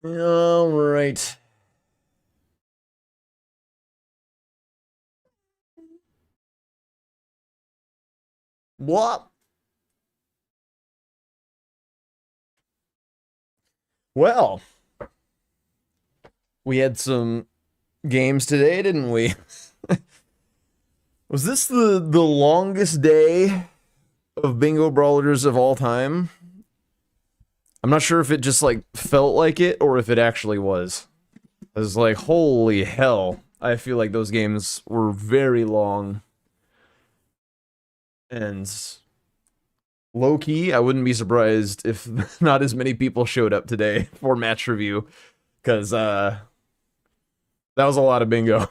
All right. What? Well, we had some games today, didn't we? Was this the longest day of Bingo Brawlers of all time? I'm not sure if it just like felt like it or if it actually was. I was like, holy hell. I feel like those games were very long. And low key, I wouldn't be surprised if not as many people showed up today for match review. Because that was a lot of bingo.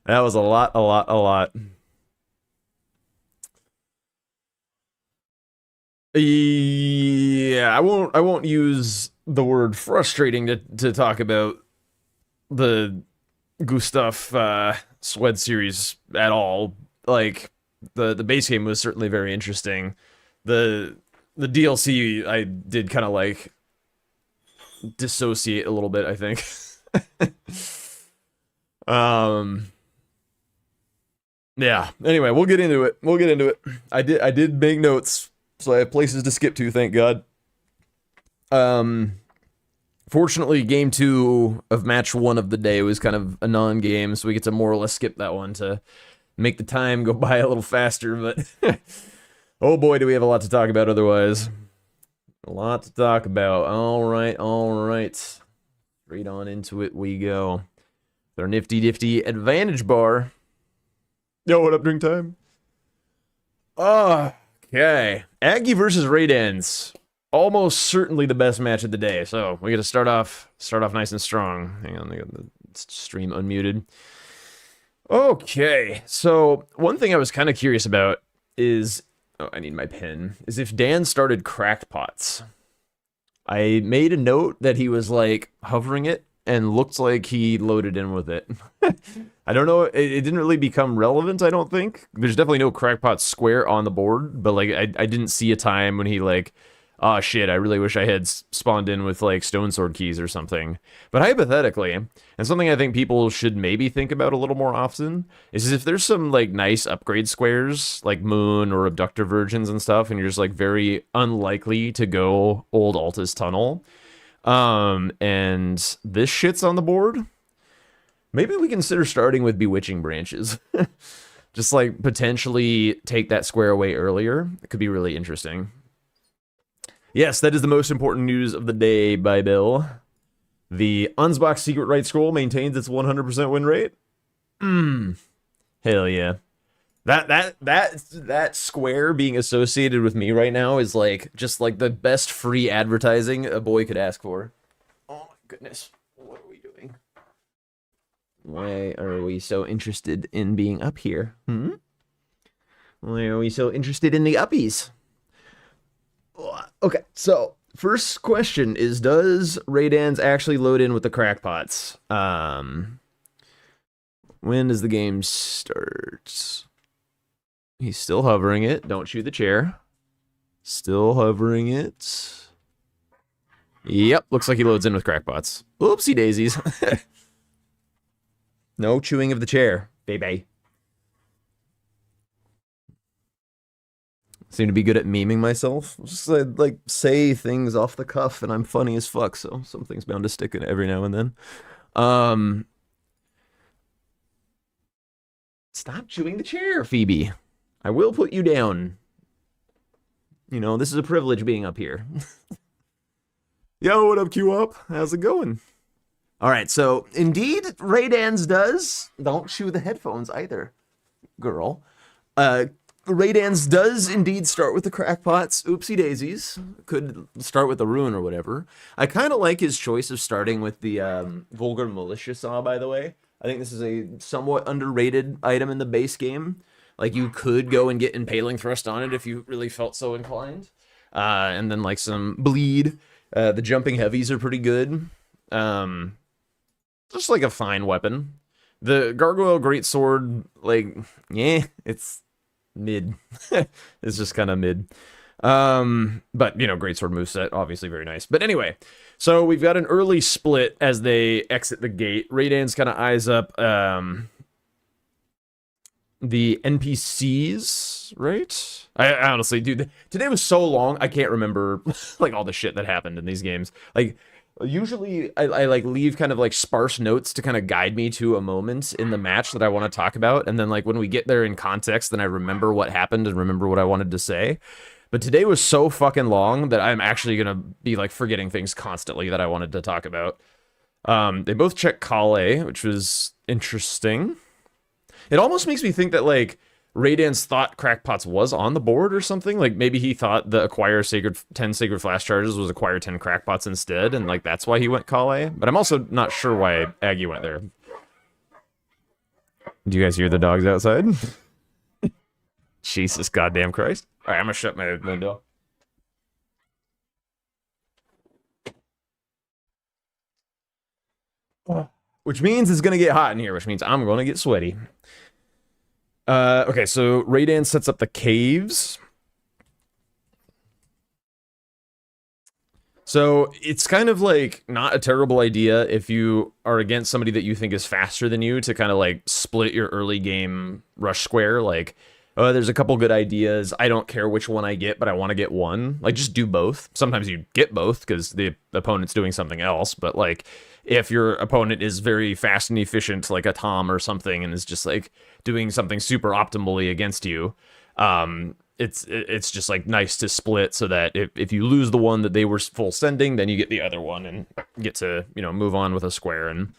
That was a lot, a lot, a lot. Yeah, I won't use the word frustrating to talk about the Gustaf Swed series at all. Like the base game was certainly very interesting. The the DLC I did kind of like dissociate a little bit, I think. um yeah, anyway, we'll get into it. We'll get into it. I did make notes, so I have places to skip to, thank God. Um Fortunately, game 2 of match 1 of the day was kind of a non-game, so we get to more or less skip that one to make the time go by a little faster, but oh boy, do we have a lot to talk about otherwise. A lot to talk about. All right, all right. Straight on into it we go. With our nifty advantage bar. Yo, what up, drink time? Okay. Aggie versus Raidens. Almost certainly the best match of the day. So we got to start off nice and strong. Hang on, I got the stream unmuted. Okay, so one thing I was kind of curious about is, oh, I need my pen, is if Dan started crackpots. I made a note that he was like hovering it and looked like he loaded in with it. I don't know, it didn't really become relevant, I don't think. There's definitely no crackpot square on the board, but like I didn't see a time when he like, oh shit, I really wish I had spawned in with like stone sword keys or something. But hypothetically, and something I think people should maybe think about a little more often, is if there's some like nice upgrade squares, like moon or abductor virgins and stuff, and you're just like very unlikely to go old Altus tunnel, and this shit's on the board, maybe we consider starting with bewitching branches. Just like potentially take that square away earlier. It could be really interesting. Yes, that is the most important news of the day by Bill. The Unsbox Secret Right Scroll maintains its 100% win rate. Hell yeah. That square being associated with me right now is like just like the best free advertising a boy could ask for. Oh my goodness. What are we doing? Why are we so interested in being up here? Why are we so interested in the uppies? Okay, so first question is, does Raidens actually load in with the crackpots? When does the game start? He's still hovering it. Don't chew the chair. Still hovering it. Yep, looks like he loads in with crackpots. Oopsie daisies. No chewing of the chair, baby. Seem to be good at memeing myself. Just like say things off the cuff, and I'm funny as fuck. So something's bound to stick in every now and then. Stop chewing the chair, Phoebe. I will put you down. You know, this is a privilege being up here. Yo, what up, Q Up? How's it going? All right, so indeed, Raidens does. Don't chew the headphones either, girl. Raidens does indeed start with the crackpots. Oopsie daisies. Could start with the ruin or whatever. I kind of like his choice of starting with the vulgar militia saw, by the way. I think this is a somewhat underrated item in the base game. Like, you could go and get impaling thrust on it if you really felt so inclined. And then like some bleed. The jumping heavies are pretty good. Just like a fine weapon. The gargoyle greatsword, like, yeah, it's mid. It's just kind of mid. But, you know, greatsword moveset, obviously very nice. But anyway, So we've got an early split as they exit the gate. Raidens kind of eyes up the NPCs, right? I honestly, dude, today was so long, I can't remember like all the shit that happened in these games. Like, usually I like leave kind of like sparse notes to kind of guide me to a moment in the match that I want to talk about, and then like when we get there in context, then I remember what happened and remember what I wanted to say. But today was so fucking long that I'm actually gonna be like forgetting things constantly that I wanted to talk about. They both check Kale, which was interesting. It almost makes me think that, like, Raidens thought Crackpots was on the board or something. Like, maybe he thought the acquire 10 Sacred Flash Charges was acquire 10 Crackpots instead, and, like, that's why he went Kale. But I'm also not sure why Aggie went there. Do you guys hear the dogs outside? Jesus goddamn Christ. Alright, I'm gonna shut my window. Which means it's gonna get hot in here, which means I'm gonna get sweaty. Okay, so Raiden sets up the caves. So it's kind of like not a terrible idea if you are against somebody that you think is faster than you to kind of like split your early game rush square. Like, oh, there's a couple good ideas. I don't care which one I get, but I want to get one. Like, just do both. Sometimes you get both because the opponent's doing something else, but like, if your opponent is very fast and efficient, like a Tom or something, and is just like doing something super optimally against you, it's just like nice to split so that if you lose the one that they were full sending, then you get the other one and get to, you know, move on with a square. And,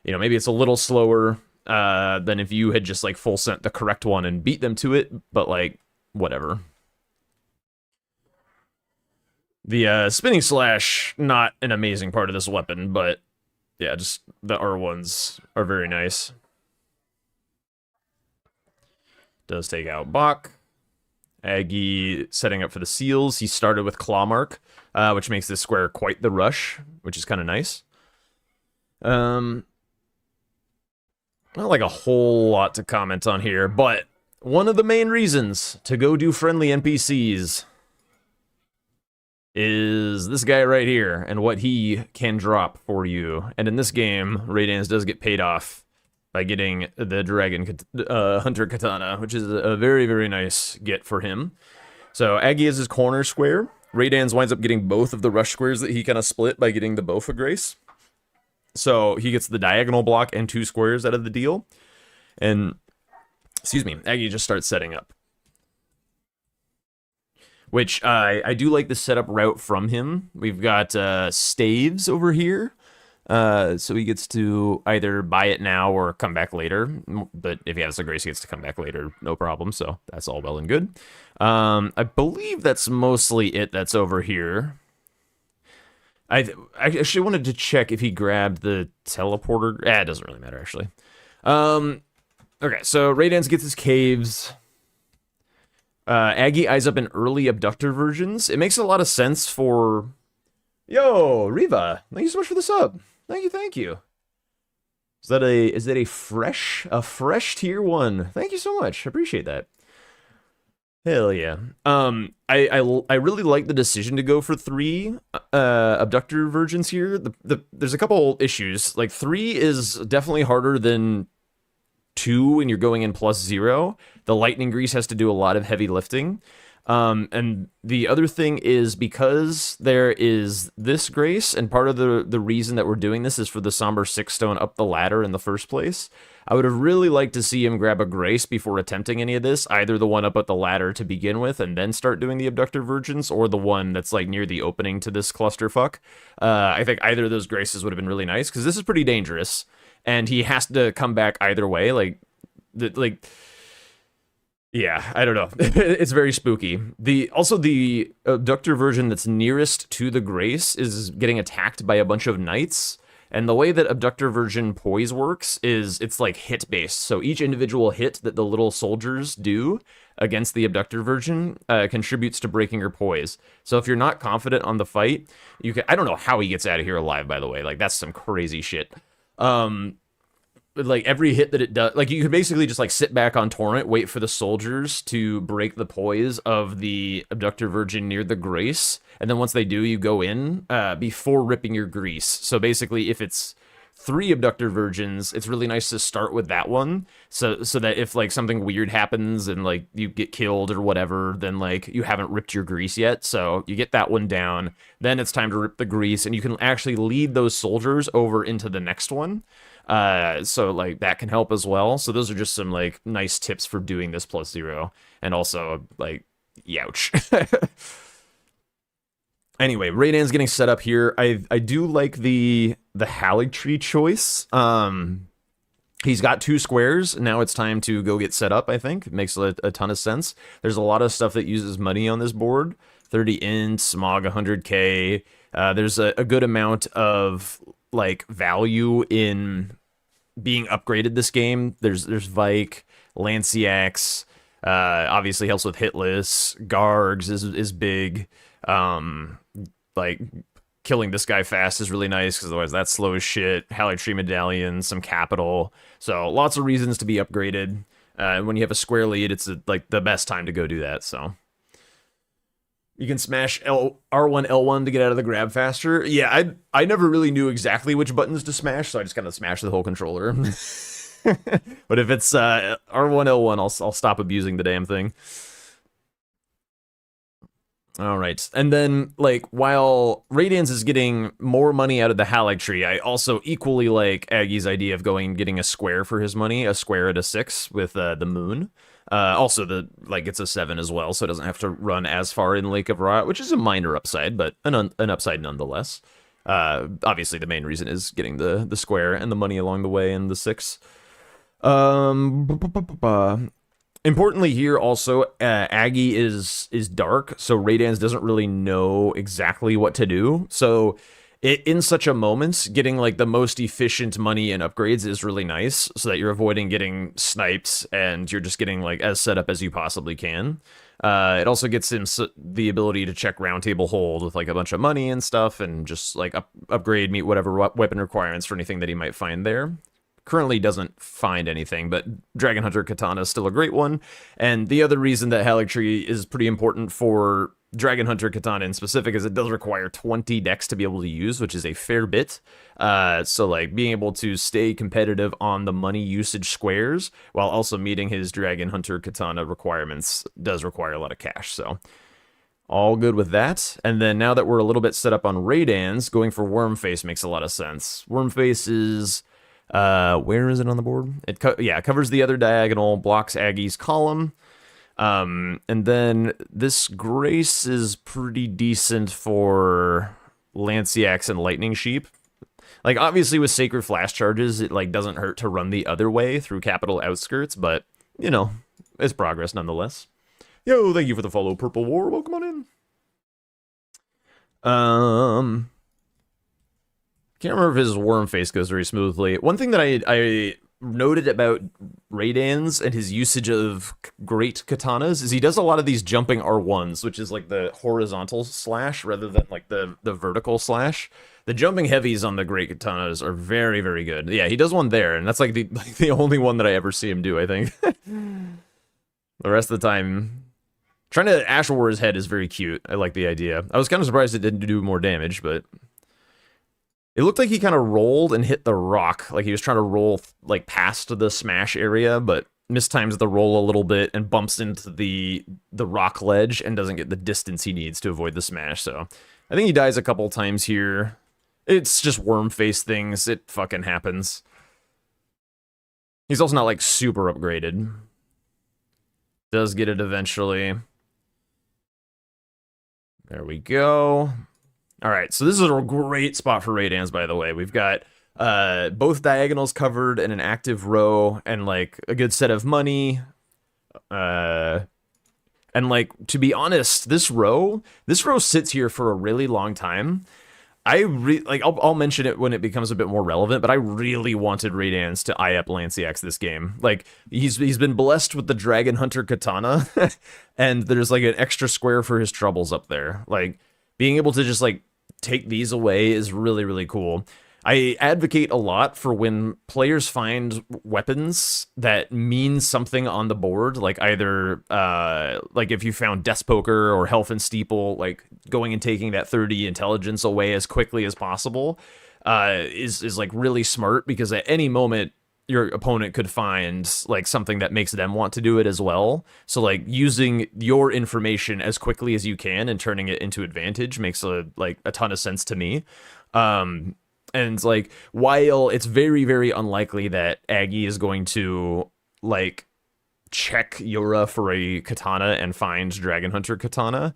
you know, maybe it's a little slower than if you had just like full sent the correct one and beat them to it, but like whatever. The spinning slash, not an amazing part of this weapon, but yeah, just the R1s are very nice. Does take out Bach. Aggie setting up for the seals. He started with Claw Mark, which makes this square quite the rush, which is kind of nice. Not like a whole lot to comment on here, but one of the main reasons to go do friendly NPCs is this guy right here and what he can drop for you. And in this game, Raidens does get paid off by getting the Dragon Hunter Katana, which is a very, very nice get for him. So Aggie is his corner square. Raidens winds up getting both of the rush squares that he kind of split by getting the Bofa Grace. So he gets the diagonal block and 2 squares out of the deal. And, excuse me, Aggie just starts setting up. Which I do like the setup route from him. We've got staves over here. So he gets to either buy it now or come back later. But if he has the grace, he gets to come back later, no problem. So that's all well and good. I believe that's mostly it that's over here. I actually wanted to check if he grabbed the teleporter. It doesn't really matter, actually. Okay, so Raidens gets his caves. Aggie eyes up in early abductor versions. It makes a lot of sense for... Yo, Riva, thank you so much for the sub. Thank you. Is that a fresh tier 1? Thank you so much. I appreciate that. Hell yeah. I really like the decision to go for 3 abductor versions here. There's a couple issues. Like 3 is definitely harder than 2 when you're going in +0. The lightning grease has to do a lot of heavy lifting. And the other thing is because there is this grace, and part of the reason that we're doing this is for the Somber 6 stone up the ladder in the first place. I would have really liked to see him grab a grace before attempting any of this, either the one up at the ladder to begin with and then start doing the abductor virgins, or the one that's like near the opening to this clusterfuck. I think either of those graces would have been really nice, because this is pretty dangerous, and he has to come back either way. Yeah, I don't know. It's very spooky. Also, the abductor version that's nearest to the grace is getting attacked by a bunch of knights. And the way that abductor version poise works is it's like hit based. So each individual hit that the little soldiers do against the abductor version contributes to breaking her poise. So if you're not confident on the fight, you can... I don't know how he gets out of here alive, by the way. Like, that's some crazy shit. like every hit that it does, like you could basically just like sit back on torrent, wait for the soldiers to break the poise of the abductor virgin near the grace, and then once they do, you go in before ripping your grease. So basically, if it's 3 abductor virgins, it's really nice to start with that one, so that if like something weird happens and like you get killed or whatever, then like you haven't ripped your grease yet. So you get that one down, then it's time to rip the grease, and you can actually lead those soldiers over into the next one. So like that can help as well. So those are just some like nice tips for doing this +0, and also like youch. Anyway, Raiden's getting set up here. I do like the Haligtree choice. He's got 2 squares. Now it's time to go get set up, I think. It makes a ton of sense. There's a lot of stuff that uses money on this board. 30 int, Smog 100k. There's a good amount of like value in being upgraded this game. There's Vike, Lanciax, obviously helps with hitless. Gargs is big. Like killing this guy fast is really nice because otherwise that's slow as shit. Haligtree medallion, some capital. So lots of reasons to be upgraded. When you have a square lead, it's like the best time to go do that. So you can smash R1, L1 to get out of the grab faster. Yeah, I never really knew exactly which buttons to smash, so I just kind of smashed the whole controller. But if it's R1, L1, I'll stop abusing the damn thing. All right, and then like while Raidens is getting more money out of the Haligtree, I also equally like Aggie's idea of going and getting a square for his money, a square at a 6 with the moon. Also, it's a 7 as well, so it doesn't have to run as far in Lake of Rot, which is a minor upside, but an upside nonetheless. Obviously, the main reason is getting the square and the money along the way in the 6. Importantly here also, Aggie is dark, so Raidens doesn't really know exactly what to do. So in such a moment, getting like the most efficient money and upgrades is really nice, so that you're avoiding getting sniped and you're just getting like as set up as you possibly can. It also gets him the ability to check round table hold with like a bunch of money and stuff, and just like upgrade, meet whatever weapon requirements for anything that he might find there. Currently doesn't find anything, but Dragon Hunter Katana is still a great one. And the other reason that Haligtree is pretty important for Dragon Hunter Katana in specific is it does require 20 decks to be able to use, which is a fair bit. So like being able to stay competitive on the money usage squares while also meeting his Dragon Hunter Katana requirements does require a lot of cash. So all good with that. And then now that we're a little bit set up on Raidens, going for Wormface makes a lot of sense. Wormface is... where is it on the board? It covers the other diagonal, blocks Aggie's column. And then this Grace is pretty decent for Lanciax and Lightning Sheep. Like, obviously with Sacred Flash charges, it like doesn't hurt to run the other way through Capital Outskirts, but, you know, it's progress nonetheless. Yo, thank you for the follow, Purple War. Welcome on in. Can't remember if his Wormface goes very smoothly. One thing that I noted about Raidens and his usage of great katanas is he does a lot of these jumping R1s, which is like the horizontal slash rather than like the vertical slash. The jumping heavies on the great katanas are very, very good. Yeah, he does one there, and that's like the only one that I ever see him do, I think. The rest of the time, trying to Ash War his head is very cute. I like the idea. I was kind of surprised it didn't do more damage, but... It looked like he kind of rolled and hit the rock, like he was trying to roll like past the smash area, but mistimes the roll a little bit and bumps into the rock ledge and doesn't get the distance he needs to avoid the smash. So I think he dies a couple times here. It's just Wormface things. It fucking happens. He's also not like super upgraded. Does get it eventually. There we go. All right, so this is a great spot for Raidens, by the way. We've got both diagonals covered in an active row and, like, a good set of money. And, like, to be honest, this row sits here for a really long time. I'll mention it when it becomes a bit more relevant, but I really wanted Raidens to eye up Lanciax this game. Like, he's been blessed with the Dragon Hunter Katana, and there's, like, an extra square for his troubles up there. Like, being able to just, like, take these away is really, really cool. I advocate a lot for when players find weapons that mean something on the board, like either like if you found Death Poker or Health and Steeple, like going and taking that 30 intelligence away as quickly as possible is like really smart, because at any moment your opponent could find like something that makes them want to do it as well. So like using your information as quickly as you can and turning it into advantage makes a ton of sense to me. And like, while it's very, very unlikely that Aggie is going to like check Yura for a katana and find Dragon Hunter katana,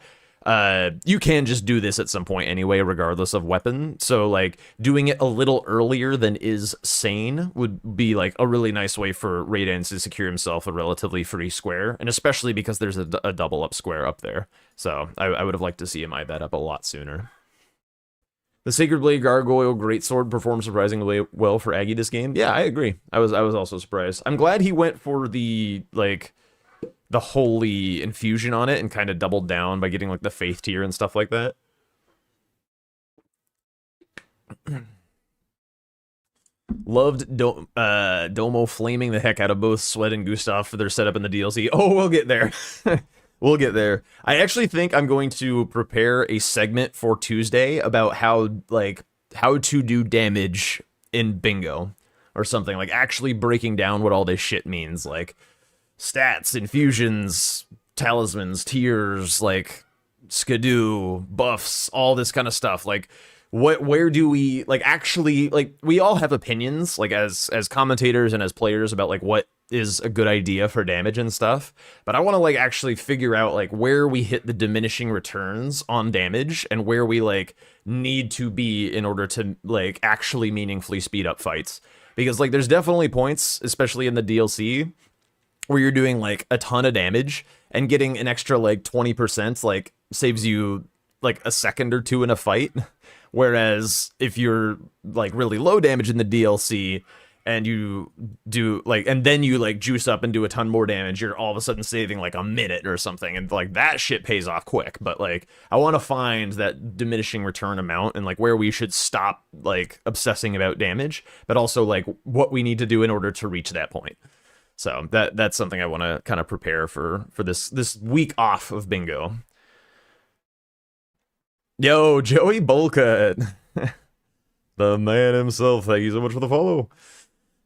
you can just do this at some point anyway, regardless of weapon. So like doing it a little earlier than is sane would be like a really nice way for Raidens to secure himself a relatively free square, and especially because there's a double up square up there. So I would have liked to see him eye that up a lot sooner. The Sacred Blade Gargoyle Greatsword performed surprisingly well for Aggie this game. Yeah, I agree. I was also surprised. I'm glad he went for the holy infusion on it and kind of doubled down by getting like the faith tier and stuff like that. Loved Domo flaming the heck out of both Sweat and Gustaf for their setup in the DLC. Oh, we'll get there. We'll get there. I actually think I'm going to prepare a segment for Tuesday about how to do damage in bingo or something, like actually breaking down what all this shit means, like stats, infusions, talismans, tiers, like skidoo, buffs, all this kind of stuff. Like where do we like actually, like, we all have opinions like as commentators and as players about like what is a good idea for damage and stuff, but I want to like actually figure out like where we hit the diminishing returns on damage and where we like need to be in order to like actually meaningfully speed up fights. Because like there's definitely points, especially in the DLC, where you're doing like a ton of damage and getting an extra like 20% like saves you like a second or two in a fight. Whereas if you're like really low damage in the DLC and you do like, and then you like juice up and do a ton more damage, you're all of a sudden saving like a minute or something, and like that shit pays off quick. But like I want to find that diminishing return amount and like where we should stop like obsessing about damage, but also like what we need to do in order to reach that point. So that's something I want to kind of prepare for this week off of bingo. Yo, Joey Bolcut, the man himself. Thank you so much for the follow.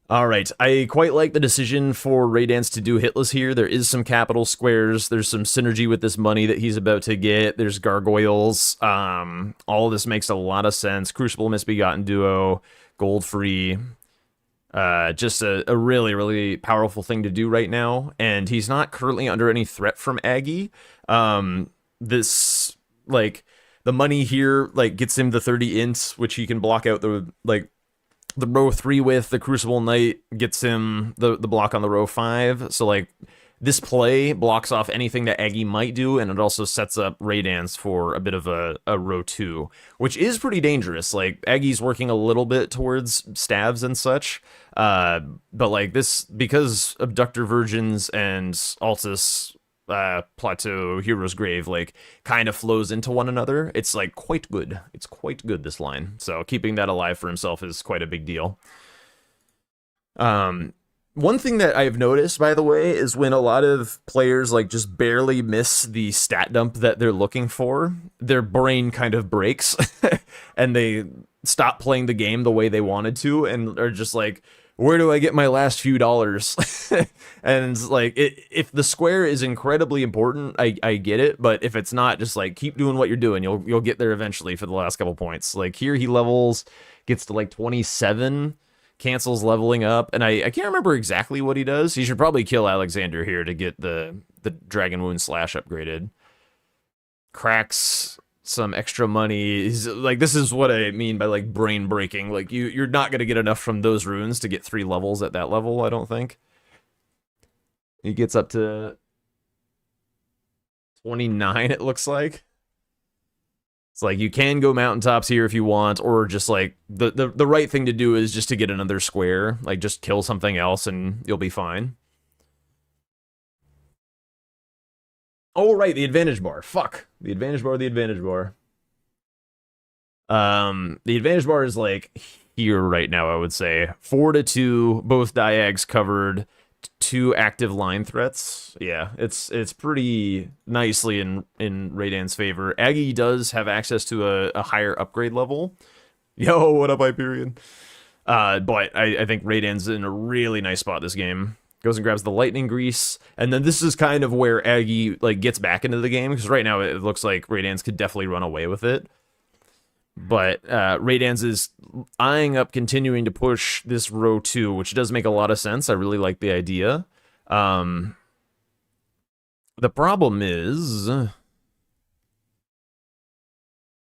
All right, I quite like the decision for Raidens to do hitless here. There is some capital squares. There's some synergy with this money that he's about to get. There's gargoyles. All of this makes a lot of sense. Crucible Misbegotten Duo, gold free. Just a really, really powerful thing to do right now. And he's not currently under any threat from Aggie. This, like, the money here, like, gets him the 30 int, which he can block out the, like, the row 3 with. The Crucible Knight gets him the block on the row 5. So, like, this play blocks off anything that Aggie might do, and it also sets up Raidens for a bit of a row 2, which is pretty dangerous. Like, Aggie's working a little bit towards stabs and such, but, like, this, because Abductor Virgins and Altus Plateau Hero's Grave, like, kind of flows into one another, it's, like, quite good. It's quite good, this line. So keeping that alive for himself is quite a big deal. One thing that I've noticed, by the way, is when a lot of players, like, just barely miss the stat dump that they're looking for, their brain kind of breaks, and they stop playing the game the way they wanted to, and are just like, where do I get my last few dollars? And, like, if the square is incredibly important, I get it, but if it's not, just, like, keep doing what you're doing. You'll get there eventually for the last couple points. Like, here he levels, gets to, like, 27, cancels leveling up, and I can't remember exactly what he does. He should probably kill Alexander here to get the Dragon Wound Slash upgraded. Cracks some extra money. He's, like, this is what I mean by, like, brain breaking. Like, you're not going to get enough from those runes to get 3 levels at that level, I don't think. He gets up to 29, it looks like. It's like, you can go mountaintops here if you want, or just, like, the right thing to do is just to get another square. Like, just kill something else and you'll be fine. Oh, right, the advantage bar. Fuck. The advantage bar, the advantage bar. The advantage bar is, like, here right now, I would say. 4 to 2, both diags covered, 2 active line threats. Yeah, it's pretty nicely in Raiden's favor. Aggie does have access to a higher upgrade level. Yo, what up, Hyperion? But I think Raiden's in a really nice spot this game. Goes and grabs the lightning grease, and then this is kind of where Aggie like gets back into the game, because right now it looks like Raidens could definitely run away with it. But Raidens is eyeing up continuing to push this row 2, which does make a lot of sense. I really like the idea. The problem is,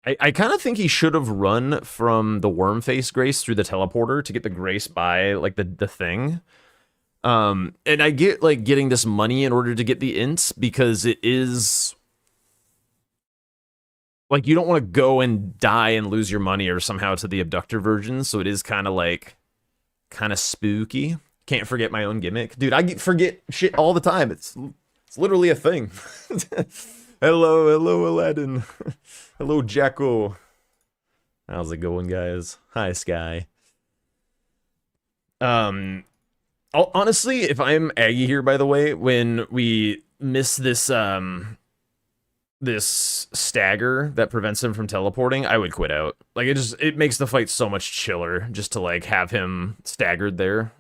I kind of think he should have run from the worm face grace through the teleporter to get the grace by like the thing. And I get like getting this money in order to get the ints, because it is like you don't want to go and die and lose your money or somehow to the abductor version, so it is kind of spooky. Can't forget my own gimmick. Dude, I forget shit all the time. It's literally a thing. Hello Aladdin. Hello Jacko. How's it going, guys? Hi Sky. Honestly, if I'm Aggie here, by the way, when we miss this this stagger that prevents him from teleporting, I would quit out. Like, it makes the fight so much chiller just to like have him staggered there.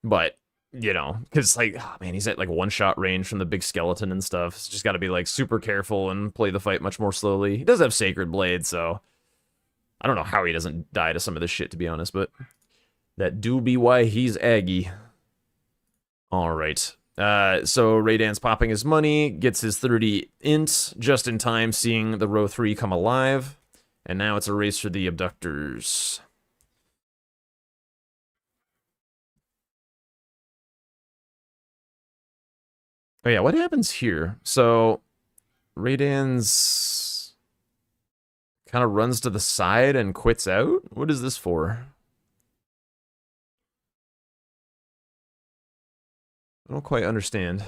But, you know, because like, oh man, he's at like 1-shot range from the big skeleton and stuff. It's just got to be like super careful and play the fight much more slowly. He does have Sacred Blade, so I don't know how he doesn't die to some of this shit, to be honest, but that do be why he's Aggie. All right. So Raiden's popping his money, gets his 30 int just in time, seeing the row 3 come alive. And now it's a race for the abductors. Oh yeah, what happens here? So Raiden's kind of runs to the side and quits out? What is this for? I don't quite understand.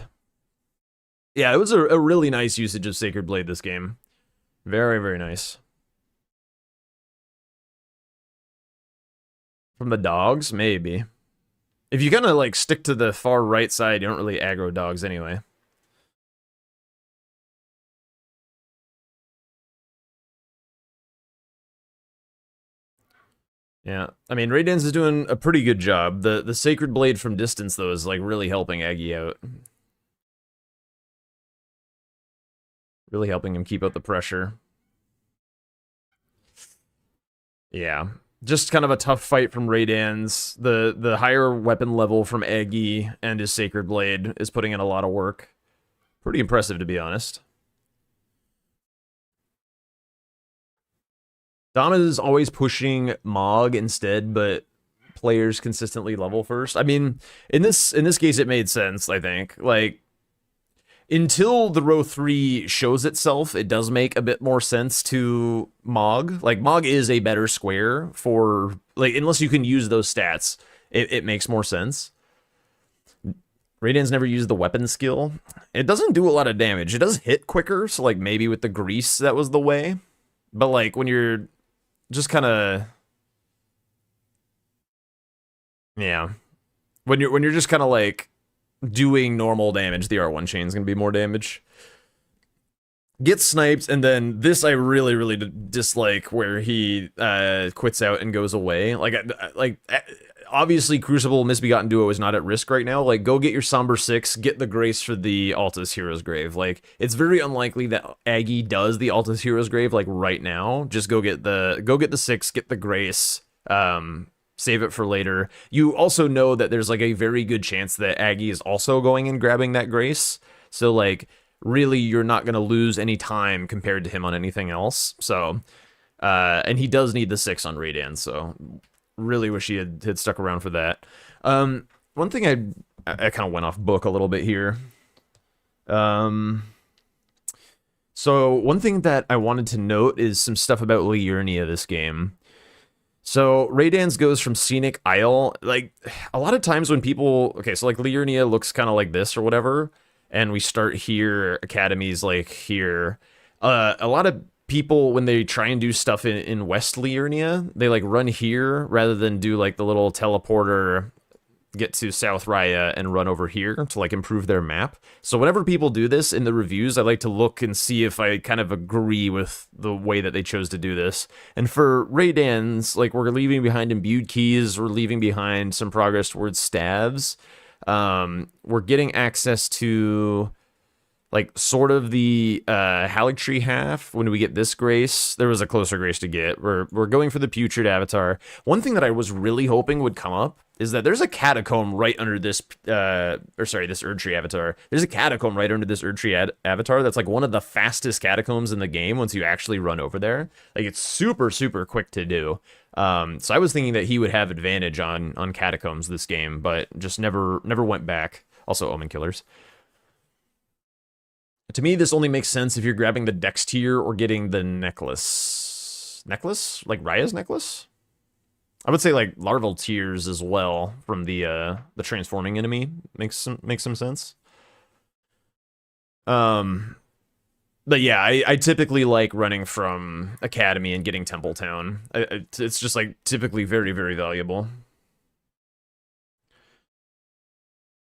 Yeah, it was a really nice usage of Sacred Blade this game. Very, very nice. From the dogs? Maybe. If you kind of like stick to the far right side, you don't really aggro dogs anyway. Yeah, I mean, Raidens is doing a pretty good job. The Sacred Blade from distance, though, is like really helping Aggie out. Really helping him keep out the pressure. Yeah, just kind of a tough fight from Raidens. The higher weapon level from Aggie and his Sacred Blade is putting in a lot of work. Pretty impressive, to be honest. Dom is always pushing Mog instead, but players consistently level first. I mean, in this case, it made sense, I think. Like, until the row 3 shows itself, it does make a bit more sense to Mog. Like, Mog is a better square for, like, unless you can use those stats, it makes more sense. Raiden's never used the weapon skill. It doesn't do a lot of damage. It does hit quicker, so, like, maybe with the grease, that was the way. But, like, when you're just kind of, yeah, when you're just kind of like doing normal damage, the R1 chain is gonna be more damage. Gets sniped, and then this I really dislike, where he quits out and goes away. Like obviously Crucible Misbegotten Duo is not at risk right now. Like, go get your Somber 6, get the Grace for the Altus Hero's Grave. Like, it's very unlikely that Aggie does the Altus Hero's Grave, like, right now. Just go get the 6, get the Grace, save it for later. You also know that there's, like, a very good chance that Aggie is also going and grabbing that Grace. So, like, really, you're not going to lose any time compared to him on anything else. So, and he does need the 6 on Raiden, so really wish he had stuck around for that. One thing I kind of went off book a little bit here. So one thing that I wanted to note is some stuff about Liurnia this game. So Raidens goes from Scenic Isle. Like, a lot of times when people, okay, so like Liurnia looks kind of like this or whatever, and we start here, Academy's like here. A lot of people, when they try and do stuff in West Liurnia, they like run here rather than do like the little teleporter, get to South Raya and run over here to like improve their map. So whenever people do this in the reviews, I like to look and see if I kind of agree with the way that they chose to do this. And for Raidens, like we're leaving behind imbued keys, we're leaving behind some progress towards staves. We're getting access to like sort of the Haligtree half. When we get this grace, there was a closer grace to get. We're going for the putrid avatar. One thing that I was really hoping would come up is that there's a catacomb right under this, this Erdtree avatar. There's a catacomb right under this Erdtree avatar that's like one of the fastest catacombs in the game once you actually run over there. Like it's super, super quick to do. So I was thinking that he would have advantage on catacombs this game, but just never went back. Also Omen Killers. To me, this only makes sense if you're grabbing the Dex tier or getting the necklace. Necklace? Like Raya's necklace? I would say like larval tears as well from the transforming enemy makes some sense. But yeah, I typically like running from Academy and getting Temple Town. It's just like typically very, very valuable.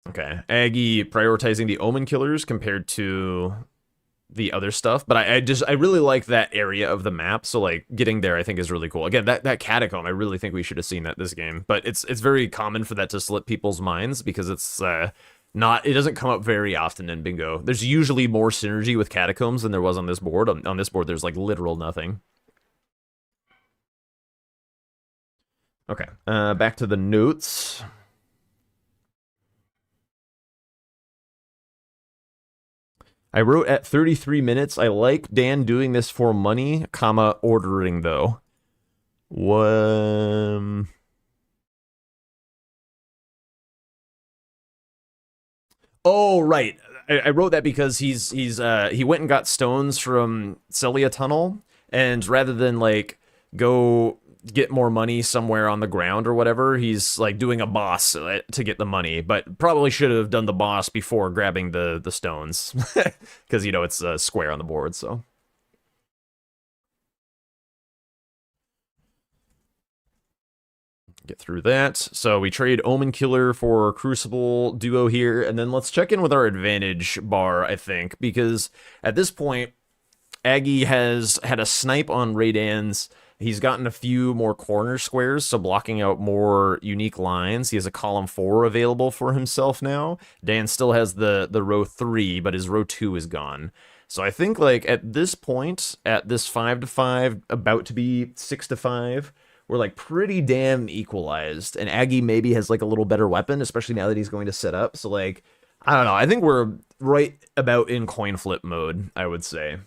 Okay, Aggie prioritizing the Omen Killers compared to the other stuff, but I really like that area of the map, so like getting there I think is really cool. Again, that catacomb, I really think we should have seen that this game, but it's very common for that to slip people's minds because it's it doesn't come up very often in bingo. There's usually more synergy with catacombs than there was on this board. On this board there's like literal nothing. Okay, back to the notes. I wrote at 33 minutes, I like Dan doing this for money, comma, ordering, though. Oh, right. I wrote that because he went and got stones from Celia Tunnel, and rather than, like, go get more money somewhere on the ground or whatever, he's like doing a boss to get the money, but probably should have done the boss before grabbing the stones because, you know, it's a square on the board. So get through that. So we trade Omen Killer for Crucible Duo here, and then let's check in with our advantage bar, I think, because at this point Aggie has had a snipe on Raidens. He's gotten a few more corner squares, so blocking out more unique lines. He has a column 4 available for himself now. Dan still has the row 3, but his row 2 is gone. So I think like at this point, at this 5-5, about to be 6-5, we're like pretty damn equalized. And Aggie maybe has like a little better weapon, especially now that he's going to set up. So like, I don't know. I think we're right about in coin flip mode, I would say.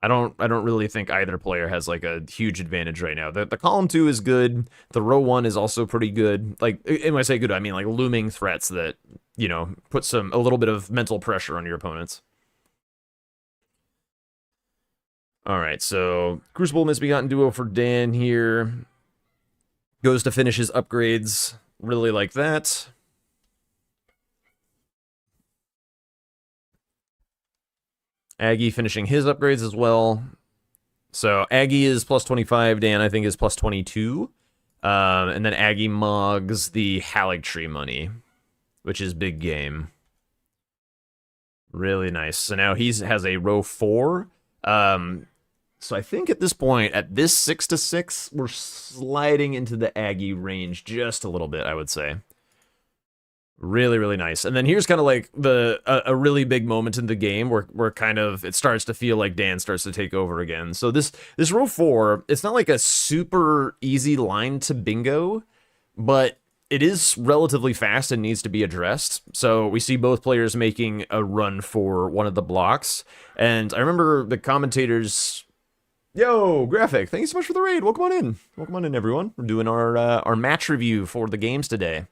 I don't really think either player has like a huge advantage right now. The column 2 is good. The row 1 is also pretty good. Like, and when I say good, I mean like looming threats that, you know, put a little bit of mental pressure on your opponents. All right, so Crucible Misbegotten Duo for Dan here. Goes to finish his upgrades. Really like that. Aggie finishing his upgrades as well. So Aggie is plus 25, Dan I think is plus 22. And then Aggie mogs the Haligtree money, which is big game. Really nice. So now he has a row 4. So I think at this point, at this 6-6, we're sliding into the Aggie range just a little bit, I would say. Really, really nice. And then here's kind of like a really big moment in the game where kind of it starts to feel like Dan starts to take over again. So this row 4, it's not like a super easy line to bingo, but it is relatively fast and needs to be addressed. So we see both players making a run for one of the blocks. And I remember the commentators, yo, Graphic, thank you so much for the raid. Welcome on in. Welcome on in, everyone. We're doing our match review for the games today.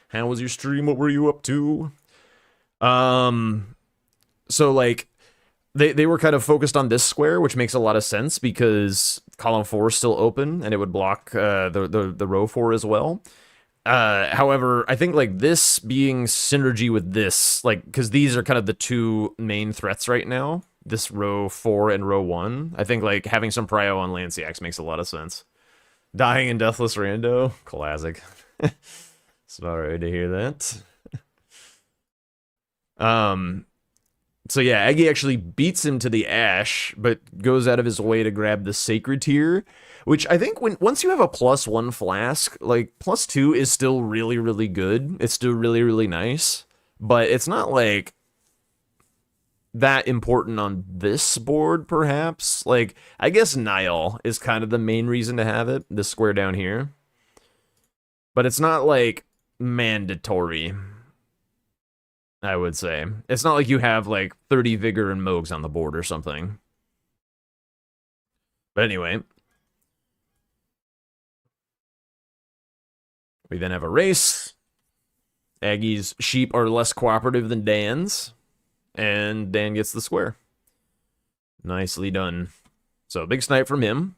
How was your stream? What were you up to? So like they were kind of focused on this square, which makes a lot of sense because column 4 is still open and it would block the row 4 as well. However, I think like this being synergy with this, like, because these are kind of the two main threats right now. this row 4 and row 1. I think like having some prio on Lanciax makes a lot of sense. Dying in Deathless Rando, classic. Sorry to hear that. So yeah, Aggie actually beats him to the Ash, but goes out of his way to grab the Sacred Tier, which I think once you have a +1 flask, like +2 is still really, really good. It's still really, really nice, but it's not like that important on this board, perhaps. Like, I guess Nile is kind of the main reason to have it, this square down here. But it's not like mandatory, I would say. It's not like you have like 30 Vigor and Mogs on the board or something. But anyway. We then have a race. Aggie's sheep are less cooperative than Dan's. And Dan gets the square. Nicely done. So big snipe from him.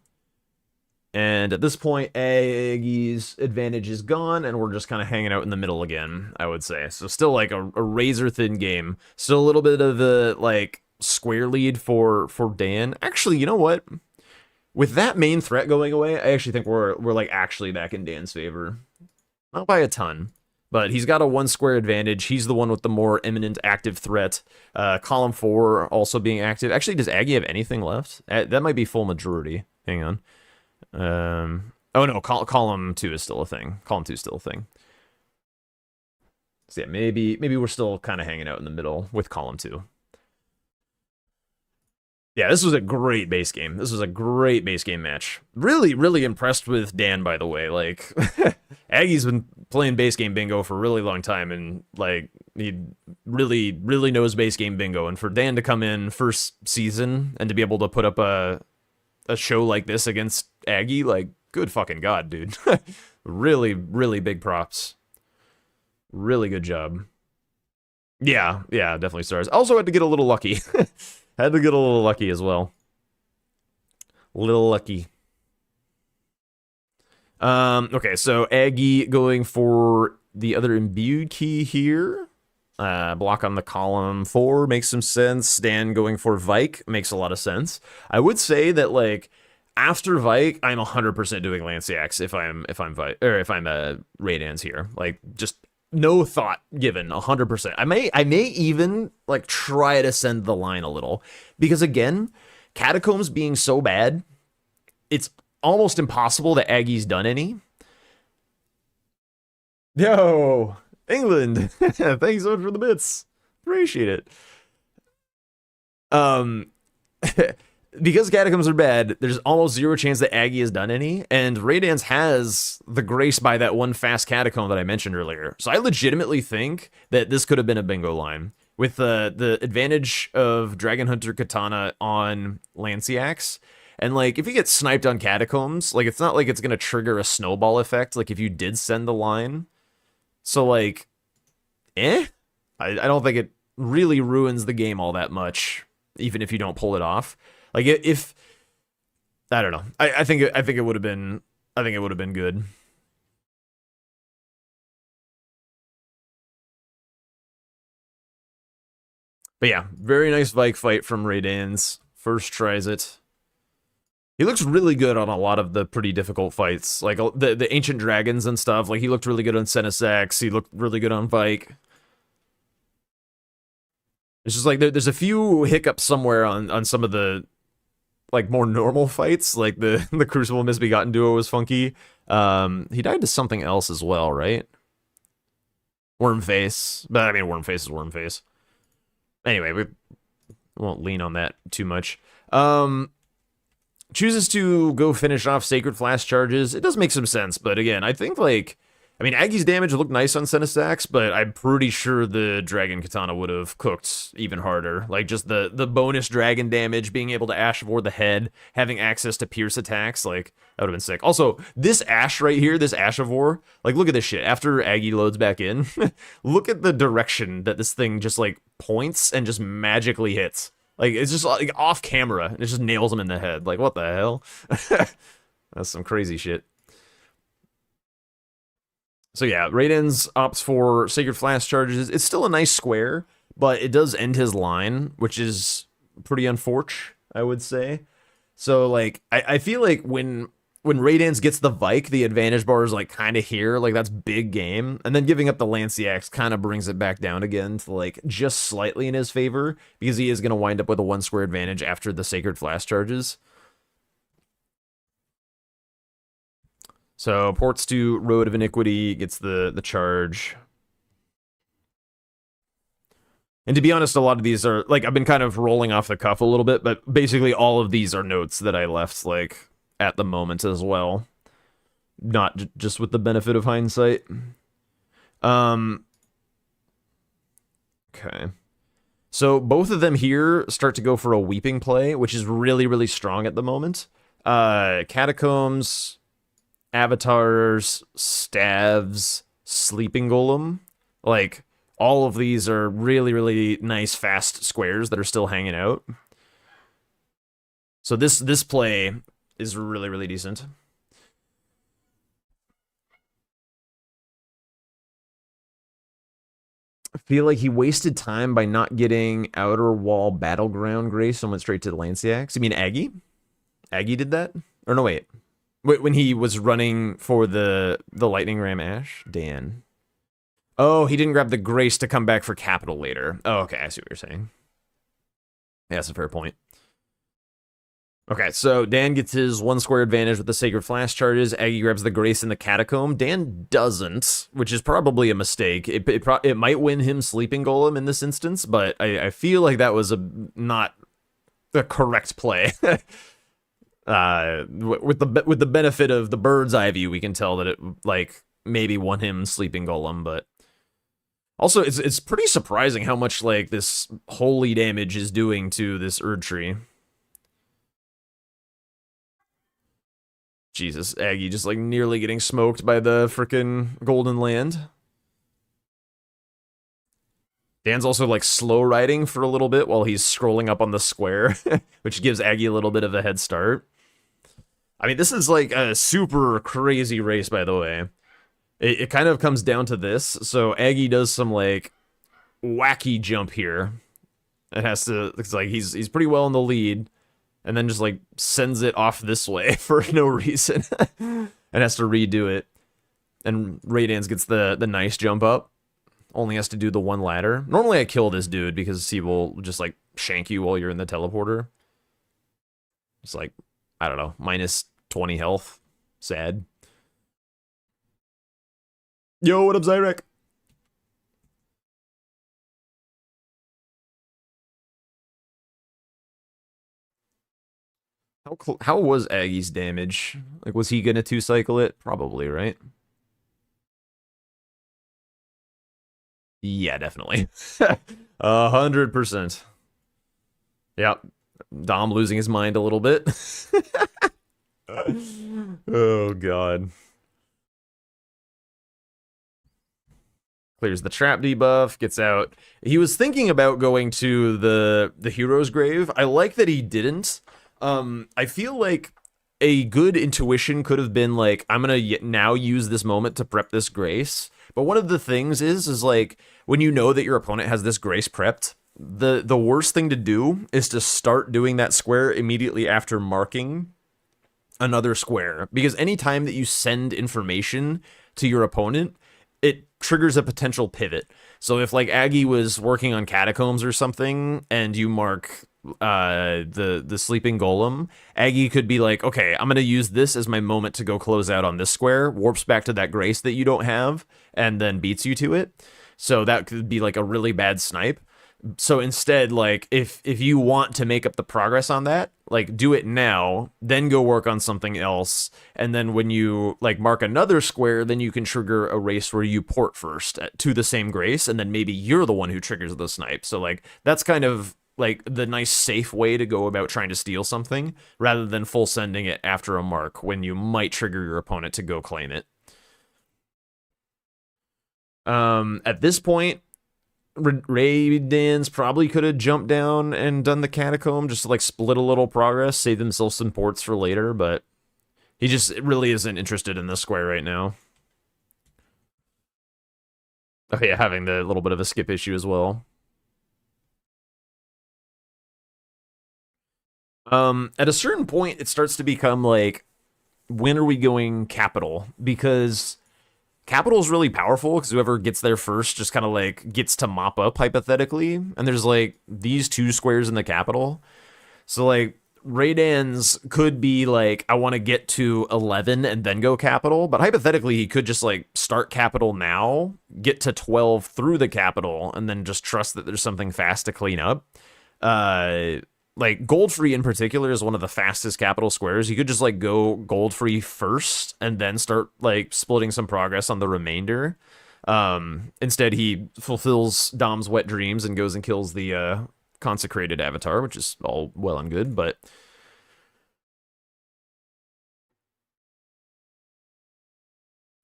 And at this point, Aggie's advantage is gone, and we're just kind of hanging out in the middle again, I would say. So still like a razor-thin game. Still a little bit of the, like, square lead for Dan. Actually, you know what? With that main threat going away, I actually think we're like, actually back in Dan's favor. Not by a ton, but he's got a 1 square advantage. He's the one with the more imminent active threat. Column 4 also being active. Actually, does Aggie have anything left? That might be full majority. Hang on. Oh no, column 2 is still a thing. Column 2 is still a thing. So yeah, maybe we're still kind of hanging out in the middle with column 2. Yeah, this was a great base game. This was a great base game match. Really, really impressed with Dan, by the way. Like, Aggie's been playing base game bingo for a really long time, and like, he really, really knows base game bingo. And for Dan to come in first season and to be able to put up a show like this against Aggie, like, good fucking god, dude. Really, really big props. Really good job. Yeah, definitely stars. Also had to get a little lucky. Had to get a little lucky as well. Little lucky. Okay, so Aggie going for the other imbued key here. Block on the column 4 makes some sense. Dan going for Vike makes a lot of sense. I would say that, like, after Vike, I'm 100% doing Lanciax if I'm Vike, or if I'm Raidens here. Like, just no thought given, 100%. I may even like try to send the line a little, because again, Catacombs being so bad, it's almost impossible that Aggie's done any. Yo, England, thanks so much for the bits. Appreciate it. Because Catacombs are bad, there's almost zero chance that Aggie has done any, and Raidens has the grace by that one fast Catacomb that I mentioned earlier. So I legitimately think that this could have been a bingo line. With the advantage of Dragon Hunter Katana on Lanciax, and like, if you get sniped on Catacombs, like, it's not like it's gonna trigger a snowball effect, like if you did send the line. So like, I don't think it really ruins the game all that much, even if you don't pull it off. Like, if I don't know, I think it would have been, good. But yeah, very nice Vike fight from Raidens. First tries it. He looks really good on a lot of the pretty difficult fights, like the ancient dragons and stuff. Like, he looked really good on Senesax. He looked really good on Vike. It's just like there's a few hiccups somewhere on some of the, like, more normal fights. Like the Crucible Misbegotten duo was funky. He died to something else as well, right? Wormface. But I mean, Wormface is Wormface. Anyway, we won't lean on that too much. Chooses to go finish off Sacred Flask charges. It does make some sense, but again, I think, like, I mean, Aggie's damage looked nice on Senesax, but I'm pretty sure the Dragon Katana would have cooked even harder. Like, just the bonus dragon damage, being able to Ash Vor the head, having access to pierce attacks, like, that would have been sick. Also, this Ash right here, this Ashavor, like, look at this shit. After Aggie loads back in, look at the direction that this thing just, like, points and just magically hits. Like, it's just, like, off camera, and it just nails him in the head. Like, what the hell? That's some crazy shit. So yeah, Raidens opts for Sacred Flask charges. It's still a nice square, but it does end his line, which is pretty unfortunate, I would say. So like I feel like when Raidens gets the Vike, the advantage bar is like kind of here, like that's big game, and then giving up the Lanciax kind of brings it back down again to like just slightly in his favor because he is going to wind up with a 1 square advantage after the Sacred Flash charges. So ports to Road of Iniquity, gets the charge. And to be honest, a lot of these are like I've been kind of rolling off the cuff a little bit, but basically all of these are notes that I left like at the moment as well, not just with the benefit of hindsight. Um. Okay. So both of them here start to go for a weeping play, which is really, really strong at the moment. Catacombs, avatars, staves, sleeping golem. Like, all of these are really, really nice, fast squares that are still hanging out. So this play is really, really decent. I feel like he wasted time by not getting Outer Wall Battleground Grace and went straight to the Lanciax. You mean Aggie? Aggie did that? Or no, wait. When he was running for the Lightning Ram Ash? Dan. Oh, he didn't grab the Grace to come back for Capital later. Oh, okay, I see what you're saying. Yeah, that's a fair point. Okay, so Dan gets his 1 square advantage with the Sacred Flash charges. Aggie grabs the Grace in the Catacomb. Dan doesn't, which is probably a mistake. It might win him Sleeping Golem in this instance, but I feel like that was not the correct play. With the benefit of the bird's eye view, we can tell that it like maybe won him Sleeping Golem, but also it's pretty surprising how much like this holy damage is doing to this Erdtree. Jesus, Aggie just like nearly getting smoked by the frickin' Golden Land. Dan's also like slow riding for a little bit while he's scrolling up on the square, which gives Aggie a little bit of a head start. I mean, this is like a super crazy race, by the way. It kind of comes down to this. So Aggie does some like wacky jump here. It's like he's pretty well in the lead, and then just like sends it off this way for no reason and has to redo it. And Raidens gets the nice jump up. Only has to do the 1 ladder. Normally I kill this dude because he will just like shank you while you're in the teleporter. It's like, I don't know, minus 20 health. Sad. Yo, what up, Zyrek? How was Aggie's damage? Like, was he gonna 2-cycle it? Probably, right? Yeah, definitely. 100%. Yep. Dom losing his mind a little bit. Oh, God. Clears the trap debuff, gets out. He was thinking about going to the hero's grave. I like that he didn't. I feel like a good intuition could have been like, I'm gonna now use this moment to prep this Grace. But one of the things is like, when you know that your opponent has this Grace prepped, the worst thing to do is to start doing that square immediately after marking another square. Because anytime that you send information to your opponent, it triggers a potential pivot. So if like Aggie was working on Catacombs or something, and you mark the Sleeping Golem, Aggie could be like, okay, I'm gonna use this as my moment to go close out on this square, warps back to that Grace that you don't have, and then beats you to it. So that could be like a really bad snipe. So instead, like, if you want to make up the progress on that, like, do it now, then go work on something else, and then when you, like, mark another square, then you can trigger a race where you port first to the same Grace, and then maybe you're the one who triggers the snipe. So, like, that's kind of, like, the nice, safe way to go about trying to steal something, rather than full sending it after a mark when you might trigger your opponent to go claim it. At this point, Raidens probably could have jumped down and done the Catacomb just to like split a little progress, save themselves some ports for later, but he just really isn't interested in this square right now. Oh yeah, having the little bit of a skip issue as well. At a certain point, it starts to become like, when are we going capital? Because capital is really powerful because whoever gets there first just kind of like gets to mop up hypothetically. And there's like these two squares in the capital. So like Raidens could be like, I want to get to 11 and then go capital. But hypothetically, he could just like start capital now, get to 12 through the capital, and then just trust that there's something fast to clean up. Uh, like Goldfree in particular is one of the fastest capital squares. You could just like go Goldfree first and then start like splitting some progress on the remainder. Instead, he fulfills Dom's wet dreams and goes and kills the consecrated avatar, which is all well and good, but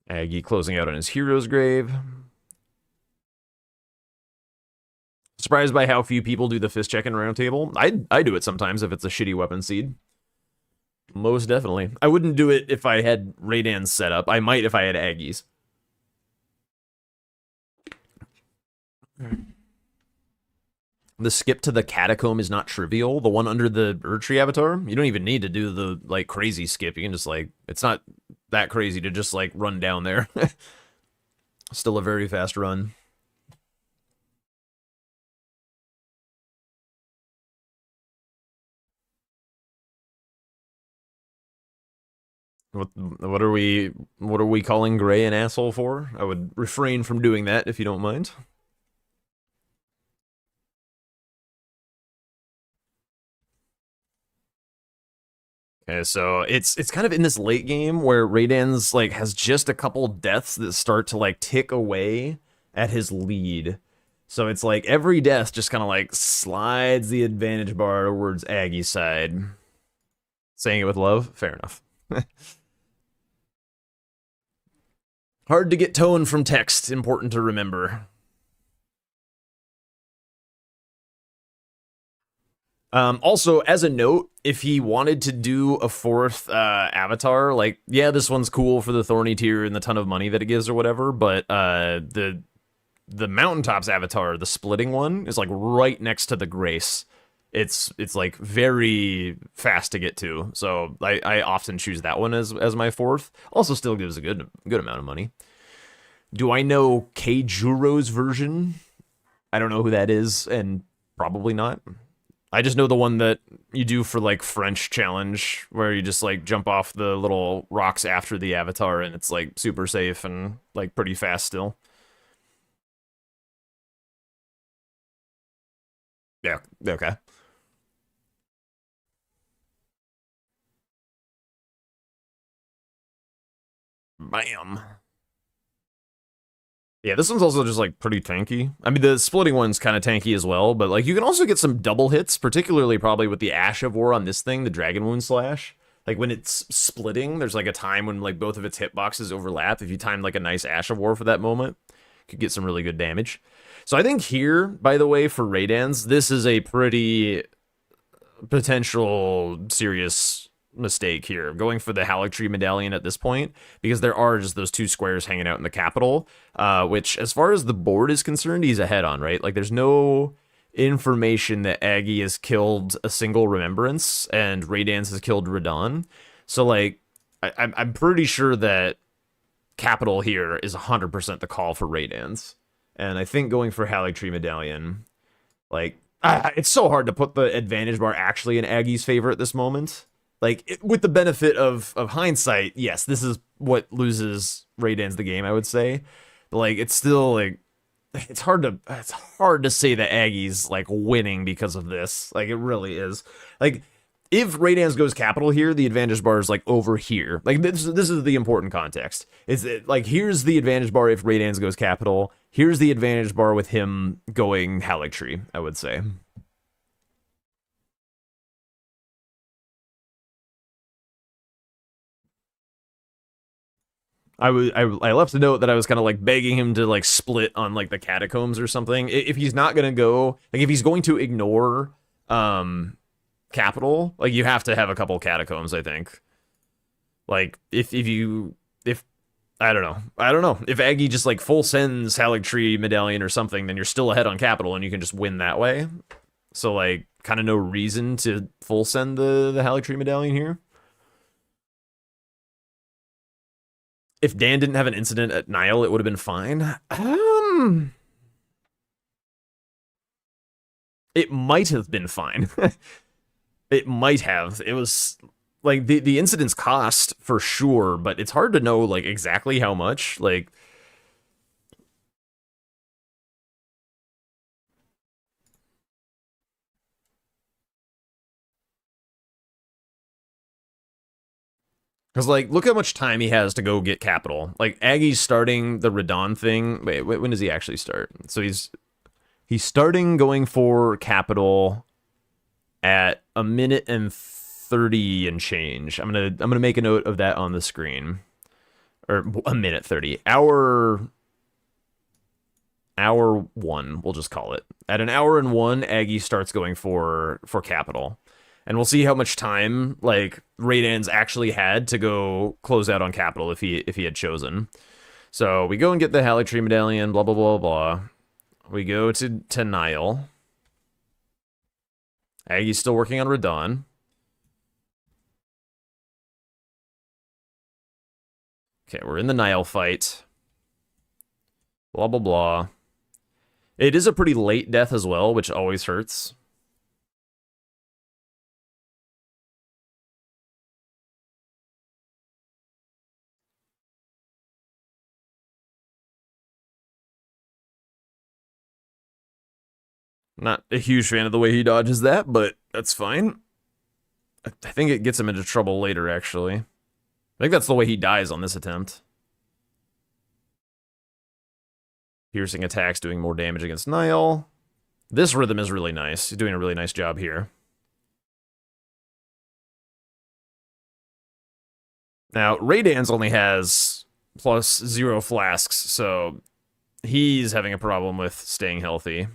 Aggie closing out on his hero's grave. Surprised by how few people do the fist check in round table. I do it sometimes if it's a shitty weapon seed. Most definitely. I wouldn't do it if I had Raidens set up. I might if I had Aggies. The skip to the catacomb is not trivial. The one under the Erdtree avatar, you don't even need to do the like crazy skip. You can just like, it's not that crazy to just like run down there. Still a very fast run. What are we calling Gray an asshole for? I would refrain from doing that if you don't mind. Okay, so it's kind of in this late game where Raidens like has just a couple deaths that start to like tick away at his lead. So it's like every death just kind of like slides the advantage bar towards Aggie's side. Saying it with love, fair enough. Hard to get tone from text, important to remember. Also, as a note, if he wanted to do a fourth avatar, like, yeah, this one's cool for the Thorny tier and the ton of money that it gives or whatever, but the Mountaintops avatar, the splitting one, is like right next to the Grace. It's like very fast to get to, so I often choose that one as my fourth. Also, still gives a good amount of money. Do I know Keijuro's version? I don't know who that is, and probably not. I just know the one that you do for like French challenge, where you just like jump off the little rocks after the avatar, and it's like super safe and like pretty fast still. Yeah, okay. Bam. Yeah, this one's also just like pretty tanky. I mean, the splitting one's kind of tanky as well, but like you can also get some double hits, particularly probably with the Ash of War on this thing, the Dragon Wound Slash. Like when it's splitting, there's like a time when like both of its hitboxes overlap. If you time like a nice Ash of War for that moment, you could get some really good damage. So I think here, by the way, for Raidens, this is a pretty potential serious mistake here, going for the Halictree medallion at this point, because there are just those two squares hanging out in the capital, which, as far as the board is concerned, he's ahead on, right? Like, there's no information that Aggie has killed a single Remembrance and Raidens has killed Radon. So, like, I'm pretty sure that capital here is 100% the call for Raidens. And I think going for Halictree medallion, like, it's so hard to put the advantage bar actually in Aggie's favor at this moment. Like, with the benefit of hindsight, yes, this is what loses Raidens the game, I would say. But, like, it's still, like, it's hard to say that Aggie's, like, winning because of this. Like, it really is. Like, if Raidens goes capital here, the advantage bar is, like, over here. Like, this is the important context. Is it, like, here's the advantage bar if Raidens goes capital. Here's the advantage bar with him going Halictree, I would say. I left a note that I was kind of like begging him to like split on like the catacombs or something. If he's not gonna go, like if he's going to ignore capital, like you have to have a couple catacombs, I think. Like if I don't know. If Aggie just like full sends Halictree medallion or something, then you're still ahead on capital and you can just win that way. So, like, kind of no reason to full send the Haligtree Medallion here. If Dan didn't have an incident at Nile, it would have been fine. It might have been fine. It might have. It was like the incidents cost for sure, but it's hard to know like exactly how much. Like, because like look how much time he has to go get capital. Like Aggie's starting the Radon thing. Wait, when does he actually start? So he's starting going for capital at a minute and 30 and change. I'm gonna make a note of that on the screen. Or a minute 30. Hour 1, we'll just call it. At an hour and 1, Aggie starts going for capital. And we'll see how much time like Raidens actually had to go close out on capital if he had chosen. So we go and get the Haligtree Medallion, blah blah blah blah. We go to Nile. Aggie's still working on Radon. Okay, we're in the Nile fight. Blah blah blah. It is a pretty late death as well, which always hurts. Not a huge fan of the way he dodges that, but that's fine. I think it gets him into trouble later, actually. I think that's the way he dies on this attempt. Piercing attacks doing more damage against Nile. This rhythm is really nice. He's doing a really nice job here. Now, Raidens only has +0 flasks, so he's having a problem with staying healthy.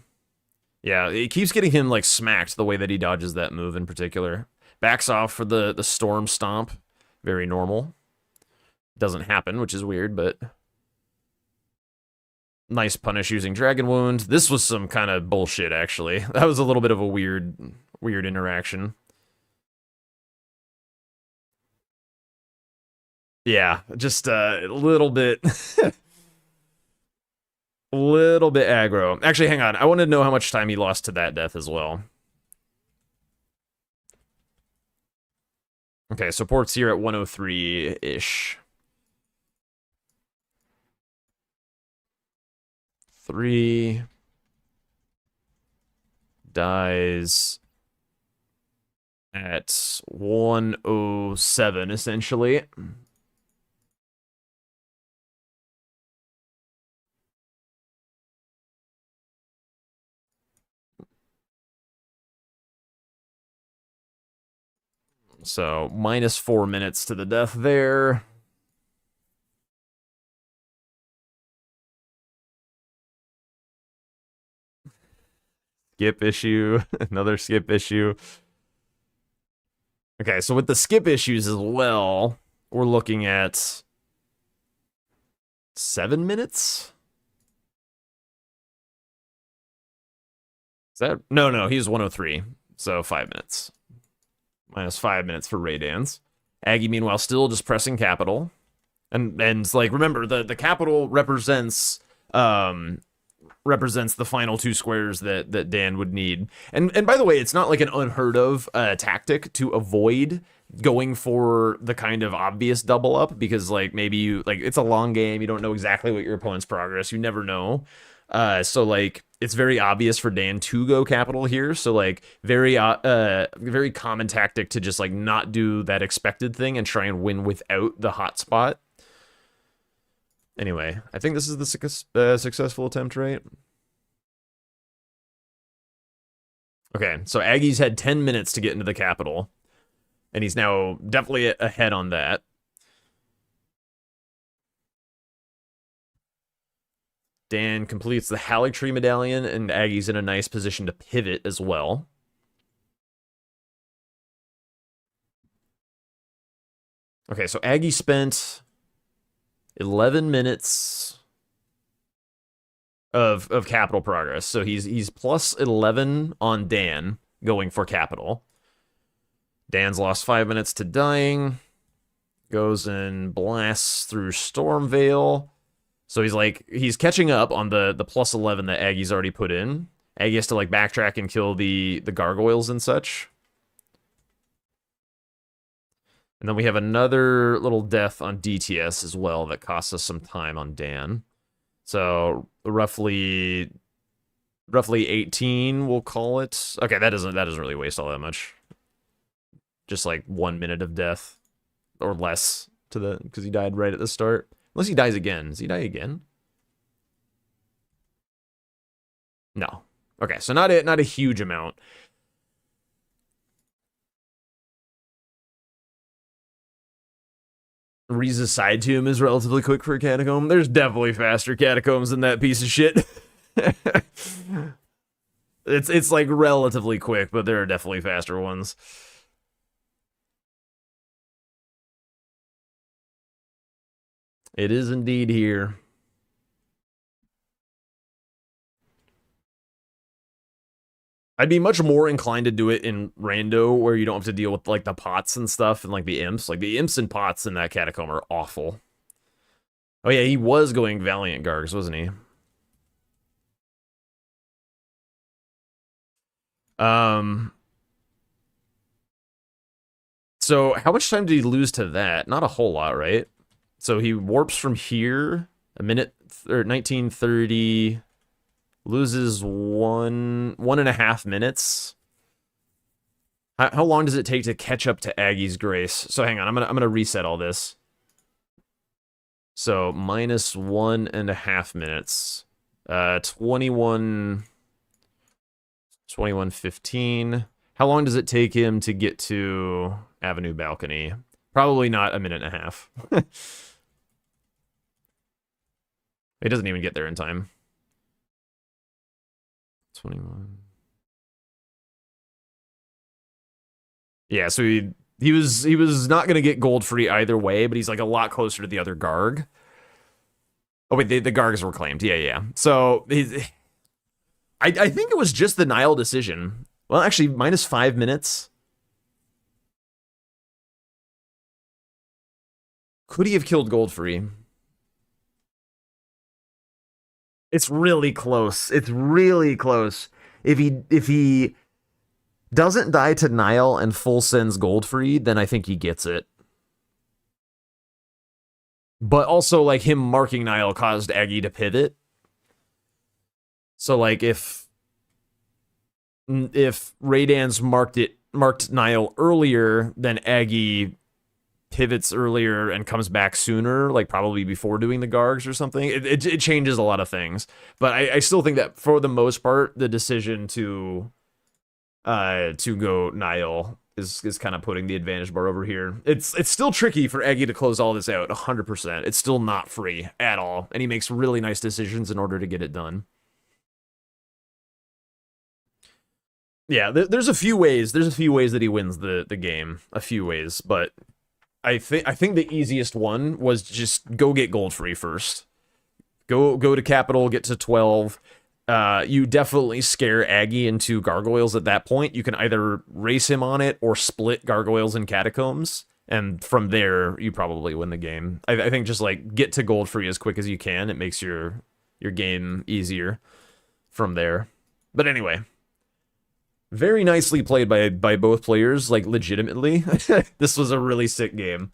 Yeah, it keeps getting him, like, smacked the way that he dodges that move in particular. Backs off for the Storm Stomp. Very normal. Doesn't happen, which is weird, but... Nice punish using Dragon Wound. This was some kind of bullshit, actually. That was a little bit of a weird interaction. Yeah, just a little bit... little bit aggro. Actually, hang on. I want to know how much time he lost to that death as well. Okay, support's here at 103-ish. 3 dies at 107, essentially. So, -4 minutes to the death there. Skip issue. Another skip issue. Okay, so with the skip issues as well, we're looking at 7 minutes? Is that... No, he's 103. So 5 minutes. -5 minutes for Raidens. Aggie, meanwhile, still just pressing capital. And like, remember, the capital represents the final 2 squares that Dan would need. And by the way, it's not like an unheard of tactic to avoid going for the kind of obvious double up, because like maybe you like it's a long game, you don't know exactly what your opponent's progress, you never know. So like it's very obvious for Dan to go capital here. So like very common tactic to just like not do that expected thing and try and win without the hotspot. Anyway, I think this is the successful attempt, right? Okay, so Aggie's had 10 minutes to get into the capital, and he's now definitely ahead on that. Dan completes the Haligtree Medallion, and Aggie's in a nice position to pivot as well. Okay, so Aggie spent 11 minutes. of capital progress. So he's plus 11 on Dan going for capital. Dan's lost 5 minutes to dying. Goes and blasts through Stormveil. So he's catching up on the plus 11 that Aggie's already put in. Aggie has to like backtrack and kill the gargoyles and such. And then we have another little death on DTS as well that costs us some time on Dan. So roughly 18, we'll call it. Okay, that doesn't really waste all that much. Just like 1 minute of death or less because he died right at the start. Unless he dies again. Does he die again? No. Okay, so not a huge amount. Riza's side tomb is relatively quick for a catacomb. There's definitely faster catacombs than that piece of shit. It's like relatively quick, but there are definitely faster ones. It is indeed here. I'd be much more inclined to do it in Rando, where you don't have to deal with like the pots and stuff and like the imps. Like the imps and pots in that catacomb are awful. Oh yeah, he was going Valiant Gargs, wasn't he? So how much time did he lose to that? Not a whole lot, right? So he warps from here, a minute or 1930, loses 1.5 minutes. How long does it take to catch up to Aggie's grace? So hang on, I'm gonna reset all this. So minus 1.5 minutes. 21:15. How long does it take him to get to Avenue Balcony? Probably not a minute and a half. He doesn't even get there in time. 21. Yeah, so he was not gonna get gold free either way, but he's like a lot closer to the other Garg. Oh wait, the Gargs were claimed. Yeah. So I think it was just the Nile decision. Well, actually, minus 5 minutes. Could he have killed gold free? It's really close. It's really close. If he doesn't die to Nile and full sends gold free, then I think he gets it. But also, like, him marking Nile caused Aggie to pivot. So, like, if Raidens marked Nile earlier, then Aggie pivots earlier and comes back sooner, like probably before doing the Gargs or something. It changes a lot of things. But I still think that for the most part, the decision to go Nile is kind of putting the advantage bar over here. It's still tricky for Aggie to close all this out 100%. It's still not free at all, and he makes really nice decisions in order to get it done. Yeah, there's a few ways. There's a few ways that he wins the game. A few ways, but I think the easiest one was just go get gold free first. Go to capital, get to 12. You definitely scare Aggie into gargoyles at that point. You can either race him on it or split gargoyles and catacombs, and from there you probably win the game. I think just like get to gold free as quick as you can. It makes your game easier from there. But anyway, very nicely played by both players, like legitimately. This was a really sick game.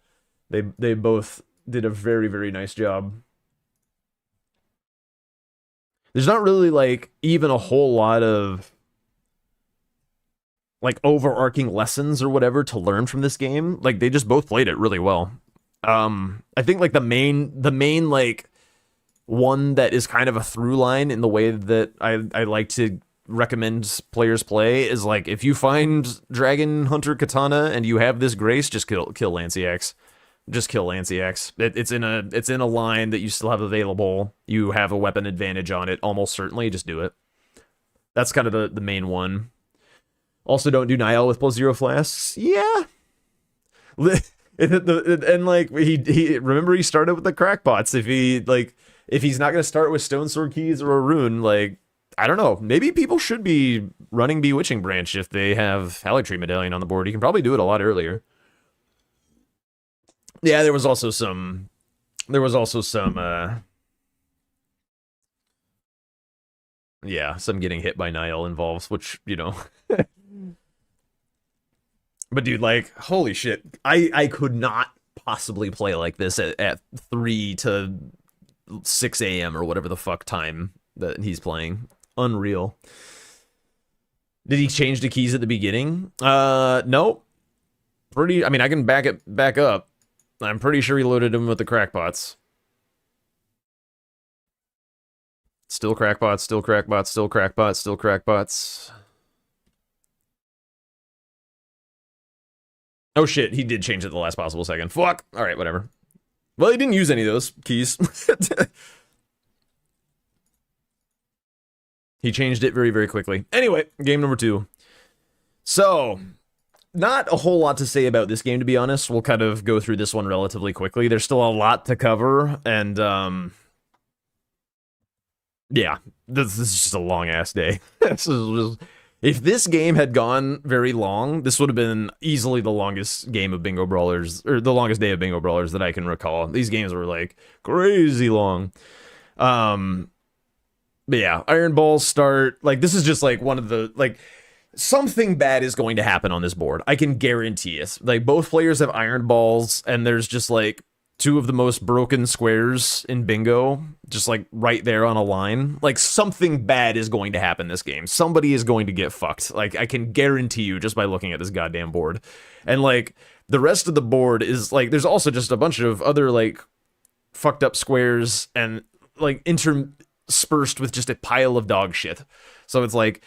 They both did a very, very nice job. There's not really like even a whole lot of like overarching lessons or whatever to learn from this game. Like they just both played it really well. I think like the main like one that is kind of a through line in the way that I like to recommend players play is like if you find Dragon Hunter Katana and you have this grace, just kill Lanciax. Just kill Lanciax. It's in a line that you still have available. You have a weapon advantage on it, almost certainly. Just do it. That's kind of the main one. Also, don't do Nile with +0 flasks. Yeah. And like he remember he started with the crackpots. If he like if he's not going to start with Stone Sword Keys or a rune, like, I don't know. Maybe people should be running Bewitching Branch if they have Haligtree Medallion on the board. You can probably do it a lot earlier. Yeah, there was also some... yeah, some getting hit by Nile involves, which, you know... But dude, like, holy shit. I could not possibly play like this at 3 to 6 a.m. or whatever the fuck time that he's playing. Unreal. Did he change the keys at the beginning? No. I mean, I can back up. I'm pretty sure he loaded him with the crackpots. Still crackpots, still crackpots, still crackpots, still crackpots. Oh shit, he did change it the last possible second. Fuck! Alright, whatever. Well, he didn't use any of those keys. He changed it very, very quickly. Anyway, game number 2. So, not a whole lot to say about this game, to be honest. We'll kind of go through this one relatively quickly. There's still a lot to cover, and, yeah, this is just a long-ass day. This is just... If this game had gone very long, this would have been easily the longest game of Bingo Brawlers, or the longest day of Bingo Brawlers that I can recall. These games were, like, crazy long. But yeah, Iron Balls start, like, this is just, like, one of the, like, something bad is going to happen on this board. I can guarantee it. Like, both players have Iron Balls, and there's just, like, 2 of the most broken squares in Bingo, just like right there on a line. Like something bad is going to happen this game. Somebody is going to get fucked. Like I can guarantee you just by looking at this goddamn board. And like the rest of the board is like, there's also just a bunch of other like fucked up squares and like interspersed with just a pile of dog shit. So it's like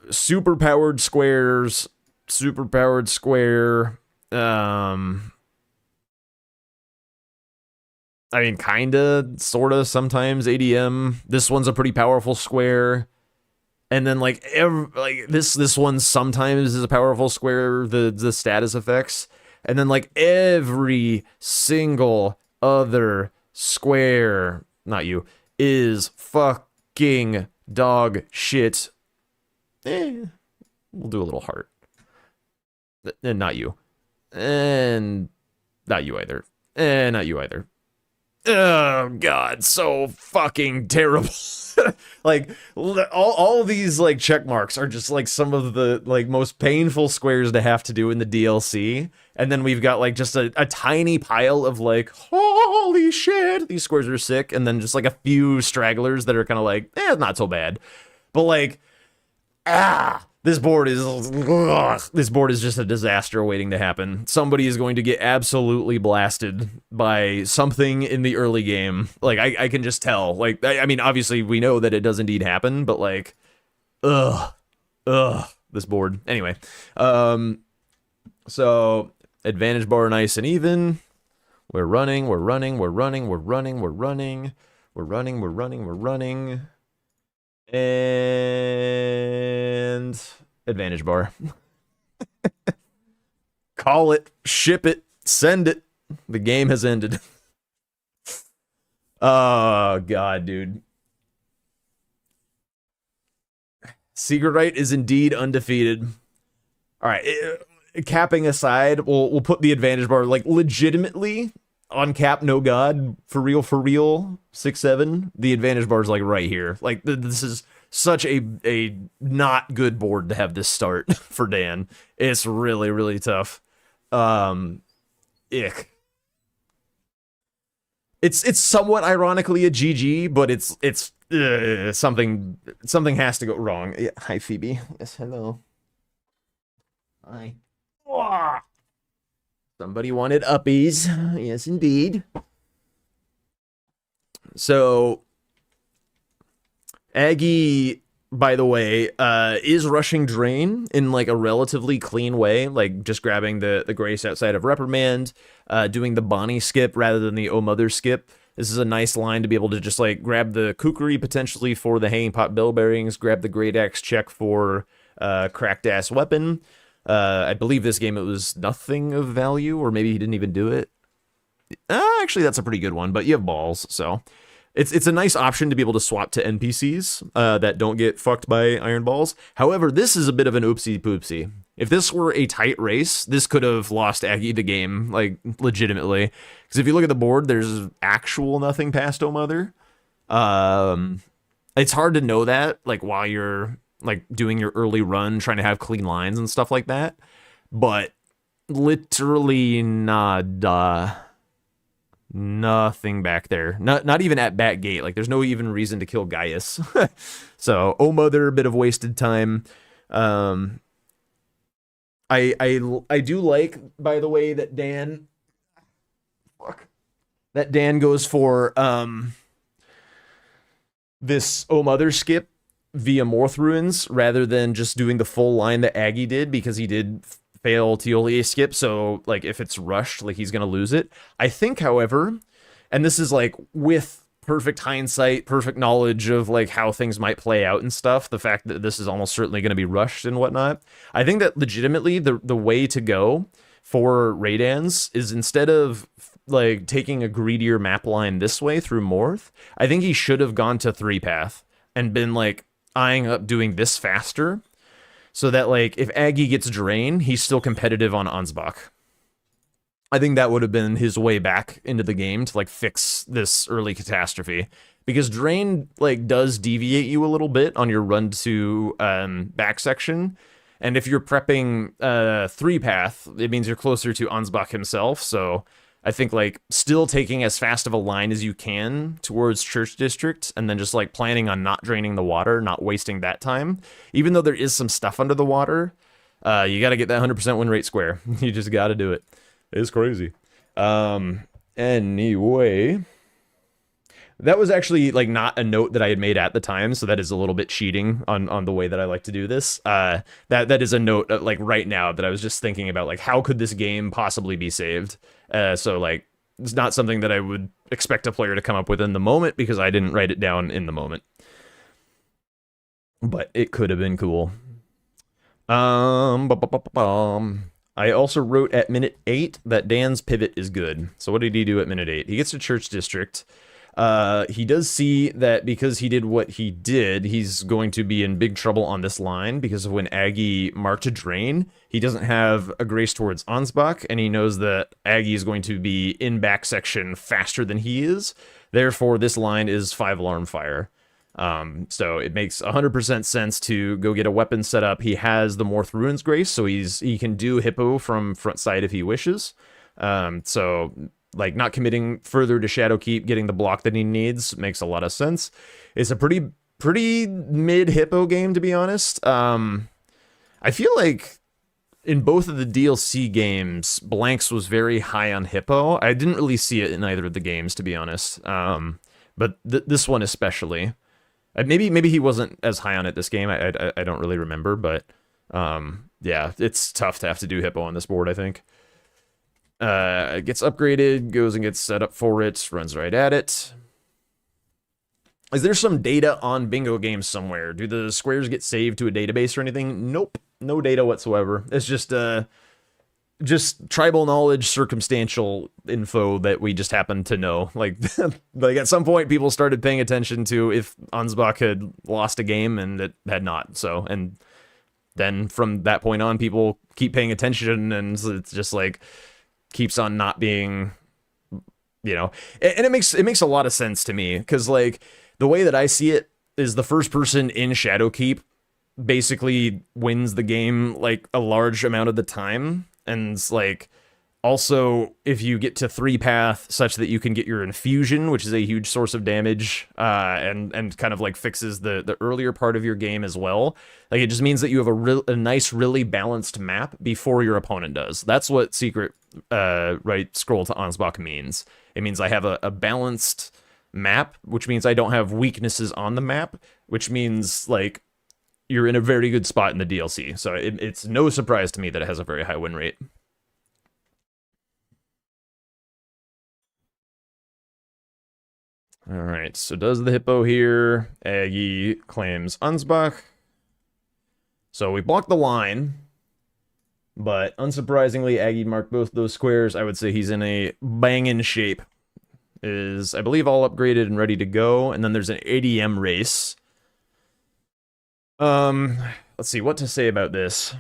super powered squares, super powered square, I mean, kinda, sorta, sometimes ADM. This one's a pretty powerful square. And then, like, this one sometimes is a powerful square, the status effects. And then, like, every single other square, not you, is fucking dog shit. We'll do a little heart. And not you. And not you either. And not you either. Oh god, so fucking terrible. Like all of these like check marks are just like some of the like most painful squares to have to do in the DLC. And then we've got like just a tiny pile of like, holy shit, these squares are sick. And then just like a few stragglers that are kind of like, not so bad. But like, this board is just a disaster waiting to happen. Somebody is going to get absolutely blasted by something in the early game. Like, I can just tell. Like, I mean, obviously, we know that it does indeed happen, but, like, this board. Anyway, so, advantage bar nice and even. We're running. And advantage bar. Call it, ship it, send it. The game has ended. Oh god, dude. Secret Rite is indeed undefeated. All right, capping aside, we'll put the advantage bar like legitimately on cap, no god, for real, 6-7. The advantage bar is like right here. Like this is such a not good board to have this start for Dan. It's really, really tough. Ick. It's somewhat ironically a GG, but it's something has to go wrong. Yeah, hi Phoebe. Yes, hello. Hi. Somebody wanted uppies. Yes, indeed. So, Aggie, by the way, is rushing Drain in, like, a relatively clean way. Like, just grabbing the Grace outside of Reprimand, doing the Bonnie skip rather than the Oh Mother skip. This is a nice line to be able to just, like, grab the Kukri potentially for the Hanging Pot Bell Bearings, grab the Great Axe check for Cracked Ass Weapon. I believe this game it was nothing of value, or maybe he didn't even do it. Actually, that's a pretty good one, but you have balls, so it's a nice option to be able to swap to NPCs that don't get fucked by iron balls. However, this is a bit of an oopsie poopsie. If this were a tight race, this could have lost Aggie the game, like, legitimately. Because if you look at the board, there's actual nothing past Oh Mother. It's hard to know that, like, while you're, like, doing your early run, trying to have clean lines and stuff like that. But literally nada. Nothing back there. Not even at back gate. Like, there's no even reason to kill Gaius. So, Oh Mother, bit of wasted time. I do like, by the way, that Dan goes for this Oh Mother skip via Morth Ruins rather than just doing the full line that Aggie did, because he did fail Tioli skip, so like if it's rushed, like he's gonna lose it. I think, however, and this is like with perfect hindsight, perfect knowledge of like how things might play out and stuff, the fact that this is almost certainly going to be rushed and whatnot, I think that legitimately the way to go for Raidens is, instead of like taking a greedier map line this way through Morth, I think he should have gone to 3-path and been like eyeing up doing this faster, so that like if Aggie gets drained, he's still competitive on Ansbach. I think that would have been his way back into the game to like fix this early catastrophe, because drain like does deviate you a little bit on your run to back section, and if you're prepping 3-path, it means you're closer to Ansbach himself. So I think like still taking as fast of a line as you can towards Church District, and then just like planning on not draining the water, not wasting that time. Even though there is some stuff under the water, you got to get that 100% win rate square. You just got to do it. It's crazy. Anyway, that was actually like not a note that I had made at the time, so that is a little bit cheating on the way that I like to do this. That is a note like right now that I was just thinking about, like how could this game possibly be saved? So like it's not something that I would expect a player to come up with in the moment, because I didn't write it down in the moment. But it could have been cool. I also wrote at minute 8 that Dan's pivot is good. So what did he do at minute 8? He gets to Church District. He does see that because he did what he did, he's going to be in big trouble on this line, because of when Aggie marked to drain, he doesn't have a grace towards Ansbach, and he knows that Aggie is going to be in back section faster than he is. Therefore, this line is 5 alarm fire. So it makes 100% sense to go get a weapon set up. He has the Morth Ruins Grace, so he can do Hippo from front side if he wishes. So like not committing further to Shadowkeep, getting the block that he needs makes a lot of sense. It's a pretty mid Hippo game, to be honest. I feel like in both of the DLC games, Blanks was very high on Hippo. I didn't really see it in either of the games, to be honest. But this one especially. Maybe he wasn't as high on it this game. I don't really remember, but yeah, it's tough to have to do Hippo on this board, I think. It gets upgraded, goes and gets set up for it, runs right at it. Is there some data on bingo games somewhere? Do the squares get saved to a database or anything? Nope, no data whatsoever. It's just tribal knowledge, circumstantial info that we just happen to know. Like, like at some point, people started paying attention to if Ansbach had lost a game, and it had not. So, and then from that point on, people keep paying attention, and it's just like keeps on not being, you know. And it makes a lot of sense to me, because like the way that I see it is the first person in Shadowkeep basically wins the game like a large amount of the time. And like, also, if you get to 3-path such that you can get your infusion, which is a huge source of damage, and kind of like fixes the earlier part of your game as well. Like, it just means that you have a nice, really balanced map before your opponent does. That's what Secret right scroll to Ansbach means. It means I have a balanced map, which means I don't have weaknesses on the map, which means like you're in a very good spot in the DLC. So it's no surprise to me that it has a very high win rate. All right, so does the Hippo here. Aggie claims Ansbach. So we block the line. But unsurprisingly, Aggie marked both those squares. I would say he's in a banging shape. Is, I believe, all upgraded and ready to go. And then there's an ADM race. Let's see what to say about this.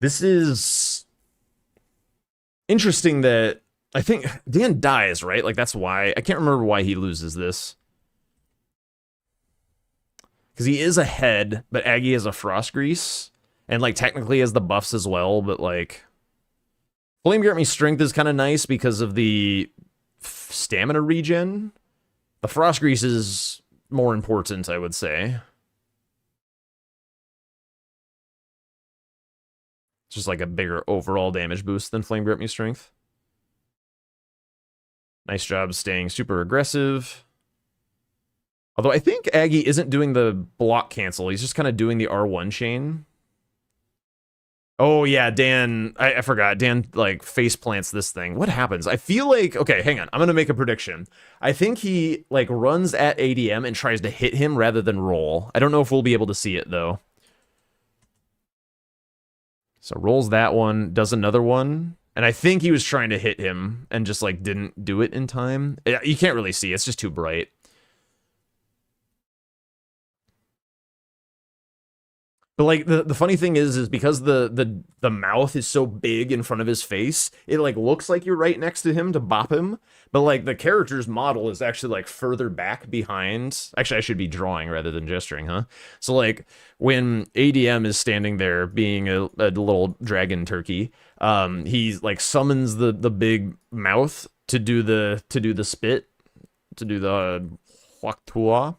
This is interesting that I think Dan dies, right? Like, that's why. I can't remember why he loses this. Because he is ahead, but Aggie has a Frost Grease. And, like, technically has the buffs as well, but, like... Flame Grant Me Strength is kind of nice because of the stamina regen. The Frost Grease is more important, I would say. It's just like a bigger overall damage boost than Flame Grant Me Strength. Nice job staying super aggressive. Although I think Aggie isn't doing the block cancel. He's just kind of doing the R1 chain. Oh, yeah, Dan... I forgot. Dan, like, face plants this thing. What happens? I feel like... Okay, hang on. I'm going to make a prediction. I think he, like, runs at ADM and tries to hit him rather than roll. I don't know if we'll be able to see it, though. So rolls that one, does another one. And I think he was trying to hit him and just, like, didn't do it in time. You can't really see. It's just too bright. But, like, the funny thing is because the mouth is so big in front of his face, it, like, looks like you're right next to him to bop him. But, like, the character's model is actually, like, further back behind. Actually, I should be drawing rather than gesturing, huh? So, like, when ADM is standing there being a little dragon turkey, he, like, summons the big mouth to do the spit, to do the huaktua.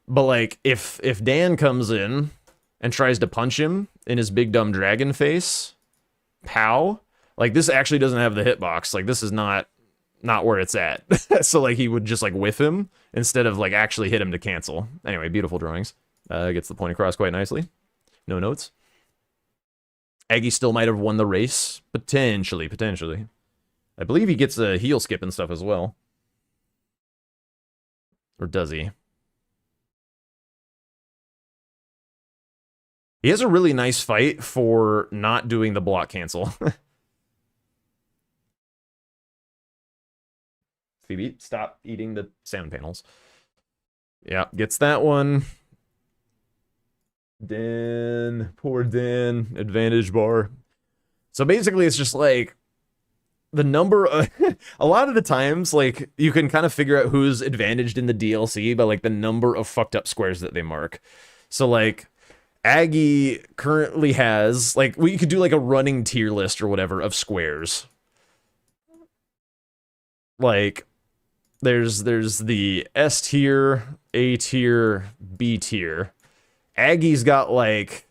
But, like, if Dan comes in and tries to punch him in his big dumb dragon face, pow. Like, this actually doesn't have the hitbox. Like, this is not where it's at. So, like, he would just, like, whiff him instead of, like, actually hit him to cancel. Anyway, beautiful drawings. Gets the point across quite nicely. No notes. Aggie still might have won the race. Potentially. I believe he gets a heel skip and stuff as well. Or does he? He has a really nice fight for not doing the block cancel. Phoebe, stop eating the sound panels. Yeah, gets that one. Dan, poor Dan, advantage bar. So basically it's just like the number of... a lot of the times, like, you can kind of figure out who's advantaged in the DLC by, like, the number of fucked up squares that they mark. So, like... Aggie currently has, like, we could do, like, a running tier list or whatever of squares. Like, there's the S tier, A tier, B tier. Aggie's got, like,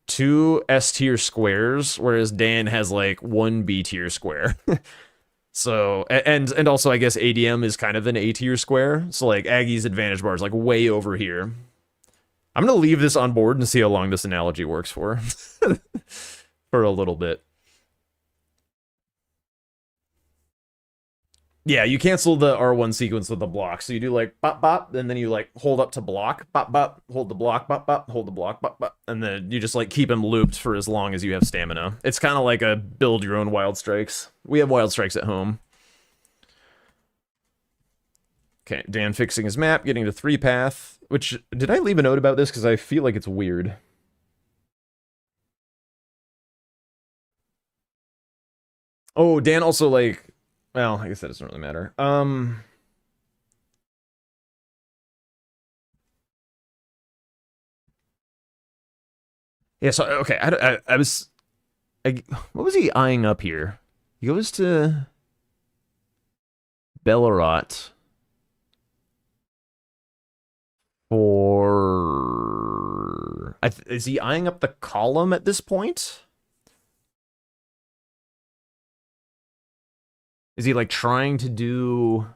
2 S tier squares, whereas Dan has, like, 1 B tier square. So, and also, I guess ADM is kind of an A tier square. So, like, Aggie's advantage bar is, like, way over here. I'm going to leave this on board and see how long this analogy works for. For a little bit. Yeah, you cancel the R1 sequence with the block. So you do like bop bop, and then you like hold up to block, bop bop, hold the block, bop bop, hold the block, bop bop, and then you just like keep him looped for as long as you have stamina. It's kind of like a build your own wild strikes. We have wild strikes at home. Okay, Dan fixing his map, getting to 3-path. Which, did I leave a note about this? Because I feel like it's weird. Oh, Dan also, like... Well, I guess that doesn't really matter. Yeah, so, okay, I was... what was he eyeing up here? He goes to... Bellerot... for... is he eyeing up the column at this point? Is he, like, trying to do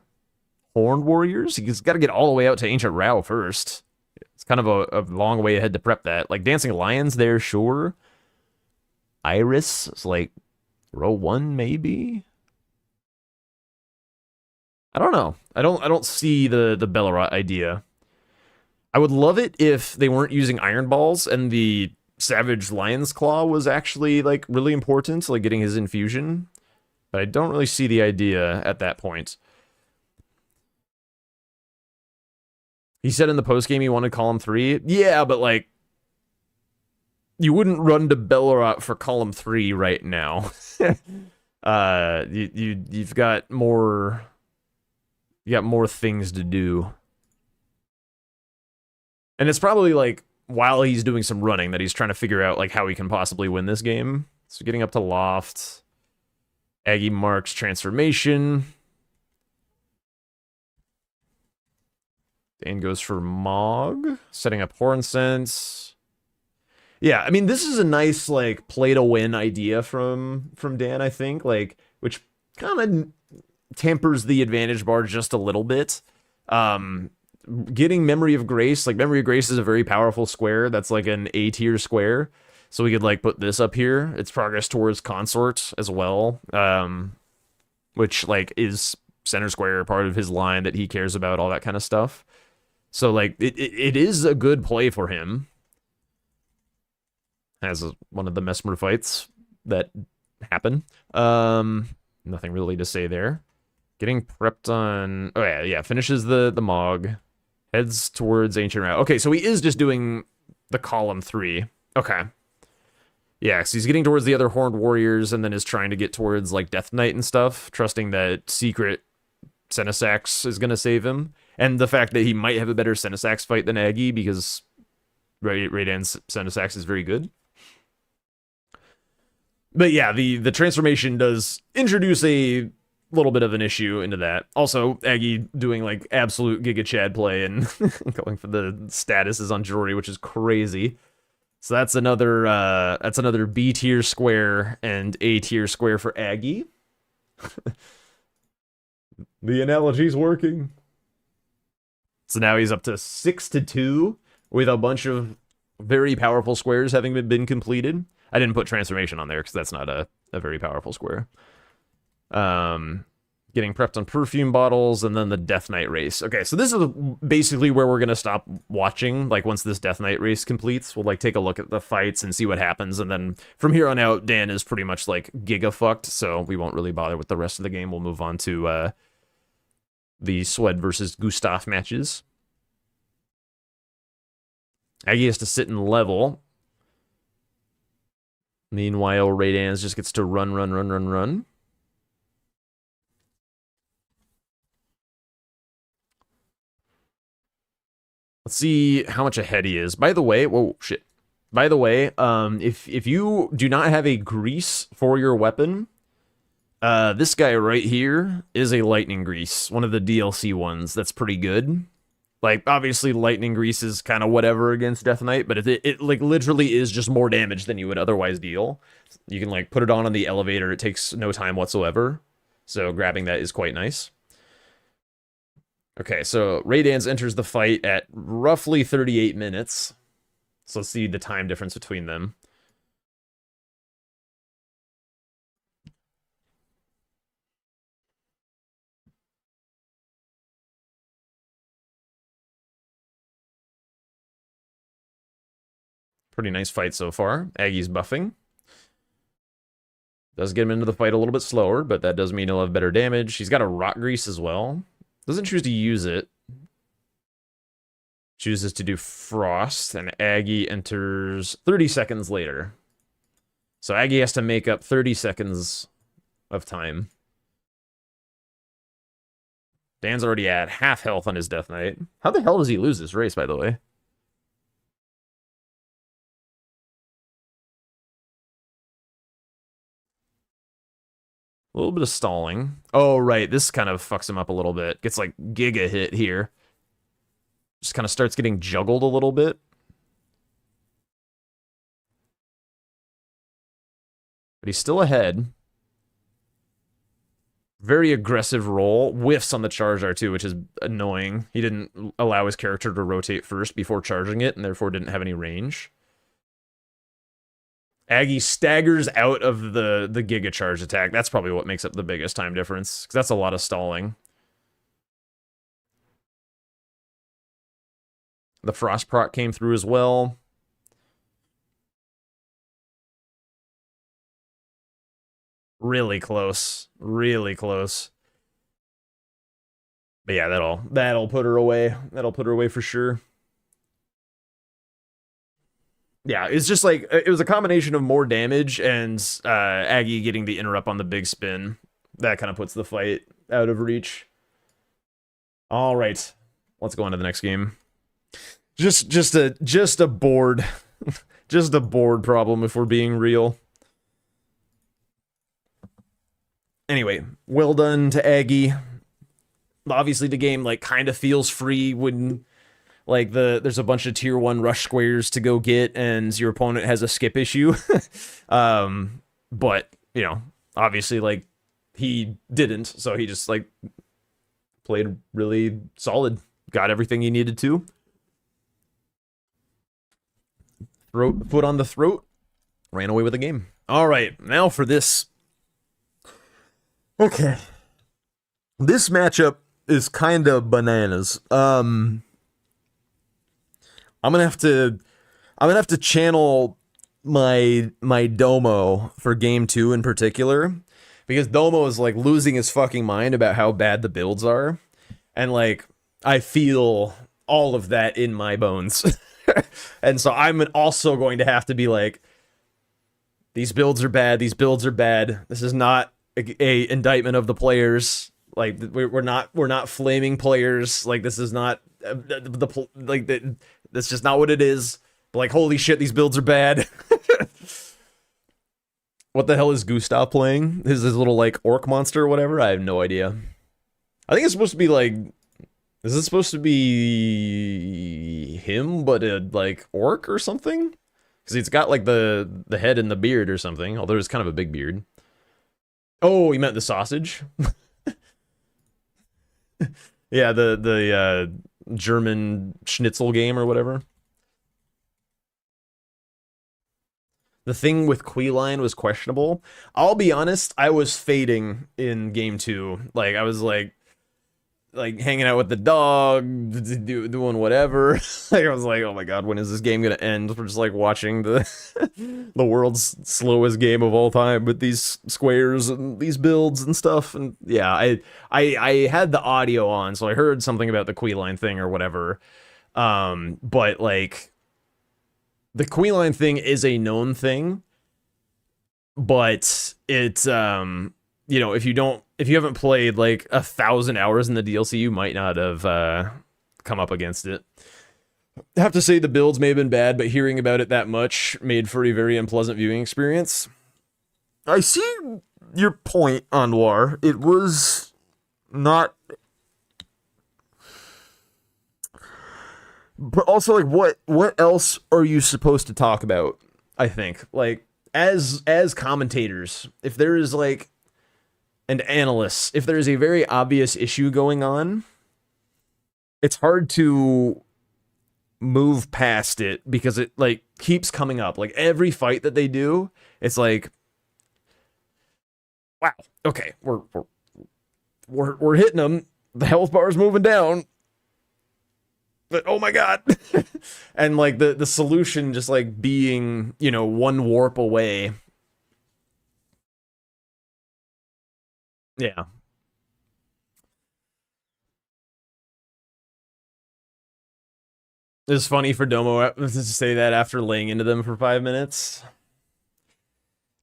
Horned Warriors? He's got to get all the way out to Ancient Rao first. It's kind of a long way ahead to prep that. Like, Dancing Lions there, sure. Iris is, like, row 1, maybe? I don't know. I don't see the Bellerot idea. I would love it if they weren't using iron balls and the Savage Lion's Claw was actually like really important, like getting his infusion. But I don't really see the idea at that point. He said in the postgame he wanted column 3. Yeah, but like you wouldn't run to Bellerot for column 3 right now. You've got more things to do. And it's probably like while he's doing some running that he's trying to figure out like how he can possibly win this game. So getting up to Loft. Aggie marks transformation. Dan goes for Mog, setting up Horn Sense. Yeah, I mean, this is a nice, like, play-to-win idea from Dan, I think, like, which kind of tempers the advantage bar just a little bit. Getting Memory of Grace, like, Memory of Grace is a very powerful square. That's, like, an A-tier square. So we could, like, put this up here. It's progress towards Consort as well, which, like, is center square, part of his line that he cares about, all that kind of stuff. So, like, it is a good play for him. As one of the Mesmer fights that happen. Nothing really to say there. Getting prepped on... Oh, yeah, finishes the Mog. Heads towards Ancient Route. Okay, so he is just doing the column 3. Okay. Yeah, so he's getting towards the other Horned Warriors and then is trying to get towards, like, Death Knight and stuff, trusting that Secret Senesax is going to save him. And the fact that he might have a better Senesax fight than Aggie because Raiden's Senesax is very good. But yeah, the transformation does introduce a little bit of an issue into that. Also, Aggie doing like absolute Giga Chad play and going for the statuses on Jory, which is crazy. So that's another B tier square and A tier square for Aggie. The analogy's working. So now he's up to 6-2 with a bunch of very powerful squares having been completed. I didn't put transformation on there because that's not a very powerful square. Getting prepped on perfume bottles and then the Death Knight race. Okay, so this is basically where we're going to stop watching. Like once this Death Knight race completes, we'll like take a look at the fights and see what happens. And then from here on out, Dan is pretty much like giga fucked. So we won't really bother with the rest of the game. We'll move on to the Swed versus Gustaf matches. Aggie has to sit and level. Meanwhile, Raidens just gets to run. Let's see how much ahead he is. By the way, whoa, shit. By the way, if you do not have a grease for your weapon, this guy right here is a lightning grease, one of the DLC ones. That's pretty good. Like, obviously, lightning grease is kind of whatever against Death Knight, but it like literally is just more damage than you would otherwise deal. You can like put it on the elevator. It takes no time whatsoever. So grabbing that is quite nice. Okay, so Raidens enters the fight at roughly 38 minutes. So let's see the time difference between them. Pretty nice fight so far. Aggie's buffing. Does get him into the fight a little bit slower, but that does mean he'll have better damage. He's got a Rock Grease as well. Doesn't choose to use it. Chooses to do Frost, and Aggie enters 30 seconds later. So Aggie has to make up 30 seconds of time. Dan's already at half health on his Death Knight. How the hell does he lose this race, by the way? A little bit of stalling. Oh, right. This kind of fucks him up a little bit. Gets like giga hit here. Just kind of starts getting juggled a little bit. But he's still ahead. Very aggressive roll. Whiffs on the charge R2, which is annoying. He didn't allow his character to rotate first before charging it, and therefore didn't have any range. Aggie staggers out of the Giga Charge attack. That's probably what makes up the biggest time difference, because that's a lot of stalling. The frost proc came through as well. Really close. Really close. But yeah, that'll put her away. That'll put her away for sure. Yeah, it's just like it was a combination of more damage and Aggie getting the interrupt on the big spin. That kind of puts the fight out of reach. All right, let's go on to the next game. Just a board, just a board problem if we're being real. Anyway, well done to Aggie. Obviously, the game like kind of feels free when like there's a bunch of tier 1 rush squares to go get and your opponent has a skip issue. But, you know, obviously like he didn't, so he just like played really solid, got everything he needed to. Foot on the throat, ran away with the game. All right, now for this. Okay. This matchup is kind of bananas. I'm gonna have to channel my Domo for game 2 in particular, because Domo is like losing his fucking mind about how bad the builds are, and like I feel all of that in my bones. And so I'm also going to have to be like, these builds are bad, these builds are bad. This is not a indictment of the players. Like we're not flaming players. Like this is not that's just not what it is. But like, holy shit, these builds are bad. What the hell is Gustaf playing? His little like orc monster or whatever? I have no idea. I think it's supposed to be like, is it supposed to be him but a like orc or something? Because it's got like the head and the beard or something. Although it's kind of a big beard. Oh, he meant the sausage. Yeah, the German schnitzel game or whatever. The thing with Queeline was questionable. I'll be honest, I was fading in game 2. Like, I was like hanging out with the dog, doing whatever. Like, I was like, oh my god, when is this game gonna end? We're just like watching the the world's slowest game of all time with these squares and these builds and stuff. And yeah, I had the audio on, so I heard something about the Queeline thing or whatever. But like, the Queeline thing is a known thing, but it's you know, if you haven't played like 1,000 hours in the DLC, you might not have come up against it. I have to say the builds may have been bad, but hearing about it that much made for a very unpleasant viewing experience. I see your point, Anwar. It was not... But also, like, what else are you supposed to talk about, I think? Like, as commentators, if there is, like, and analysts, if there is a very obvious issue going on, it's hard to move past it because it, like, keeps coming up. Like, every fight that they do, it's like, wow, okay, we're hitting them. The health bar is moving down. But oh my god. And like the solution just like being, you know, one warp away. Yeah. It's funny for Domo to say that after laying into them for 5 minutes.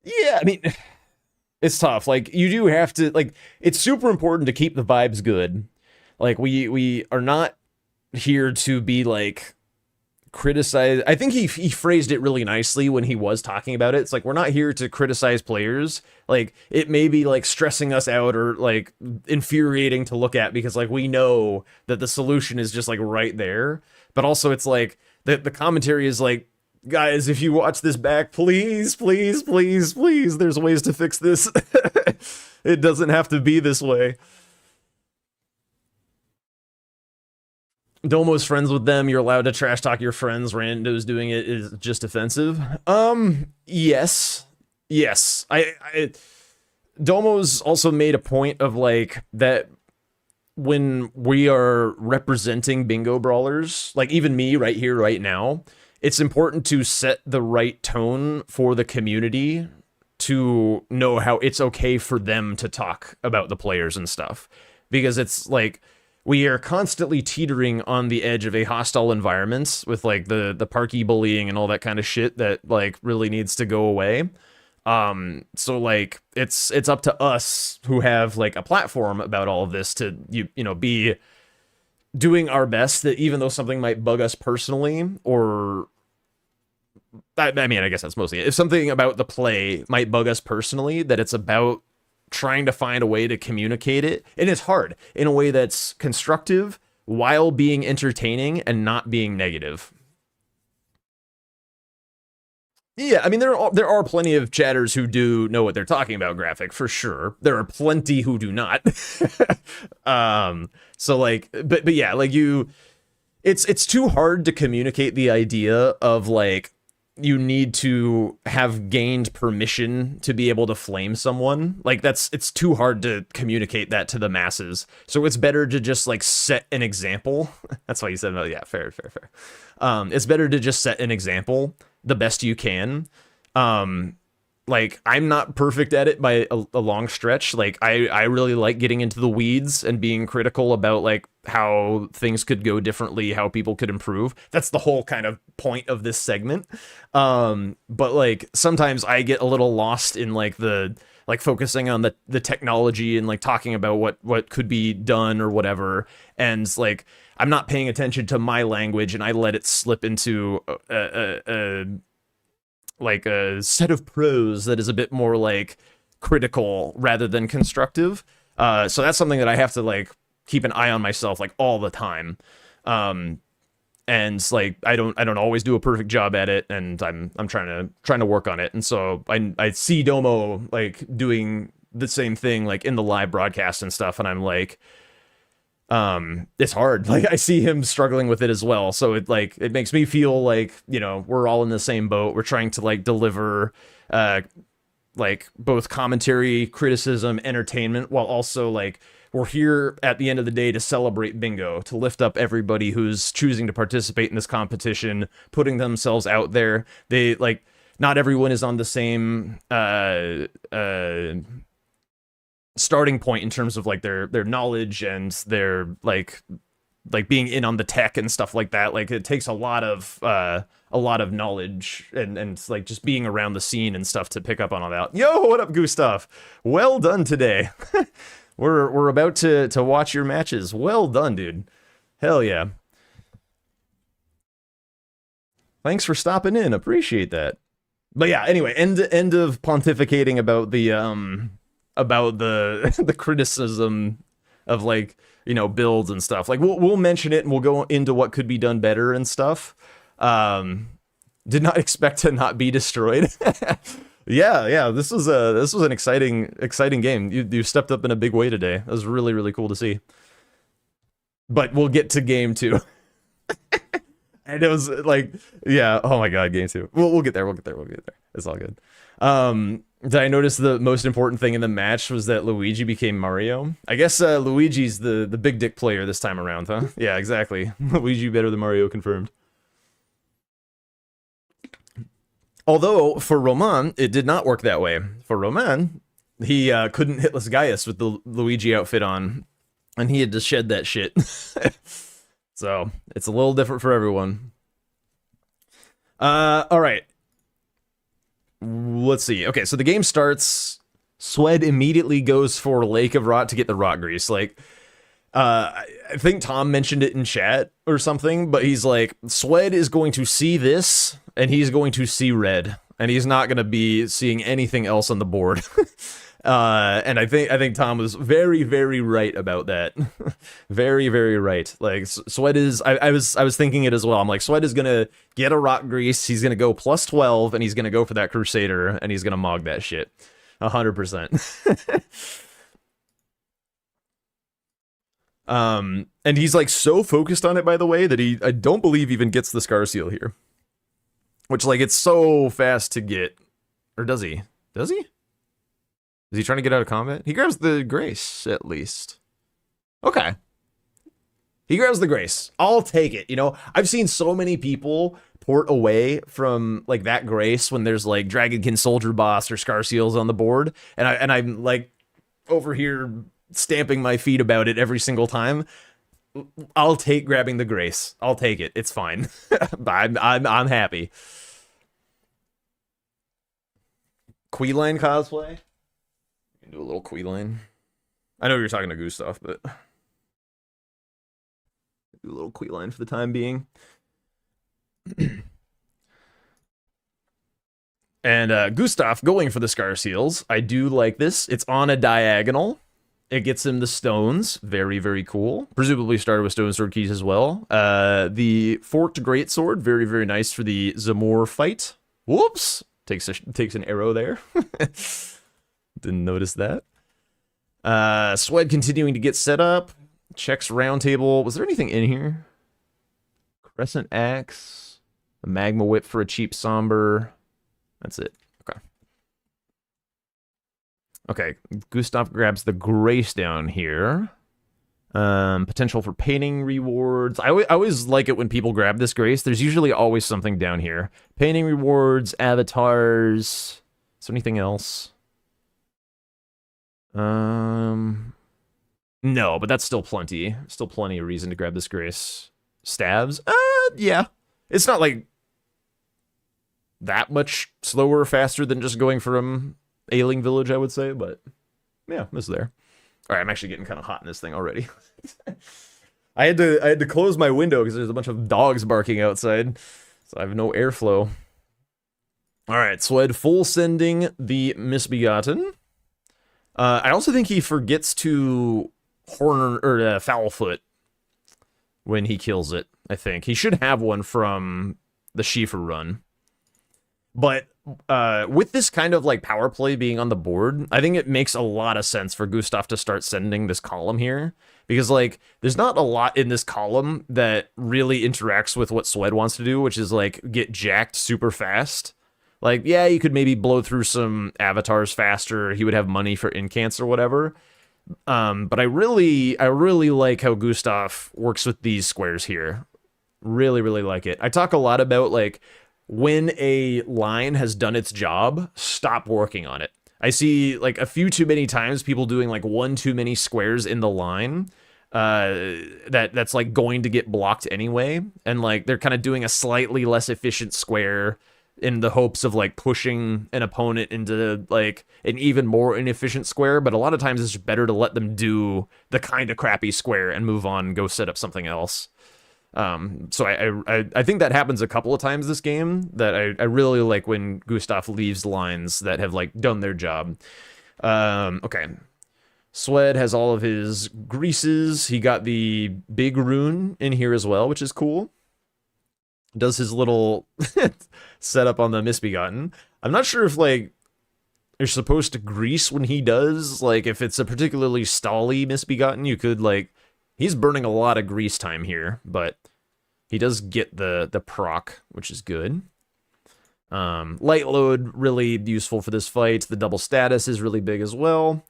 Yeah, I mean, it's tough. Like, you do have to, like, it's super important to keep the vibes good. Like, we are not here to be like criticize. I think he phrased it really nicely when he was talking about it. It's like, we're not here to criticize players. Like, it may be like stressing us out or like infuriating to look at because like we know that the solution is just like right there. But also it's like the commentary is like, guys, if you watch this back, please, please, please, please, there's ways to fix this. It doesn't have to be this way. Domo's friends with them. You're allowed to trash talk your friends. Rando's doing it is just offensive. Yes. I Domo's also made a point of like that when we are representing bingo brawlers, like even me right here, right now, it's important to set the right tone for the community to know how it's okay for them to talk about the players and stuff. Because it's like we are constantly teetering on the edge of a hostile environment with like the parky bullying and all that kind of shit that like really needs to go away. So like it's up to us who have like a platform about all of this to you know be doing our best, that even though something might bug us personally, or I mean, I guess that's mostly it. If something about the play might bug us personally, that it's about trying to find a way to communicate it. And it's hard in a way that's constructive while being entertaining and not being negative. Yeah, I mean, there are plenty of chatters who do know what they're talking about, Graphic, for sure. There are plenty who do not. So like, but yeah, like it's too hard to communicate the idea of like, you need to have gained permission to be able to flame someone. Like it's too hard to communicate that to the masses. So it's better to just like set an example. That's why you said, oh yeah, fair. It's better to just set an example the best you can. Like I'm not perfect at it by a long stretch. Like I really like getting into the weeds and being critical about like how things could go differently, how people could improve. That's the whole kind of point of this segment. But like sometimes I get a little lost in like the like focusing on the technology and like talking about what could be done or whatever. And like I'm not paying attention to my language and I let it slip into like a set of prose that is a bit more like critical rather than constructive. So that's something that I have to like keep an eye on myself like all the time. And like I don't always do a perfect job at it, and I'm trying to work on it. And so I see Domo like doing the same thing like in the live broadcast and stuff, and I'm like, it's hard. Like I see him struggling with it as well. So it makes me feel like, you know, we're all in the same boat. We're trying to like deliver like both commentary, criticism, entertainment, while also like we're here at the end of the day to celebrate bingo, to lift up everybody who's choosing to participate in this competition, putting themselves out there. They like not everyone is on the same starting point in terms of like their knowledge and their like being in on the tech and stuff like that. Like it takes a lot of knowledge and like just being around the scene and stuff to pick up on all that. Yo, what up, Gustaf? Well done today. We're about to watch your matches. Well done, dude. Hell yeah. Thanks for stopping in. Appreciate that. But yeah, anyway, end of pontificating about the the criticism of like, you know, builds and stuff. Like we'll mention it and we'll go into what could be done better and stuff. Did not expect to not be destroyed. Yeah, this was an exciting game. You stepped up in a big way today. That was really cool to see. But we'll get to game 2. And it was like, yeah, oh my god, game 2. We'll get there. It's all good. Did I notice the most important thing in the match was that Luigi became Mario? I guess Luigi's the big dick player this time around, huh? Yeah, exactly. Luigi better than Mario, confirmed. Although, for Roman, it did not work that way. For Roman, he couldn't hitless Gaius with the Luigi outfit on, and he had to shed that shit. So, it's a little different for everyone. Alright. Let's see. Okay, so the game starts. Swed immediately goes for Lake of Rot to get the rot grease. Like, I think Tom mentioned it in chat or something, but he's like, Swed is going to see this, and he's going to see red, and he's not going to be seeing anything else on the board. And I think Tom was very right about that. very right. Like Swed is, I was thinking it as well. I'm like, Swed is gonna get a rot grease. He's gonna go plus 12, and he's gonna go for that Crusader, and he's gonna mog that shit. 100%. And he's like so focused on it, by the way, that I don't believe even gets the Scar Seal here. Which, like, it's so fast to get. Or does he? Does he? Is he trying to get out of combat? He grabs the Grace, at least. Okay. He grabs the Grace. I'll take it. You know, I've seen so many people port away from like that Grace when there's like Dragonkin Soldier Boss or Scar Seals on the board, and I'm like over here stamping my feet about it every single time. I'll take grabbing the Grace. I'll take it. It's fine. I'm happy. Queeline cosplay. You can do a little Queeline. I know you're talking to Gustaf, but do a little Queeline for the time being. And Gustaf going for the Scar Seals. I do like this. It's on a diagonal. It gets him the stones. Very, very cool. Presumably started with Stone Sword Keys as well. The Forked Greatsword. Very, very nice for the Zamor fight. Whoops. Takes an arrow there. Didn't notice that. Swed continuing to get set up. Checks round table. Was there anything in here? Crescent Axe. A Magma Whip for a cheap Somber. That's it. Okay. Okay. Gustaf grabs the Grace down here. Potential for painting rewards. I always like it when people grab this Grace. There's usually always something down here. Painting rewards, avatars. Is there anything else? No, but that's still plenty. Still plenty of reason to grab this Grace. Stabs? Yeah. It's not like that much slower or faster than just going from Ailing Village, I would say, but yeah, it's there. All right, I'm actually getting kind of hot in this thing already. I had to close my window because there's a bunch of dogs barking outside, so I have no airflow. All right, Swed full sending the Misbegotten. I also think he forgets to foul foot when he kills it. I think he should have one from the Schiefer run, but with this kind of like power play being on the board, I think it makes a lot of sense for Gustaf to start sending this column here, because like there's not a lot in this column that really interacts with what Swed wants to do, which is like get jacked super fast. Like, yeah, you could maybe blow through some avatars faster. He would have money for incants or whatever. But I really like how Gustaf works with these squares here. Really, really like it. I talk a lot about like when a line has done its job, stop working on it. I see like a few too many times people doing like one too many squares in the line that's like going to get blocked anyway, and like they're kind of doing a slightly less efficient square in the hopes of like pushing an opponent into like an even more inefficient square. But a lot of times it's just better to let them do the kind of crappy square and move on and go set up something else. So I think that happens a couple of times this game, that I really like when Gustaf leaves lines that have like done their job. Okay. Swed has all of his greases. He got the big rune in here as well, which is cool. Does his little setup on the Misbegotten. I'm not sure if like you're supposed to grease when he does. Like if it's a particularly stally Misbegotten, you could like, he's burning a lot of grease time here, but he does get the proc, which is good. Light load, really useful for this fight. The double status is really big as well.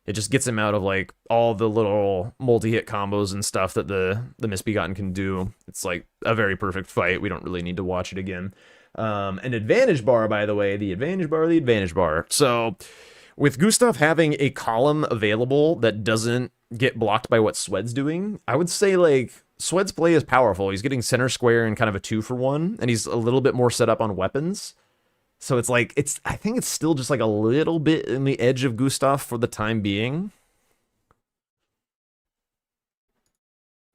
It just gets him out of like all the little multi-hit combos and stuff that the Misbegotten can do. It's like a very perfect fight. We don't really need to watch it again. An advantage bar, by the way, the advantage bar. So with Gustaf having a column available that doesn't get blocked by what Swed's doing, I would say like Swed's play is powerful. He's getting center square and kind of a 2-for-1, and he's a little bit more set up on weapons. So it's like, I think it's still just like a little bit in the edge of Gustaf for the time being.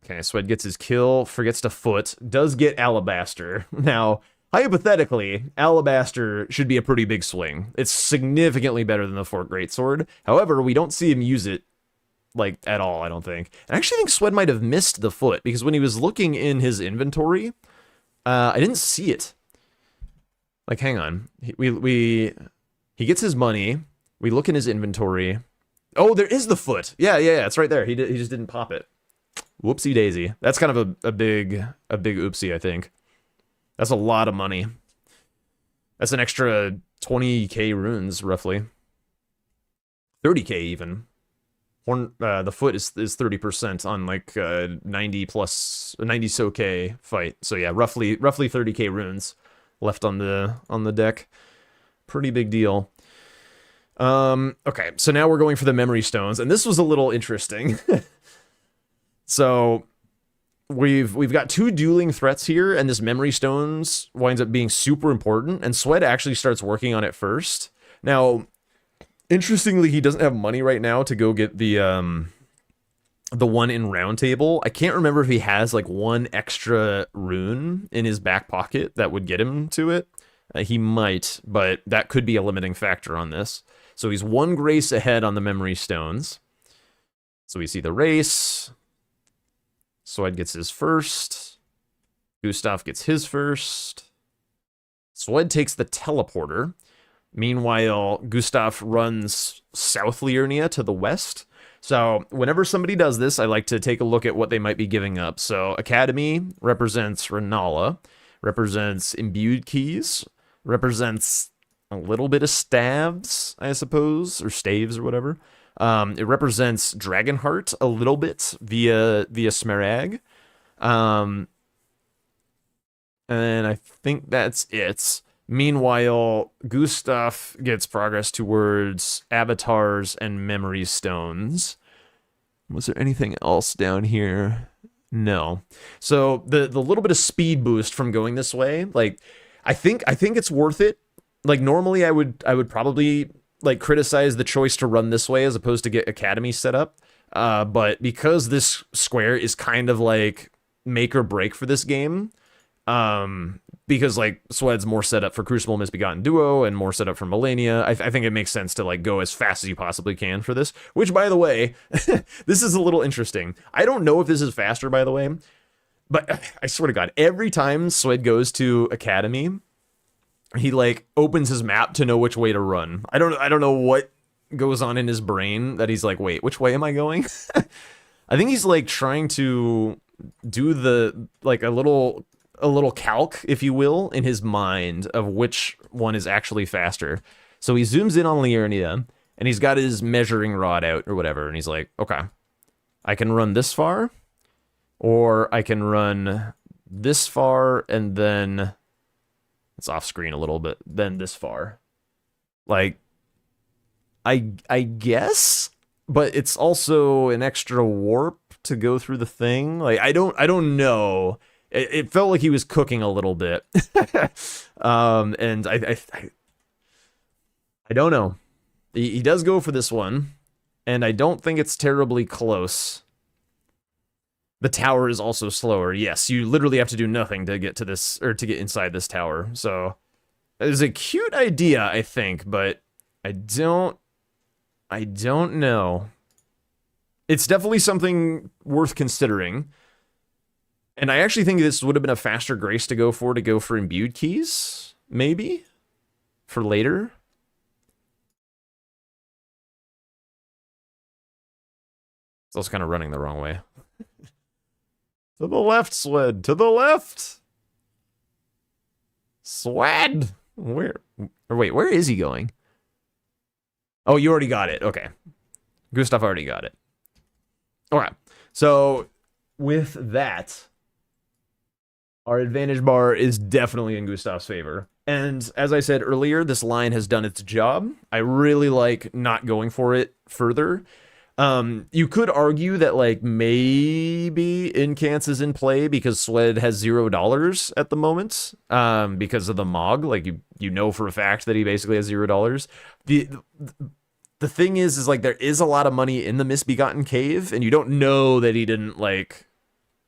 Okay, Swed gets his kill, forgets to foot, does get Alabaster. Now, hypothetically, Alabaster should be a pretty big swing. It's significantly better than the Forked Greatsword. However, we don't see him use it like at all, I don't think. I actually think Swed might have missed the foot, because when he was looking in his inventory, I didn't see it. Like, hang on. He gets his money. We look in his inventory. Oh, there is the foot. Yeah, it's right there. He just didn't pop it. Whoopsie daisy. That's kind of a big oopsie, I think. That's a lot of money. That's an extra 20k runes, roughly. 30k even. The foot is 30% on like 90 plus 90 SOK fight. So yeah, roughly 30k runes left on the deck. Pretty big deal. Okay, so now we're going for the memory stones, and this was a little interesting. So we've got two dueling threats here, and this memory stones winds up being super important, and Swed actually starts working on it first. Now, interestingly, he doesn't have money right now to go get the one in round table. I can't remember if he has like one extra rune in his back pocket that would get him to it. He might, but that could be a limiting factor on this. So he's one grace ahead on the memory stones. So we see the race. Swed gets his first. Gustaf gets his first. Swed takes the teleporter. Meanwhile, Gustaf runs South Liurnia to the west. So whenever somebody does this, I like to take a look at what they might be giving up. So Academy represents Renala, represents Imbued Keys, represents a little bit of stabs, I suppose, or staves or whatever. It represents Dragonheart a little bit via Smerag. And I think that's it. Meanwhile, Gustaf gets progress towards avatars and memory stones. Was there anything else down here? No. So the little bit of speed boost from going this way, like I think it's worth it. Like normally I would probably like criticize the choice to run this way as opposed to get Academy set up. But because this square is kind of like make or break for this game, because like Swed's more set up for Crucible Misbegotten Duo and more set up for Melania, I think it makes sense to like go as fast as you possibly can for this, which by the way, this is a little interesting. I don't know if this is faster, by the way, but I swear to God, every time Swed goes to Academy, he like opens his map to know which way to run. I don't know what goes on in his brain that he's like, wait, which way am I going? I think he's like trying to do the like a little calc, if you will, in his mind of which one is actually faster. So he zooms in on Liurnia and he's got his measuring rod out or whatever, and he's like, okay, I can run this far, or I can run this far and then it's off screen a little bit, then this far. Like, I guess, but it's also an extra warp to go through the thing. Like, I don't know. It felt like he was cooking a little bit. And I don't know. He does go for this one, and I don't think it's terribly close. The tower is also slower. Yes, you literally have to do nothing to get to this, or to get inside this tower. So it's a cute idea, I think, but I don't know. It's definitely something worth considering. And I actually think this would have been a faster grace to go for Imbued Keys, maybe, for later. It's also kind of running the wrong way. To the left, Swed. To the left. Swed. Where? Or wait, where is he going? Oh, you already got it. Okay. Gustaf already got it. All right. So with that, our advantage bar is definitely in Gustaf's favor. And as I said earlier, this line has done its job. I really like not going for it further. You could argue that like maybe Incance is in play because Swed has $0 at the moment, because of the Mog. Like you know for a fact that he basically has $0. The thing is like there is a lot of money in the Misbegotten Cave, and you don't know that he didn't like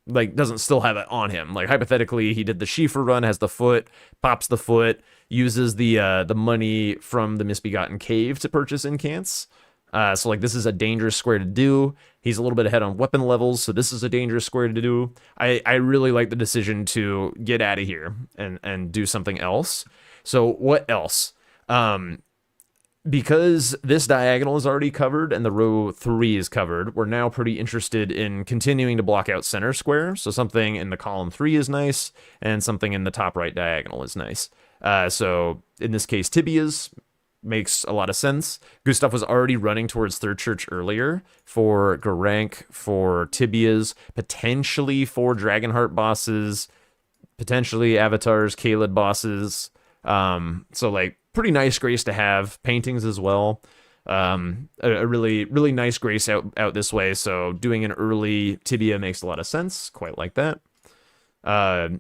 doesn't still have it on him. Like hypothetically, he did the Schiefer run, has the foot, pops the foot, uses the money from the Misbegotten Cave to purchase Incance. So like this is a dangerous square to do. He's a little bit ahead on weapon levels, so this is a dangerous square to do. I really like the decision to get out of here and do something else. So what else? Because this diagonal is already covered and the row 3 is covered, we're now pretty interested in continuing to block out center square. So something in the column 3 is nice, and something in the top right diagonal is nice. So in this case, tibias, makes a lot of sense. Gustaf was already running towards Third Church earlier for Garank, for Tibias, potentially for Dragonheart bosses, potentially Avatars, Kaled bosses. So like pretty nice grace to have. Paintings as well. A really, really nice grace out this way. So doing an early Tibia makes a lot of sense. Quite like that.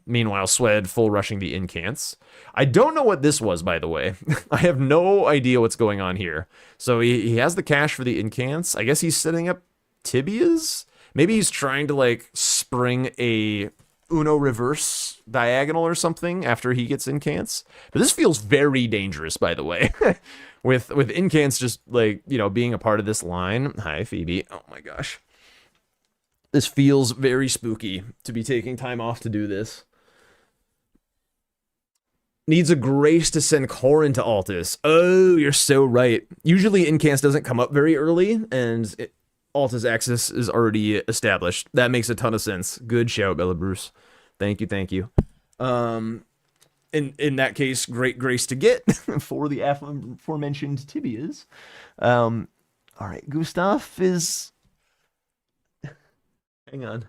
Meanwhile, Swed full rushing the incants. I don't know what this was, by the way. I have no idea what's going on here. So he has the cash for the incants. I guess he's setting up Tibias? Maybe he's trying to, like, spring a Uno reverse diagonal or something after he gets incants. But this feels very dangerous, by the way. with incants just, like, you know, being a part of this line. Hi, Phoebe. Oh my gosh. This feels very spooky to be taking time off to do this. Needs a grace to send Corrin to Altus. Oh, you're so right. Usually incants doesn't come up very early, and Altus access is already established. That makes a ton of sense. Good shout, Bella Bruce. Thank you, thank you. In that case, great grace to get for the aforementioned Tibias. All right, Gustaf is... Hang on.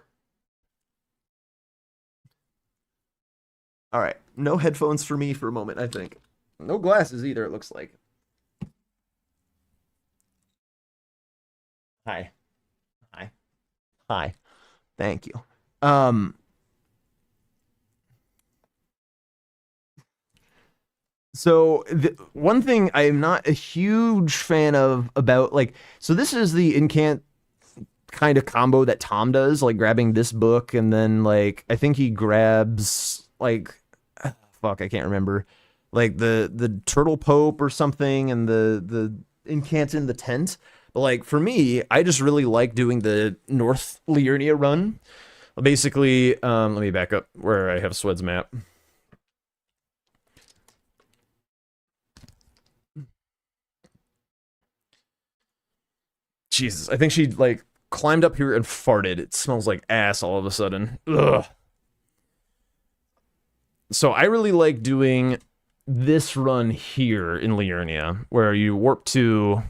All right, no headphones for me for a moment, I think. No glasses either, it looks like. Hi. Hi. Hi. Thank you. So one thing I am not a huge fan of about, like, so this is the incant kind of combo that Tom does, like grabbing this book and then, like, I think he grabs, like, fuck, I can't remember, like the Turtle Pope or something, and the incant in the tent. But like for me, I just really like doing the North Liurnia run. Basically, let me back up where I have Swed's map. Jesus, I think she, like, climbed up here and farted. It smells like ass all of a sudden. Ugh. So I really like doing this run here in Liurnia, where you warp to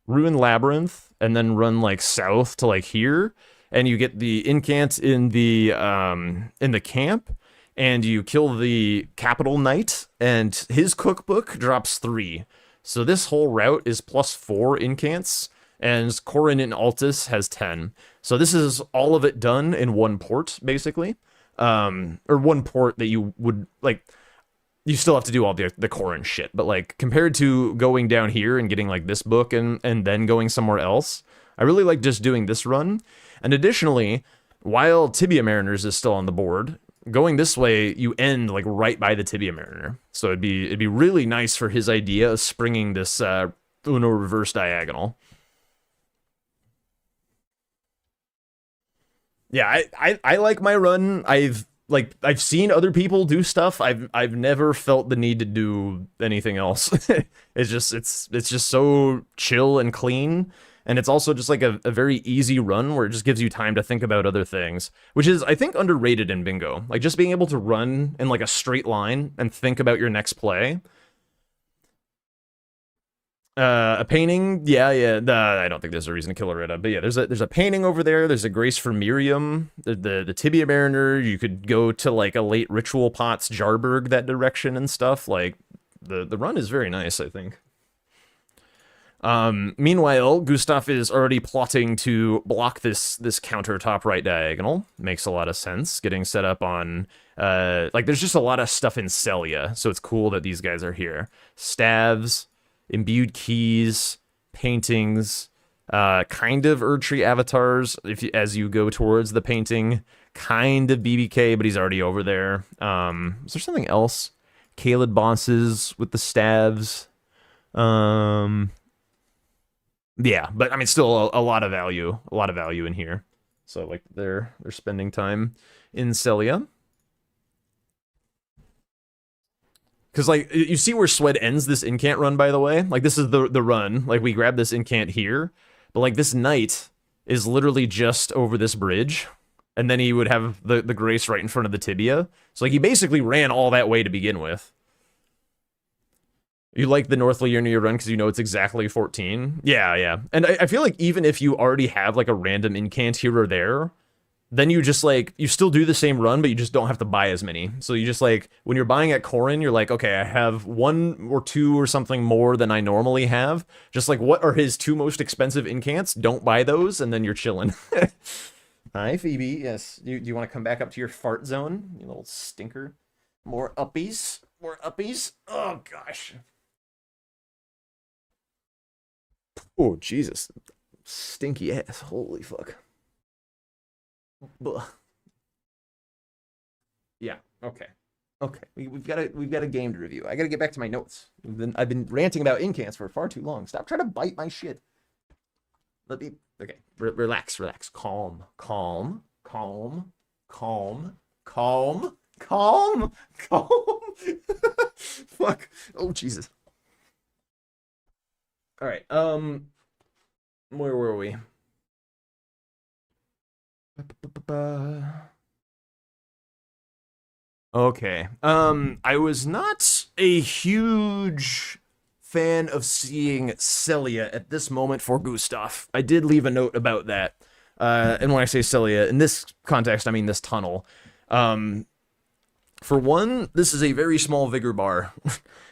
Ruin Labyrinth and then run, like, south to, like, here, and you get the incant in the camp, and you kill the Capital Knight, and his cookbook drops 3. So this whole route is +4 incants, and Corrin in Altus has 10. So this is all of it done in one port, basically. Or one port that you would, like, you still have to do all the Corrin shit, but, like, compared to going down here and getting, like, this book and then going somewhere else, I really like just doing this run. And additionally, while Tibia Mariners is still on the board, going this way, you end, like, right by the Tibia Mariner. So it'd be really nice for his idea of springing this Uno reverse diagonal. Yeah, I like my run. I've seen other people do stuff. I've never felt the need to do anything else. It's just so chill and clean, and it's also just like a very easy run where it just gives you time to think about other things, which is, I think, underrated in bingo. Like, just being able to run in, like, a straight line and think about your next play. A painting, yeah. I don't think there's a reason to kill Loretta, but yeah, there's a painting over there. There's a grace for Miriam, the Tibia Mariner. You could go to, like, a late Ritual Pots, Jarberg, that direction and stuff. Like, the run is very nice, I think. Meanwhile, Gustaf is already plotting to block this counter top right diagonal. Makes a lot of sense. Getting set up on, like, there's just a lot of stuff in Celia, so it's cool that these guys are here. Staves, imbued keys, paintings, kind of Erdtree avatars as you go towards the painting, kind of BBK, but he's already over there. Is there something else? Kaled bosses with the staves. Yeah, but I mean, still a lot of value in here. So, like, they're spending time in Celia. Because, like, you see where Swed ends this incant run, by the way? Like, this is the run. Like, we grab this incant here, but, like, this knight is literally just over this bridge, and then he would have the grace right in front of the tibia. So, like, he basically ran all that way to begin with. You like the North Liurnia run because you know it's exactly 14? Yeah, yeah. And I feel like even if you already have like a random incant here or there, then you just like, you still do the same run, but you just don't have to buy as many. So you just like, when you're buying at Corrin, you're like, okay, I have 1 or 2 or something more than I normally have. Just like, what are his 2 most expensive incants? Don't buy those, and then you're chilling. Hi, Phoebe. Yes. Do you want to come back up to your fart zone, you little stinker? More uppies? More uppies? Oh, gosh. Oh, Jesus. Stinky ass. Holy fuck. Blah. Yeah. Okay. Okay. We've got a game to review. I gotta get back to my notes. I've been ranting about incants for far too long. Stop trying to bite my shit. Let me. Okay. Relax. Relax. Calm. Calm. Calm. Calm. Calm. Calm. Calm. Fuck. Oh Jesus. All right. Where were we? Okay. I was not a huge fan of seeing Celia at this moment for Gustaf. I did leave a note about that. And when I say Celia, in this context, I mean this tunnel. For one, this is a very small vigor bar.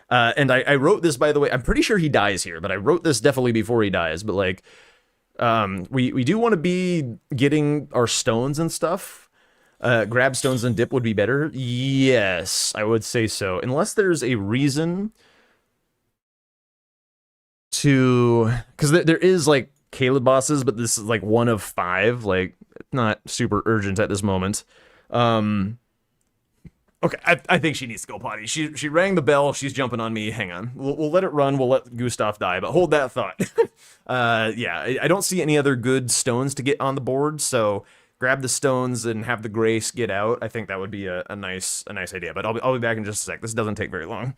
And I wrote this, by the way, I'm pretty sure he dies here, but I wrote this definitely before he dies. But like, we do want to be getting our stones and stuff. Grab stones and dip would be better. Yes, I would say so. Unless there's a reason to... Because there is, like, Caleb bosses, but this is, like, 1 of 5. Like, not super urgent at this moment. Okay, I think she needs to go potty. She rang the bell. She's jumping on me. Hang on. We'll let it run. We'll let Gustaf die, but hold that thought. Yeah, I don't see any other good stones to get on the board, so grab the stones and have the Grace get out. I think that would be a nice idea, but I'll be back in just a sec. This doesn't take very long.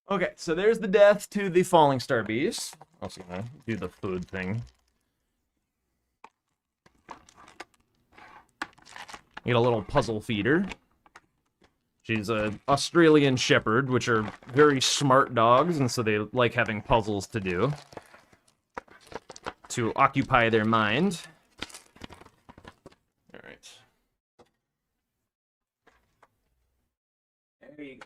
Okay, so there's the death to the Falling Star Beast. Also gonna do the food thing. Get a little puzzle feeder. She's a Australian Shepherd, which are very smart dogs, and so they like having puzzles to do to occupy their mind. All right. There you go.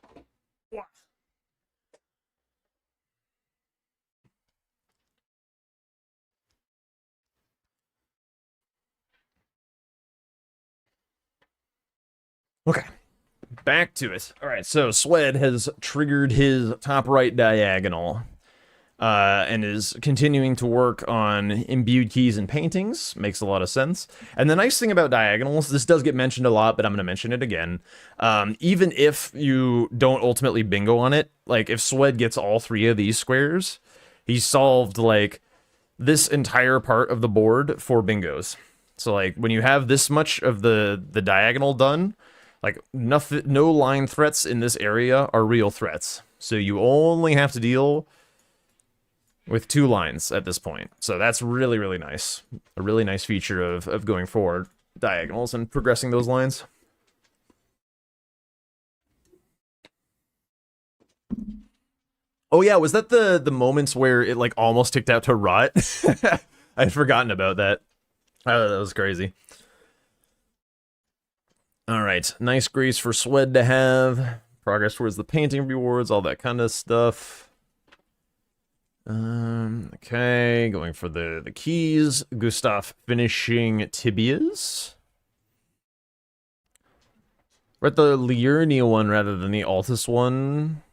Okay, back to it. All right, so Swed has triggered his top right diagonal and is continuing to work on imbued keys and paintings. Makes a lot of sense. And the nice thing about diagonals, this does get mentioned a lot, but I'm going to mention it again. Even if you don't ultimately bingo on it, like if Swed gets all 3 of these squares, he's solved like this entire part of the board for bingos. So like when you have this much of the diagonal done, like, nothing, no line threats in this area are real threats. So you only have to deal with 2 lines at this point. So that's really, really nice. A really nice feature of going forward diagonals and progressing those lines. Oh yeah, was that the moments where it like almost ticked out to rot? I'd forgotten about that. Oh, that was crazy. All right, nice Grace for Swed to have. Progress towards the painting rewards, all that kind of stuff. Okay, going for the keys. Gustaf finishing tibias. We're at the Liurnia one rather than the Altus one.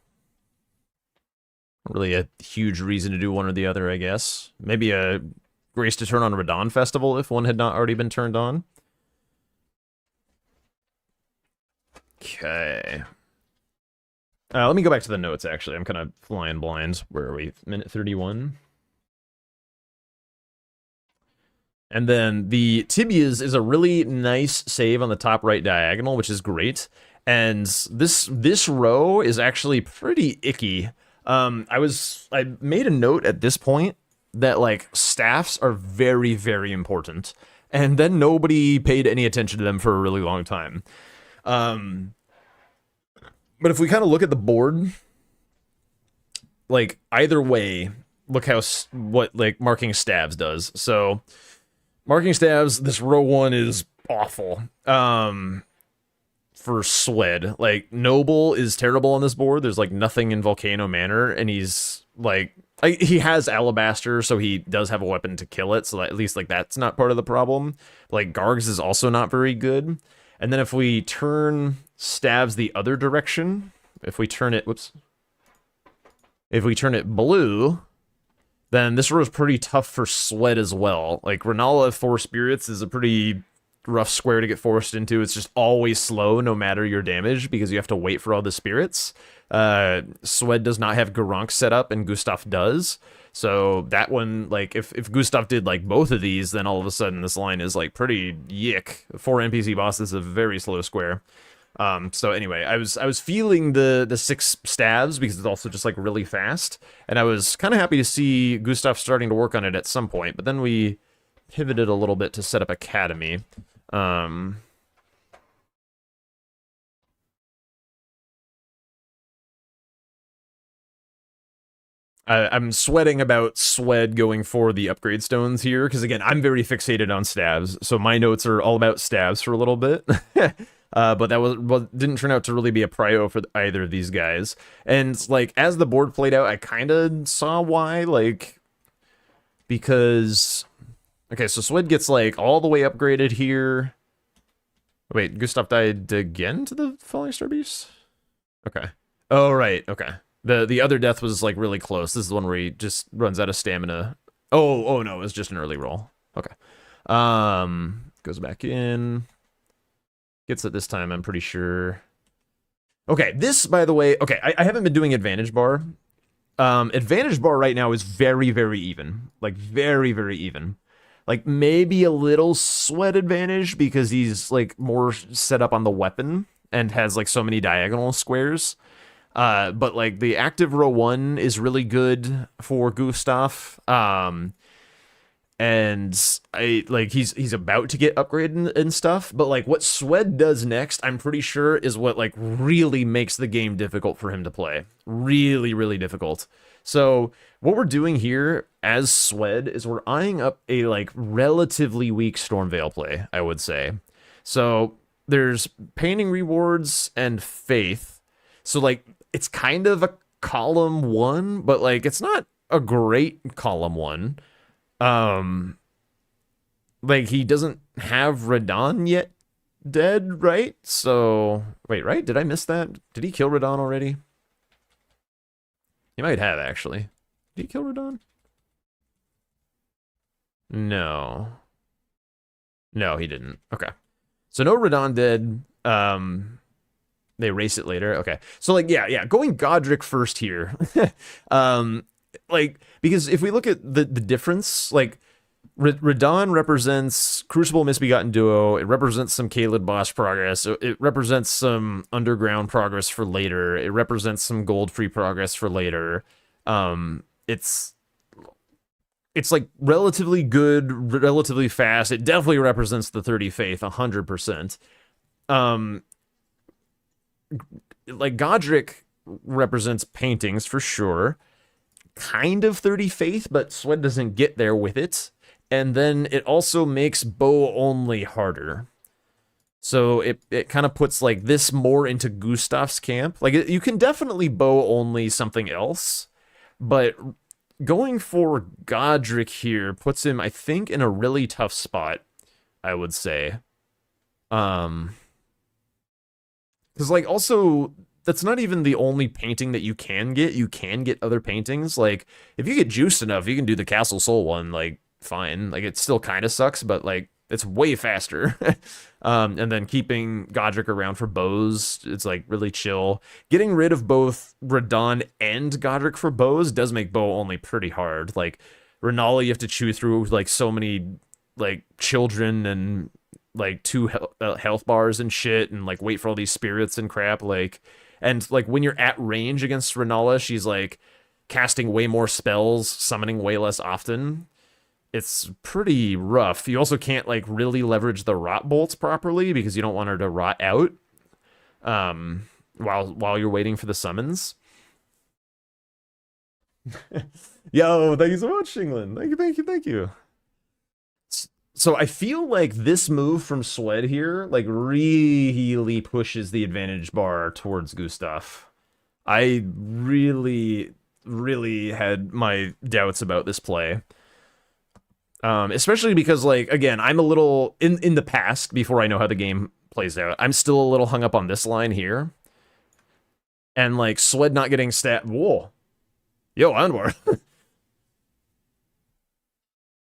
Not really a huge reason to do one or the other, I guess. Maybe a grace to turn on Radon Festival if one had not already been turned on. Okay. Let me go back to the notes, actually. I'm kind of flying blind. Where are we? Minute 31. And then the tibias is a really nice save on the top right diagonal, which is great. And this row is actually pretty icky. I made a note at this point that like staffs are very, very important. And then nobody paid any attention to them for a really long time. But if we kind of look at the board, like either way, look how what like marking stabs does. So marking stabs, this row 1 is awful. For Swed, like Noble is terrible on this board. There's like nothing in Volcano Manor, and he's like he has Alabaster, so he does have a weapon to kill it. So at least like that's not part of the problem. Like Gargs is also not very good. And then if we turn stabs the other direction, if we turn it, if we turn it blue, then this row is pretty tough for Swed as well. Like Renala 4 Spirits is a pretty rough square to get forced into. It's just always slow no matter your damage because you have to wait for all the spirits. Swed does not have Garunk set up and Gustaf does. So that one, like if Gustaf did like both of these, then all of a sudden this line is like pretty yick. 4 NPC bosses is a very slow square. So anyway, I was feeling the 6 stabs because it's also just like really fast, and I was kind of happy to see Gustaf starting to work on it at some point, but then we pivoted a little bit to set up Academy. I'm sweating about Swed going for the upgrade stones here, because again, I'm very fixated on stabs, so my notes are all about stabs for a little bit. But that didn't turn out to really be a prio for either of these guys. And like as the board played out, I kind of saw why, like because okay, so Swed gets like all the way upgraded here. Wait, Gustaf died again to the Falling Star Beast? Okay. Oh right, okay. The other death was like really close. This is the one where he just runs out of stamina. Oh no, it was just an early roll. Okay. Goes back in. Gets it this time, I'm pretty sure. Okay, this, by the way, okay, I haven't been doing Advantage Bar. Advantage Bar right now is very, very even. Like, very, very even. Like, maybe a little Swed advantage because he's, like, more set up on the weapon and has, like, so many diagonal squares. But, like, the active row 1 is really good for Gustaf. And he's about to get upgraded and stuff, but like what Swed does next, I'm pretty sure is what like really makes the game difficult for him to play. Really, really difficult. So what we're doing here as Swed is we're eyeing up a like relatively weak Stormveil play, I would say. So there's painting rewards and faith. So like it's kind of a column 1, but like it's not a great column 1. Like he doesn't have Radon yet dead, right? So wait, right? Did I miss that? Did he kill Radon already? He might have, actually. Did he kill Radon? No. No, he didn't. Okay. So no Radon dead. They erase it later. Okay. So like yeah, going Godric first here. Like, because if we look at the difference, like, Radon represents Crucible Misbegotten Duo, it represents some Caelid boss progress, it represents some underground progress for later, it represents some gold-free progress for later. It's like relatively good, relatively fast, it definitely represents the 30 Faith, 100%. Like, Godric represents paintings for sure, kind of 30 Faith, but Swed doesn't get there with it. And then it also makes bow only harder. So it kind of puts like this more into Gustaf's camp. Like you can definitely bow only something else, but going for Godric here puts him, I think, in a really tough spot, I would say. Because, like, also, that's not even the only painting that you can get. You can get other paintings. Like, if you get juiced enough, you can do the Castle Soul one, like, fine. Like, it still kind of sucks, but, like, it's way faster. And then keeping Godric around for bows, it's, like, really chill. Getting rid of both Radahn and Godric for bows does make bow only pretty hard. Like, Rennala, you have to chew through, like, so many, like, children and like 2 health bars and shit, and like wait for all these spirits and crap. Like, and like when you're at range against Rennala, she's like casting way more spells, summoning way less often. It's pretty rough. You also can't like really leverage the rot bolts properly because you don't want her to rot out while you're waiting for the summons. Yo, thank you so much, England. Thank you. So I feel like this move from Swed here, like, really pushes the advantage bar towards Gustaf. I really, really had my doubts about this play. Especially because, like, again, I'm a little, in the past, before I know how the game plays out, I'm still a little hung up on this line here. And, like, Swed not getting whoa. Yo, Anwar.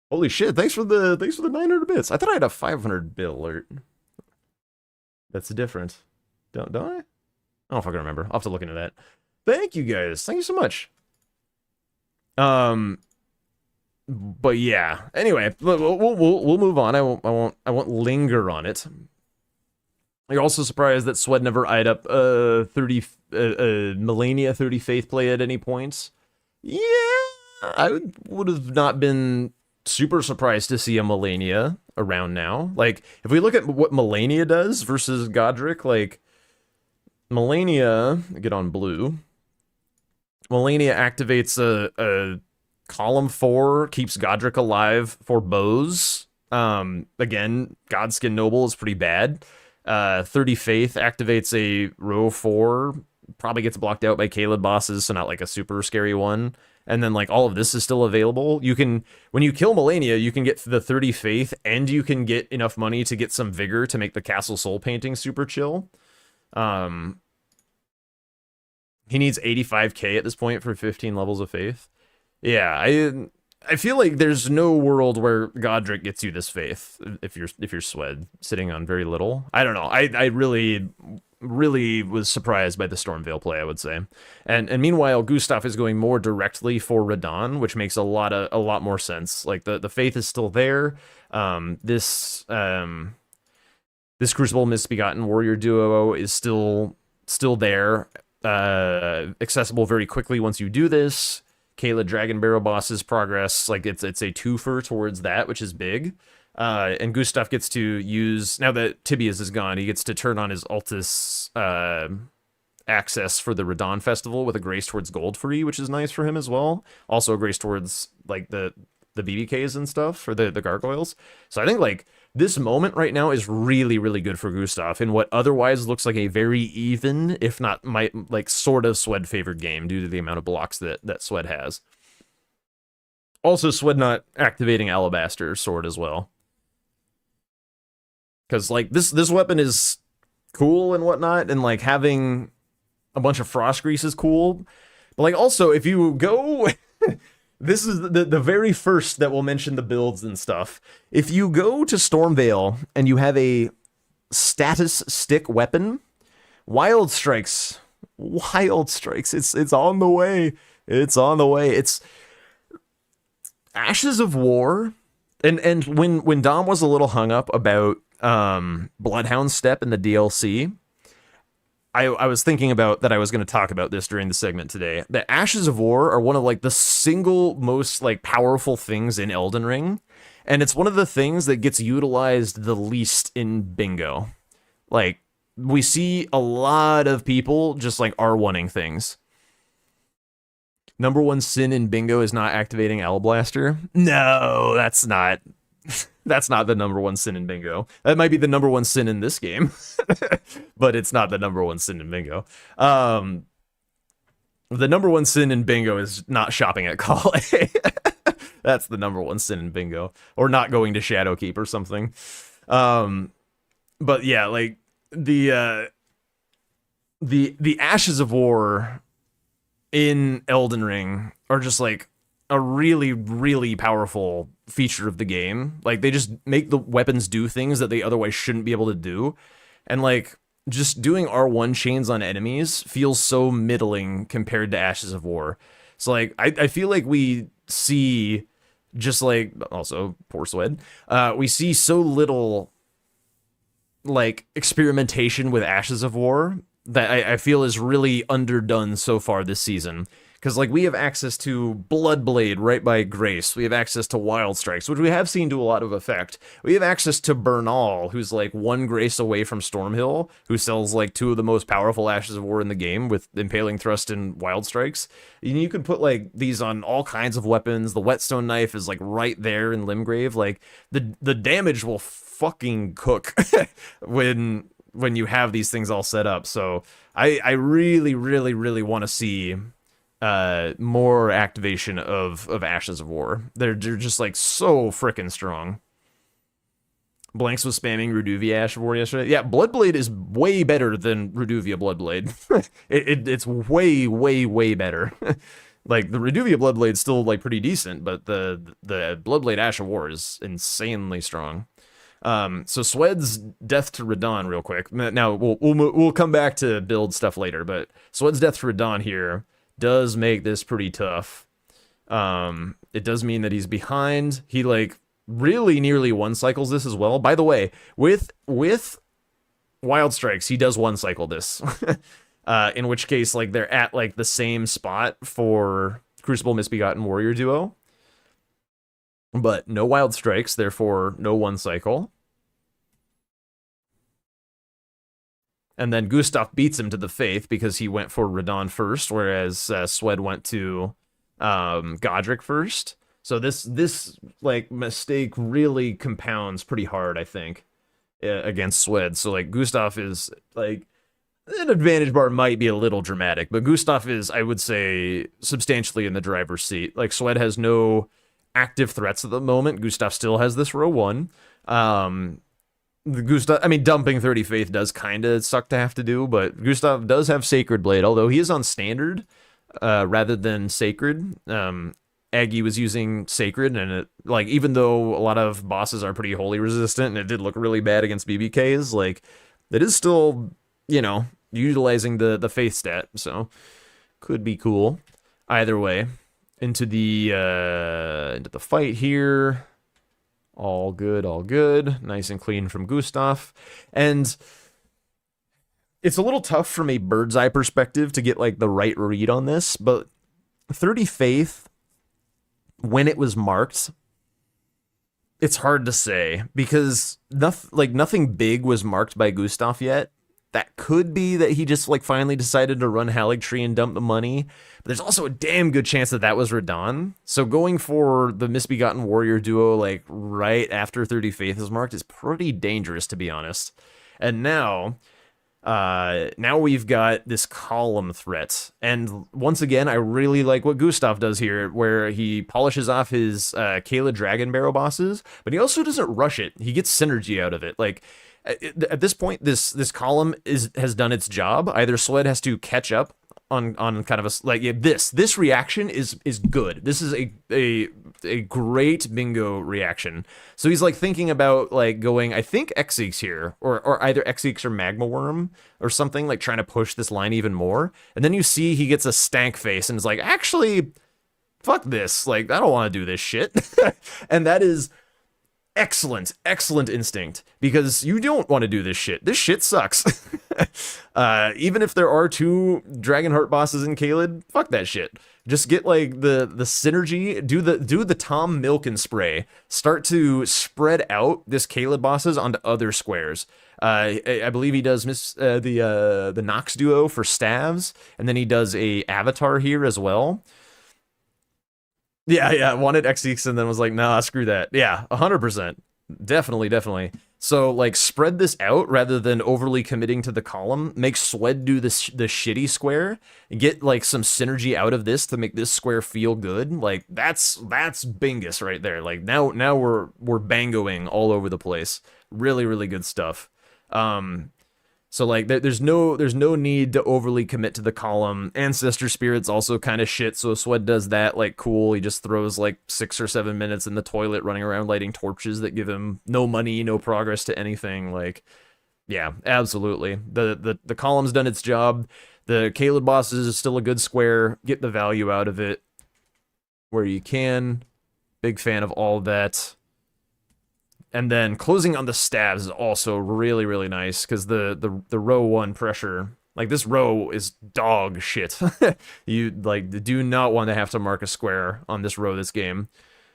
Holy shit, thanks for the 900 bits. I thought I had a 500 bit alert. That's different. Don't I? I don't know if I can remember. I'll have to look into that. Thank you guys. Thank you so much. But yeah. Anyway, we'll move on. I won't linger on it. You're also surprised that Swed never eyed up 30 Melania 30 Faith play at any point. Yeah, I would have not been super surprised to see a Melania around now. Like, if we look at what Melania does versus Godric, like, Melania, get on blue. Melania activates a column 4, keeps Godric alive for bows. Again, Godskin Noble is pretty bad. 30 Faith activates a row 4, probably gets blocked out by Caleb bosses, so not like a super scary one. And then, like, all of this is still available. You can, when you kill Melania, you can get the 30 Faith, and you can get enough money to get some Vigor to make the Castle Soul painting super chill. He needs 85k at this point for 15 levels of Faith. Yeah, I feel like there's no world where Godric gets you this Faith if you're Swed, sitting on very little. I don't know. I really was surprised by the Stormveil play, I would say. And meanwhile, Gustaf is going more directly for Radahn, which makes a lot more sense. Like, the Faith is still there. This Crucible Misbegotten Warrior duo is still there. Accessible very quickly once you do this. Kayla Dragon Barrow boss's progress, like, it's a twofer towards that, which is big. And Gustaf gets to use, now that Tibias is gone, he gets to turn on his Altus access for the Radahn Festival with a Grace towards Gold free, which is nice for him as well. Also a Grace towards, like, the BBKs and stuff, or the Gargoyles. So I think, like, this moment right now is really, really good for Gustaf in what otherwise looks like a very even, if not, like, sort of Swed favored game due to the amount of blocks that Swed has. Also, Swed not activating Alabaster Sword as well. Because, like, this weapon is cool and whatnot, and, like, having a bunch of Frost Grease is cool. But, like, also, if you go... This is the very first that will mention the builds and stuff. If you go to Stormveil and you have a status stick weapon, Wild Strikes, it's on the way. It's on the way. It's Ashes of War. And when Dom was a little hung up about Bloodhound Step in the DLC, I was thinking about that I was going to talk about this during the segment today. The Ashes of War are one of, like, the single most, like, powerful things in Elden Ring. And it's one of the things that gets utilized the least in Bingo. Like, we see a lot of people just, like, R1ing things. Number one sin in Bingo is not activating Alablaster. No, that's not. That's not the number one sin in Bingo. That might be the number one sin in this game, but it's not the number one sin in Bingo. The number one sin in Bingo is not shopping at Kale. That's the number one sin in Bingo, or not going to Shadowkeep or something. But yeah, like, the The Ashes of War in Elden Ring are just like a really, really powerful feature of the game. Like they just make the weapons do things that they otherwise shouldn't be able to do. And like just doing R1 chains on enemies feels so middling compared to Ashes of War. So like I feel like we see just like also poor Swed, we see so little like experimentation with Ashes of War that I feel is really underdone so far this season. Because like we have access to Bloodblade right by Grace. We have access to Wild Strikes, which we have seen do a lot of effect. We have access to Bernal, who's like one Grace away from Stormhill, who sells like two of the most powerful Ashes of War in the game with Impaling Thrust and Wild Strikes. And you can put like these on all kinds of weapons. The Whetstone Knife is like right there in Limgrave. Like the damage will fucking cook when you have these things all set up. So I really, really, really want to see more activation of Ashes of War. They're just like so freaking strong. Blanks was spamming Reduvia Ash of War yesterday. Yeah, Bloodblade is way better than Reduvia Bloodblade. It's way, way, way better. Like the Reduvia Bloodblade's still like pretty decent, but the Bloodblade Ash of War is insanely strong. So Swed's Death to Radon real quick. Now we'll come back to build stuff later, but Swed's Death to Radon here does make this pretty tough. It does mean that he's behind. He like really nearly one cycles this as well. By the way, with Wild Strikes, he does one cycle this. In which case like they're at like the same spot for Crucible Misbegotten Warrior duo. But no Wild Strikes, therefore no one cycle. And then Gustaf beats him to the Faith because he went for Radon first, whereas Swed went to Godric first. So this like mistake really compounds pretty hard, I think, against Swed. So like Gustaf is like an advantage bar might be a little dramatic, but Gustaf is, I would say, substantially in the driver's seat. Like Swed has no active threats at the moment. Gustaf still has this row one. Gustaf, I mean, dumping 30 Faith does kind of suck to have to do, but Gustaf does have Sacred Blade, although he is on Standard rather than Sacred. Aggie was using Sacred, and it, like, even though a lot of bosses are pretty holy resistant, and it did look really bad against BBKs, like, it is still, you know, utilizing the Faith stat, so could be cool. Either way, into the fight here. All good, all good. Nice and clean from Gustaf. And it's a little tough from a bird's eye perspective to get like the right read on this, but 30 Faith, when it was marked, it's hard to say because nothing big was marked by Gustaf yet. That could be that he just like finally decided to run Haligtree and dump the money. But there's also a damn good chance that that was Radon. So going for the Misbegotten Warrior duo like right after 30 Faith is marked is pretty dangerous, to be honest. And now we've got this column threat. And once again, I really like what Gustaf does here, where he polishes off his Kayla Dragon Barrow bosses, but he also doesn't rush it. He gets synergy out of it. Like, at this point, this column has done its job. Either Swed has to catch up on kind of a like this reaction is good. This is a great bingo reaction. So he's like thinking about like going, I think Xeeks here, or either Xeeks or Magma Worm or something, like trying to push this line even more. And then you see he gets a stank face and is like, actually, fuck this. Like, I don't want to do this shit. And that is excellent instinct, because you don't want to do this shit. This shit sucks. Even if there are two Dragonheart bosses in Caelid, fuck that shit. Just get like the synergy, do the Tom Milken spray. Start to spread out this Caelid bosses onto other squares. I believe he does the Nox duo for staves, and then he does a Avatar here as well. Yeah, wanted Xeeks and then was like, nah, screw that. Yeah, 100%. Definitely. So, like, spread this out rather than overly committing to the column. Make Swed do the shitty square. Get, like, some synergy out of this to make this square feel good. Like, that's bingus right there. Like, now we're bangoing all over the place. Really good stuff. So So like there's no need to overly commit to the column. Ancestor Spirit's also kind of shit, so if Swed does that, like cool, he just throws like 6 or 7 minutes in the toilet running around lighting torches that give him no money, no progress to anything. Like, yeah, absolutely. The column's done its job. The Caleb bosses is still a good square. Get the value out of it where you can. Big fan of all that. And then closing on the stabs is also really, really nice because the row 1 pressure, like this row is dog shit. You like do not want to have to mark a square on this row this game.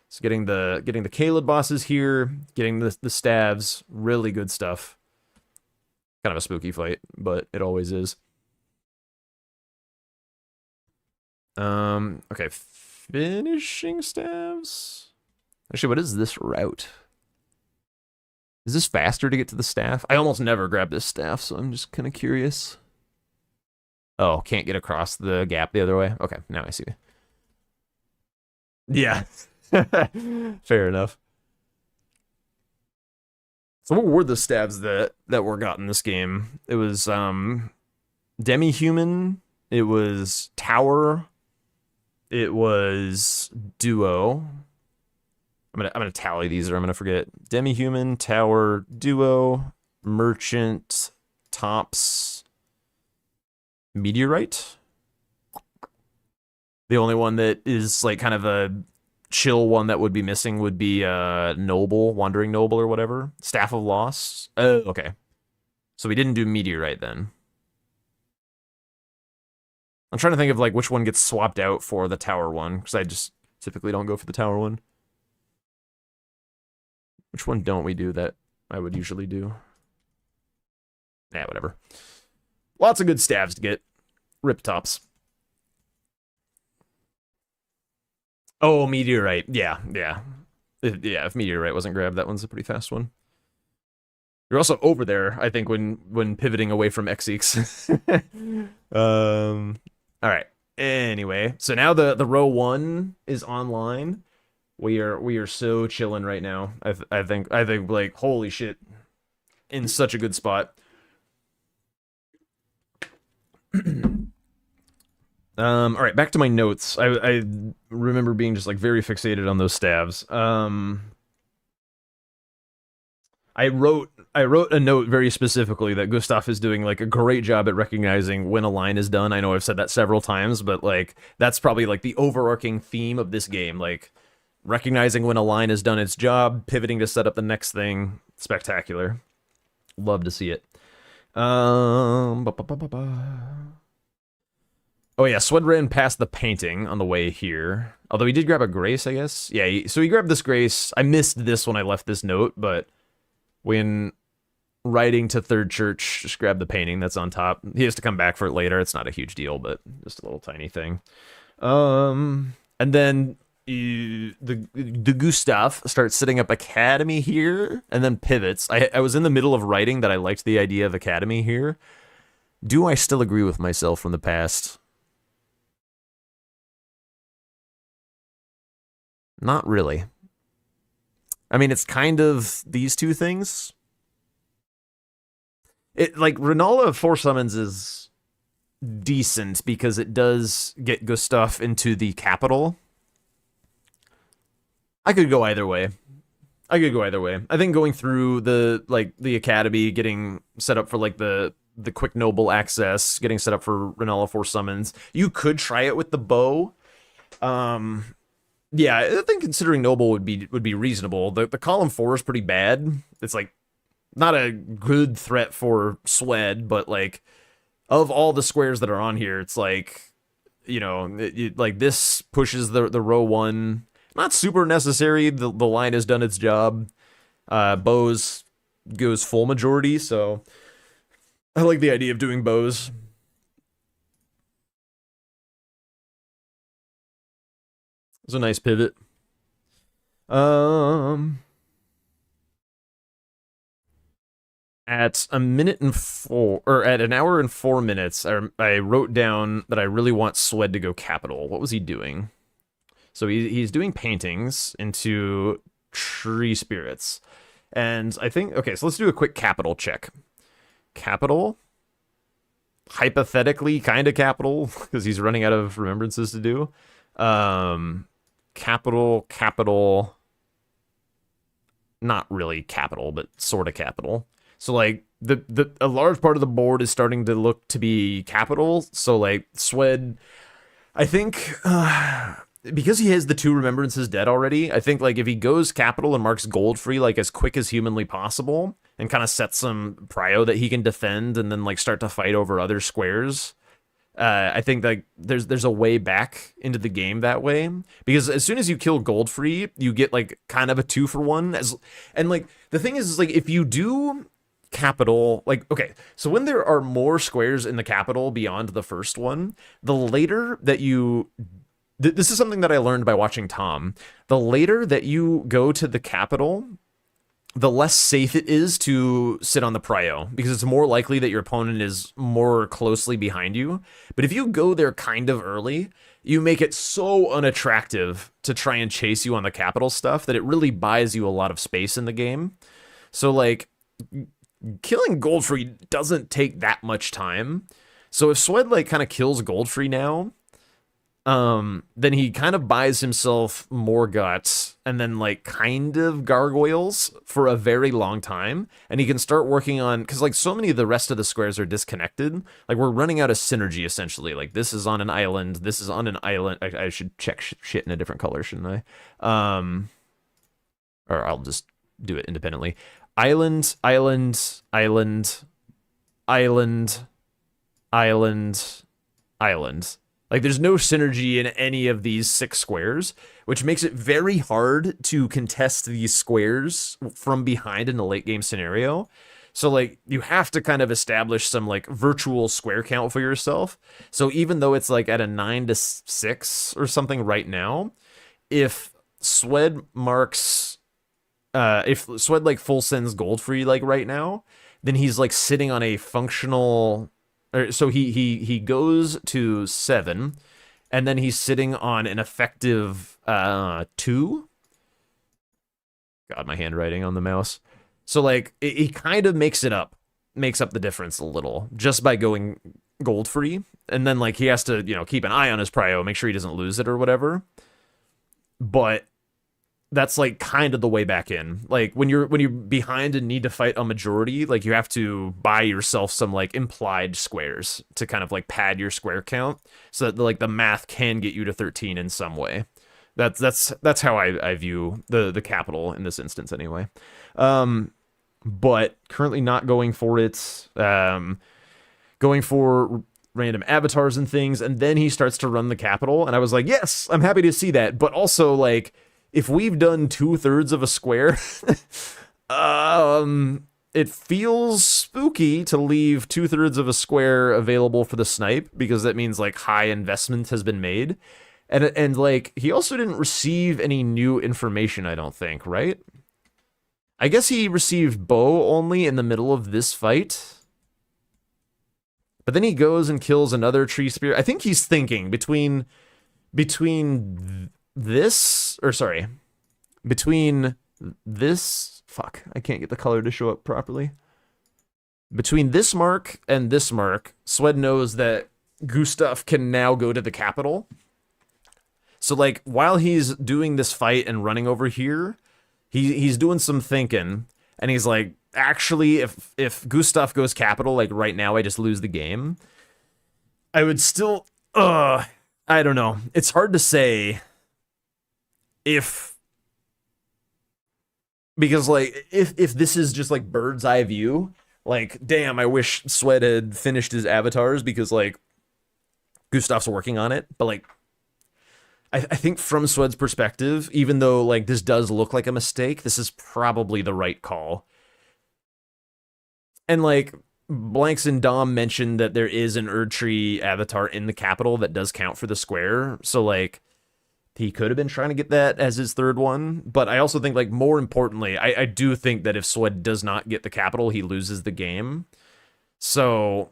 So getting the Caleb bosses here, getting the stabs, really good stuff. Kind of a spooky fight, but it always is. Okay, finishing stabs. Actually, what is this route? Is this faster to get to the staff? I almost never grab this staff, so I'm just kind of curious. Oh, can't get across the gap the other way? Okay, now I see. Yeah. Fair enough. So what were the stabs that were got in this game? It was demi-human, it was tower, it was duo. I'm gonna tally these or I'm gonna forget. Demi-human, tower, duo, merchant, tops, meteorite. The only one that is like kind of a chill one that would be missing would be noble, wandering noble or whatever. Staff of loss. Oh, okay. So we didn't do meteorite then. I'm trying to think of like which one gets swapped out for the tower one because I just typically don't go for the tower one. Which one don't we do that I would usually do? Nah, whatever. Lots of good stabs to get. Rip tops. Oh, meteorite. Yeah. If meteorite wasn't grabbed, that one's a pretty fast one. You're also over there, I think, when pivoting away from Xeeks. All right. Anyway, so now the row 1 is online. We are so chilling right now. I think like holy shit, in such a good spot. All right, back to my notes. I remember being just like very fixated on those stabs. I wrote a note very specifically that Gustaf is doing like a great job at recognizing when a line is done. I know I've said that several times, but like that's probably like the overarching theme of this game. Like recognizing when a line has done its job, pivoting to set up the next thing. Spectacular. Love to see it. Oh yeah, Swed ran past the painting on the way here. Although he did grab a grace, I guess. Yeah, so he grabbed this grace. I missed this when I left this note, but when riding to Third Church, just grab the painting that's on top. He has to come back for it later. It's not a huge deal, but just a little tiny thing. And then the Gustaf starts setting up Academy here, and then pivots. I was in the middle of writing that I liked the idea of Academy here. Do I still agree with myself from the past? Not really. I mean, it's kind of these two things. It like Rennala 4 summons is decent because it does get Gustaf into the capital. I could go either way. I think going through the academy, getting set up for like the quick noble access, getting set up for Rennala 4 summons. You could try it with the bow. Yeah, I think considering noble would be reasonable. The column 4 is pretty bad. It's like not a good threat for Swed, but like of all the squares that are on here, it's like, you know, like this pushes the row 1. Not super necessary. The line has done its job. Bows goes full majority, so I like the idea of doing bows. It's a nice pivot. At a minute and 4, or at an hour and 4 minutes, I wrote down that I really want Swed to go capital. What was he doing? So he's doing paintings into tree spirits. And I think, okay, so let's do a quick capital check. Capital, hypothetically kind of capital because he's running out of remembrances to do. Capital, not really capital, but sort of capital. So like a large part of the board is starting to look to be capital. So like Swed, I think because he has the 2 remembrances dead already, I think like if he goes capital and marks gold free like as quick as humanly possible and kind of sets some prio that he can defend and then like start to fight over other squares, I think like there's a way back into the game that way, because as soon as you kill gold free, you get like kind of a 2-for-1 and like the thing is like if you do capital, like, okay, so when there are more squares in the capital beyond the first one, the later that you this is something that I learned by watching Tom. The later that you go to the capital, the less safe it is to sit on the prio, because it's more likely that your opponent is more closely behind you. But if you go there kind of early, you make it so unattractive to try and chase you on the capital stuff that it really buys you a lot of space in the game. So like killing Goldfree doesn't take that much time. So if Swed like kind of kills Goldfree now, then he kind of buys himself more guts and then like kind of gargoyles for a very long time, and he can start working on, because like so many of the rest of the squares are disconnected, like we're running out of synergy essentially. Like this is on an island, this is on an island. I should check shit in a different color, shouldn't I? Or I'll just do it independently. Island, island, island, island, island, island. Like, there's no synergy in any of these 6 squares, which makes it very hard to contest these squares from behind in a late game scenario. So, like, you have to kind of establish some, like, virtual square count for yourself. So even though it's, like, at a 9 to 6 or something right now, if Swed marks... if Swed, like, full sends gold free, like, right now, then he's, like, sitting on a functional... So he goes to 7, and then he's sitting on an effective 2. God, my handwriting on the mouse. So like he kind of makes up the difference a little just by going gold free, and then like he has to keep an eye on his prio, make sure he doesn't lose it or whatever. But that's like kind of the way back in. Like when you're behind and need to fight a majority, like you have to buy yourself some like implied squares to kind of like pad your square count so that like the math can get you to 13 in some way. That's how I view the capital in this instance anyway. But currently not going for it. Going for random avatars and things, and then he starts to run the capital, and I was like, yes, I'm happy to see that. But also like, if we've done 2/3 of a square, it feels spooky to leave 2/3 of a square available for the snipe, because that means like high investment has been made. And like, he also didn't receive any new information, I don't think, right? I guess he received bow only in the middle of this fight. But then he goes and kills another tree spear. I think he's thinking between this, or sorry, between this, fuck, I can't get the color to show up properly. Between this mark and this mark, Swed knows that Gustaf can now go to the capital. So like, while he's doing this fight and running over here, he's doing some thinking, and he's like, actually, if Gustaf goes capital, like right now, I just lose the game. I would still, I don't know. It's hard to say because like, if this is just like bird's eye view, like, damn, I wish Swed had finished his avatars because like Gustaf's working on it. But like, I think from Swed's perspective, even though like this does look like a mistake, this is probably the right call. And like, Blanks and Dom mentioned that there is an Erdtree avatar in the capital that does count for the square. So like, he could have been trying to get that as his 3rd one. But I also think, like, more importantly, I do think that if Swed does not get the capital, he loses the game. So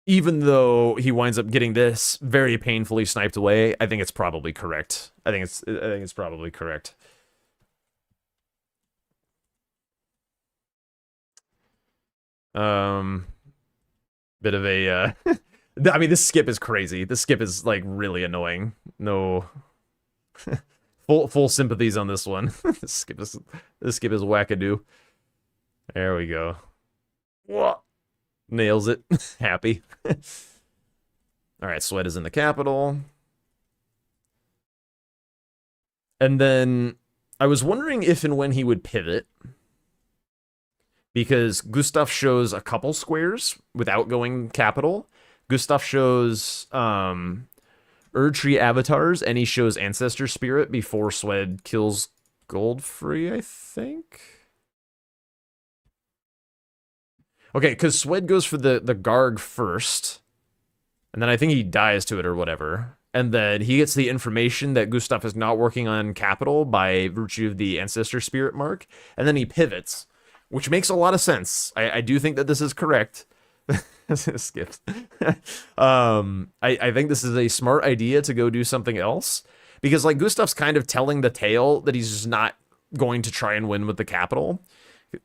even though he winds up getting this very painfully sniped away, I think it's probably correct. I think it's probably correct. Bit of a, I mean, this skip is crazy. This skip is, like, really annoying. No, full sympathies on this one. This skip is wackadoo. There we go. Whoa. Nails it. Happy. Alright, Sweat is in the capital. And then I was wondering if and when he would pivot. Because Gustaf shows a couple squares without going capital. Gustaf shows Erdtree avatars, and he shows Ancestor Spirit before Swed kills Goldfree, I think? Okay, because Swed goes for the Garg first, and then I think he dies to it or whatever. And then he gets the information that Gustaf is not working on capital by virtue of the Ancestor Spirit mark, and then he pivots, which makes a lot of sense. I do think that this is correct. Skipped. I think this is a smart idea to go do something else, because like Gustaf's kind of telling the tale that he's just not going to try and win with the capital.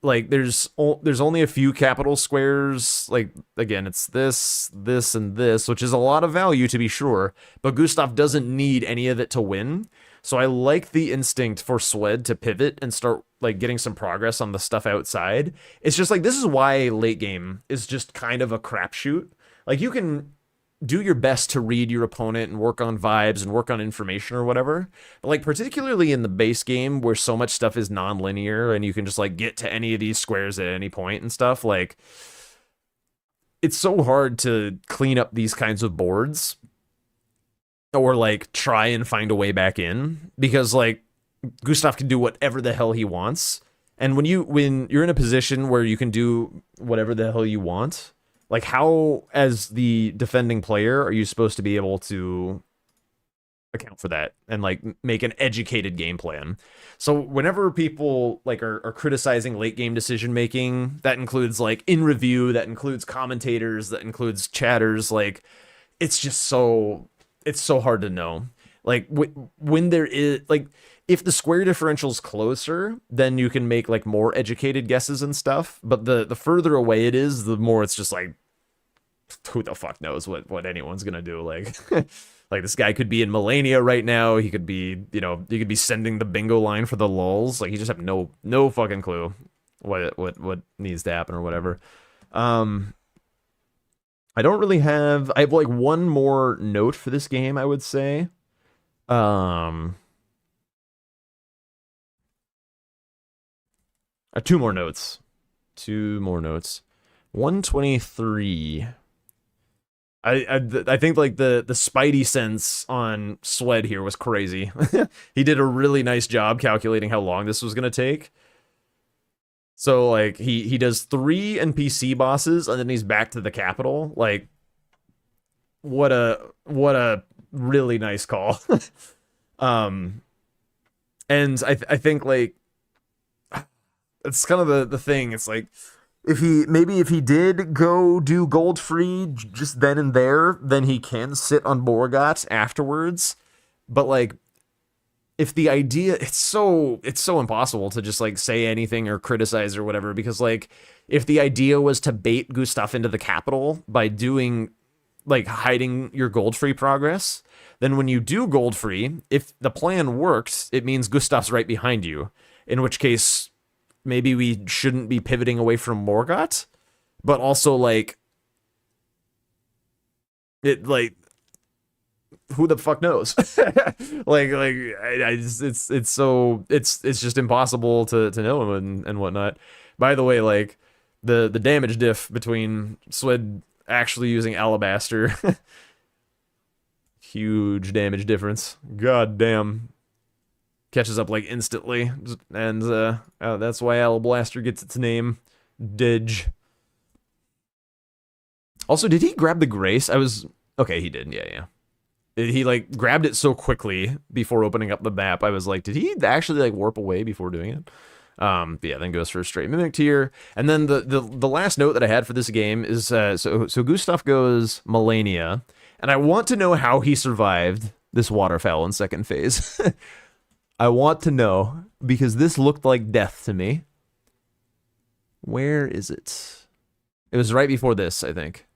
Like there's only a few capital squares. Like again, it's this, and this, which is a lot of value to be sure, but Gustaf doesn't need any of it to win. So I like the instinct for Swed to pivot and start like getting some progress on the stuff outside. It's just like, this is why late game is just kind of a crapshoot. Like you can do your best to read your opponent and work on vibes and work on information or whatever. But like particularly in the base game where so much stuff is non-linear and you can just like get to any of these squares at any point and stuff, like it's so hard to clean up these kinds of boards or like try and find a way back in, because like Gustaf can do whatever the hell he wants. And when you're in a position where you can do whatever the hell you want, like how, as the defending player, are you supposed to be able to account for that and like make an educated game plan? So whenever people like are criticizing late game decision making, that includes like in review, that includes commentators, that includes chatters, like it's just so, it's so hard to know. Like when there is like, if the square differential is closer, then you can make like more educated guesses and stuff. But the further away it is, the more it's just like, who the fuck knows what anyone's gonna do? Like, like this guy could be in Melania right now. He could be, you know, you could be sending the bingo line for the lulz. Like, you just have no fucking clue what needs to happen or whatever. I don't really have. I have like one more note for this game, I would say. Two more notes. 123. I think like the Spidey sense on Swed here was crazy. He did a really nice job calculating how long this was gonna take. So like he does 3 NPC bosses and then he's back to the capital. Like what a really nice call. And I think like it's kind of the thing. It's like if he did go do Goldfree just then and there, then he can sit on Morgott afterwards. But like, if the idea, it's so impossible to just like say anything or criticize or whatever, because like if the idea was to bait Gustaf into the capital by doing like hiding your Goldfree progress, then when you do Goldfree, if the plan works, it means Gustaf's right behind you. In which case, maybe we shouldn't be pivoting away from Morgott, but also like it like who the fuck knows? It's just impossible to know and whatnot. By the way, like the damage diff between Swed actually using Alabaster, huge damage difference. God damn. Catches up like instantly, and that's why Alablaster gets its name. Didge. Also, did he grab the Grace? Okay, he did. Yeah. He like grabbed it so quickly before opening up the map. I was like, did he actually like warp away before doing it? But yeah, then goes for a straight Mimic tier. And then the last note that I had for this game is so Gustaf goes Melania, and I want to know how he survived this waterfowl in second phase. I want to know, because this looked like death to me. Where is it? It was right before this, I think.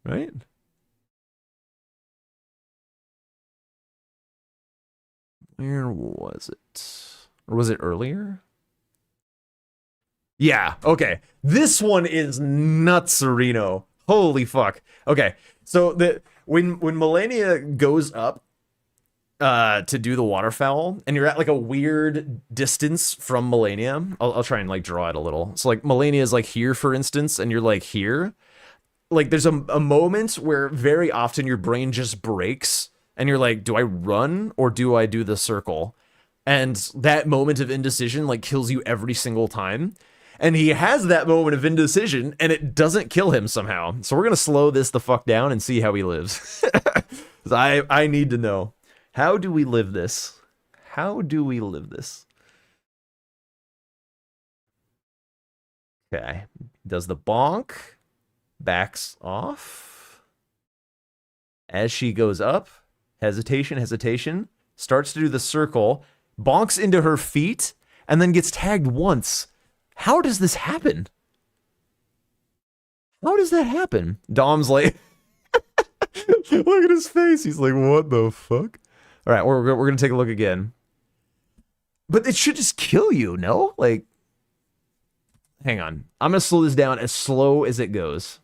right? Where was it? Or was it earlier? Yeah, okay. This one is nutserino. Holy fuck. Okay, so the when Melania goes up to do the waterfowl, and you're at like a weird distance from Melania. I'll try and like draw it a little. So like Melania is like here, for instance, and you're like here. Like there's a moment where very often your brain just breaks and you're like, do I run or do I do the circle? And that moment of indecision like kills you every single time. And he has that moment of indecision and it doesn't kill him somehow. So we're gonna slow this the fuck down and see how he lives. I need to know. How do we live this? How do we live this? Okay. Does the bonk, backs off. As she goes up, hesitation, hesitation, starts to do the circle, bonks into her feet, and then gets tagged once. How does this happen? How does that happen? Dom's like, look at his face. He's like, what the fuck? All right, we're going to take a look again. But it should just kill you, no? Like, hang on. I'm going to slow this down as slow as it goes.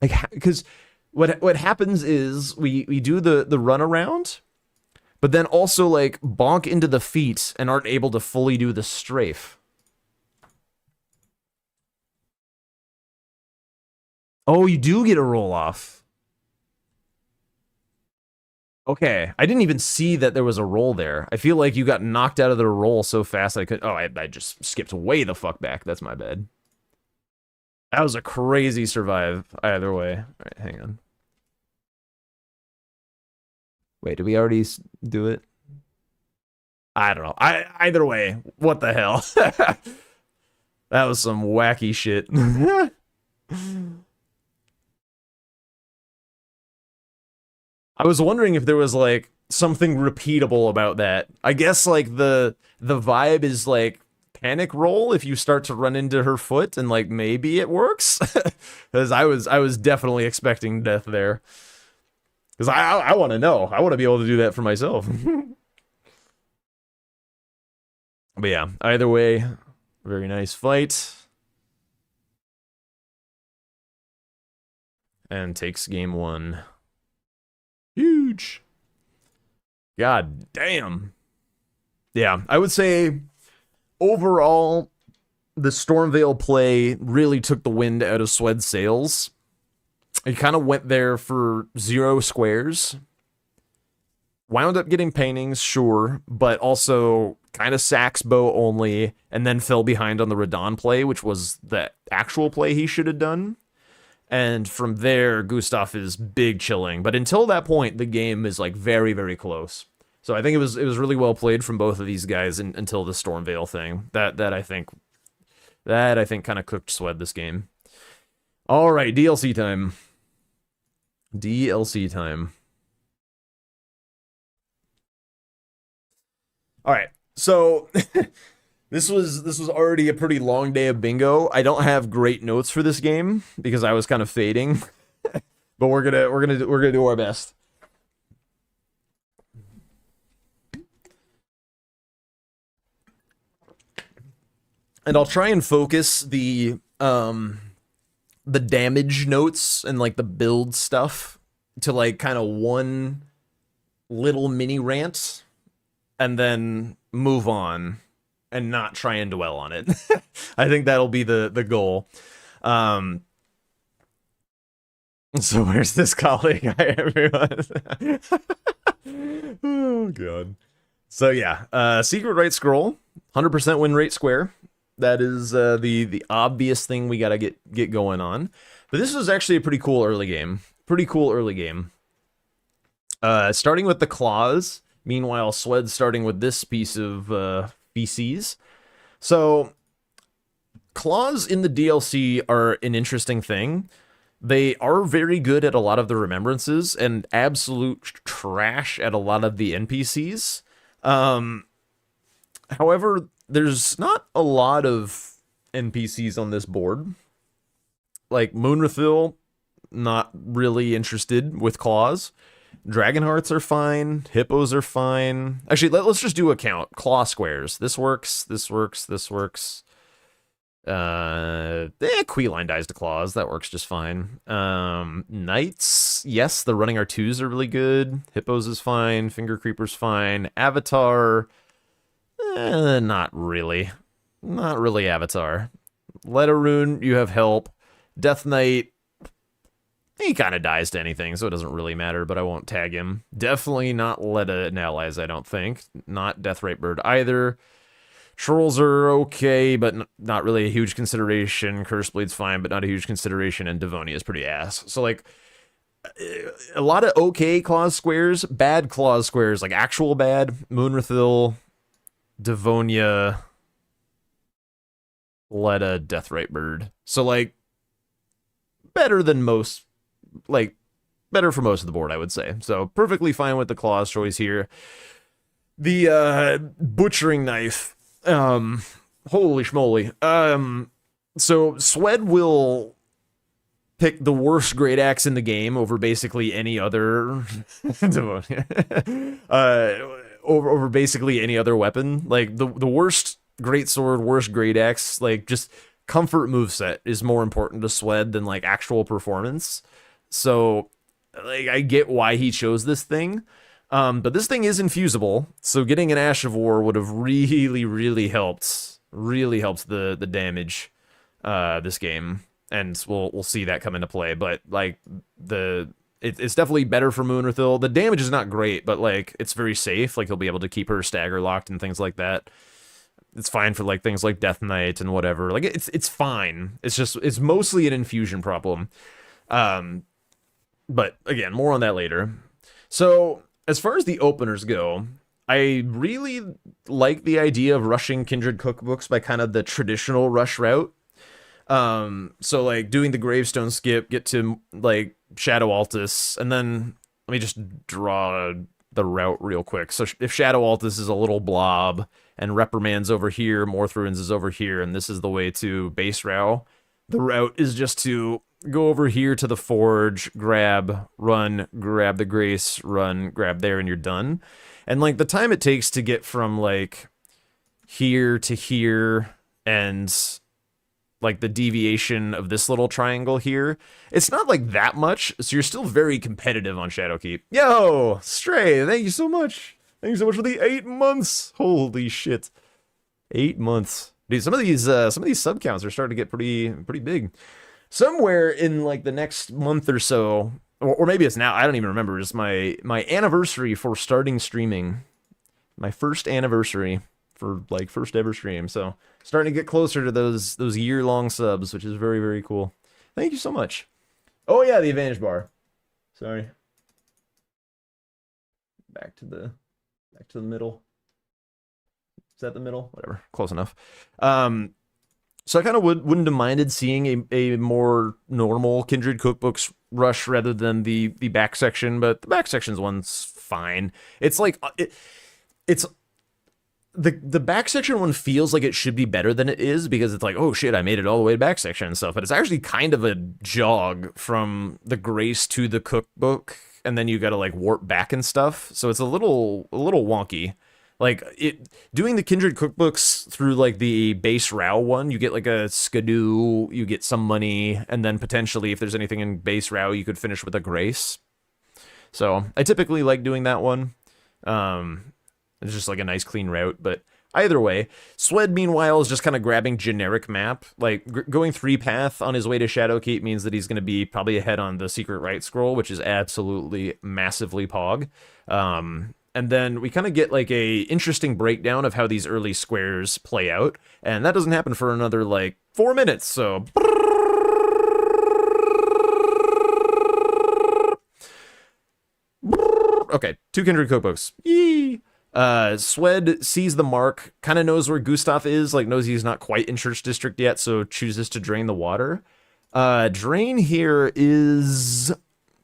Like, because what happens is we do the run around, but then also, like, bonk into the feet and aren't able to fully do the strafe. Oh, you do get a roll off. Okay, I didn't even see that there was a roll there. I feel like you got knocked out of the roll so fast I could... Oh, I just skipped way the fuck back. That's my bad. That was a crazy survive either way. All right, hang on. Wait, did we already do it? I don't know. Either way, what the hell? That was some wacky shit. I was wondering if there was like something repeatable about that. I guess like the vibe is like panic roll if you start to run into her foot and like maybe it works. Because I was definitely expecting death there. Because I want to know. I want to be able to do that for myself. But yeah, either way, very nice fight. And takes game one. Huge. God damn. Yeah, I would say overall, the Stormveil play really took the wind out of Swed's sails. He kind of went there for 0 squares. Wound up getting paintings, sure, but also kind of sacks bow only, and then fell behind on the Radon play, which was the actual play he should have done. And from there, Gustaf is big chilling. But until that point, the game is like very, very close. So I think it was really well played from both of these guys until the Stormveil thing. That I think kind of cooked Swed this game. All right, DLC time. DLC time. All right, so this was already a pretty long day of bingo. I don't have great notes for this game because I was kind of fading, but we're gonna do our best. And I'll try and focus the damage notes and like the build stuff to like kind of one little mini rant and then move on and not try and dwell on it. I think that'll be the goal. So where's this colleague? Hi, everyone. Oh, God. So yeah, Secret Right Scroll, 100% win rate square. That is the obvious thing we gotta get going on. But this was actually a pretty cool early game. Starting with the claws. Meanwhile, Swed's starting with this piece of feces. So, claws in the DLC are an interesting thing. They are very good at a lot of the remembrances and absolute trash at a lot of the NPCs. However, there's not a lot of NPCs on this board. Like, Moonrathil, not really interested with claws. Dragon hearts are fine. Hippos are fine. Actually, let's just do a count. Claw squares. This works. This works. This works. Queeline dies to claws. That works just fine. Knights. Yes, the running R2s are really good. Hippos is fine. Finger creeper's fine. Avatar. Not really. Not really Avatar. Letterune, you have help. Death Knight, he kind of dies to anything, so it doesn't really matter, but I won't tag him. Definitely not Letta and allies, I don't think. Not Death Right Bird either. Trolls are okay, but not really a huge consideration. Curse Blade's fine, but not a huge consideration, and Devonia is pretty ass. So, like, a lot of okay claws squares, bad claws squares, like actual bad. Moonrathil, Devonia, Letta, Death Right Bird. So, like, better than most, like, better for most of the board, I would say. So, perfectly fine with the claws choice here. The, butchering knife. Holy schmoly. So, Swed will pick the worst great axe in the game over basically any other over basically any other weapon. Like the worst great sword, worst great axe, like just comfort moveset is more important to Swed than like actual performance. So like I get why he chose this thing. But this thing is infusible, so getting an Ash of War would have really helped. Really helps the damage this game. And we'll see that come into play, but like it's definitely better for Moonrathil. The damage is not great, but like it's very safe. Like he'll be able to keep her stagger locked and things like that. It's fine for like things like Death Knight and whatever. Like it's fine. It's mostly an infusion problem. But again, more on that later. So as far as the openers go, I really like the idea of rushing Kindred cookbooks by kind of the traditional rush route. So like doing the gravestone skip, get to like Shadow Altus, and then let me just draw the route real quick. So if Shadow Altus is a little blob and Reprimand's over here, Morth Ruins is over here, and this is the way to base Rao, the route is just to go over here to the forge, grab, run, grab the grace, run, grab there, and you're done. And like the time it takes to get from like here to here and like the deviation of this little triangle here, it's not like that much, so you're still very competitive on Shadowkeep. Yo, Stray, thank you so much. Thank you so much for the 8 months. Holy shit. 8 months. Dude, some of these sub counts are starting to get pretty big. Somewhere in like the next month or so, or maybe it's now, I don't even remember, it's my anniversary for starting streaming. My first anniversary for like first ever stream. So starting to get closer to those year-long subs, which is very cool. Thank you so much. Oh yeah, the advantage bar. Sorry. Back to the middle. Is that the middle? Whatever. Close enough. So I kind of wouldn't have minded seeing a more normal Kindred Cookbooks rush rather than the back section, but the back section's one's fine. It's like it's the back section one feels like it should be better than it is because it's like, oh shit, I made it all the way to back section and stuff, but it's actually kind of a jog from the Grace to the cookbook, and then you got to like warp back and stuff. So it's a little wonky. Like doing the Kindred cookbooks through like the base Rao one, you get like a skidoo, you get some money, and then potentially if there's anything in base Rao, you could finish with a Grace. So I typically like doing that one. It's just like a nice clean route, but either way, Swed meanwhile is just kind of grabbing generic map. Like going 3-path on his way to Shadowkeep means that he's going to be probably ahead on the secret right scroll, which is absolutely massively pog. And then we kind of get like a interesting breakdown of how these early squares play out, and that doesn't happen for another like 4 minutes, so okay, 2 Kindred cookbooks. Yee! Swed sees the mark, kind of knows where Gustaf is, like knows he's not quite in Church District yet, so chooses to drain the water. Drain here is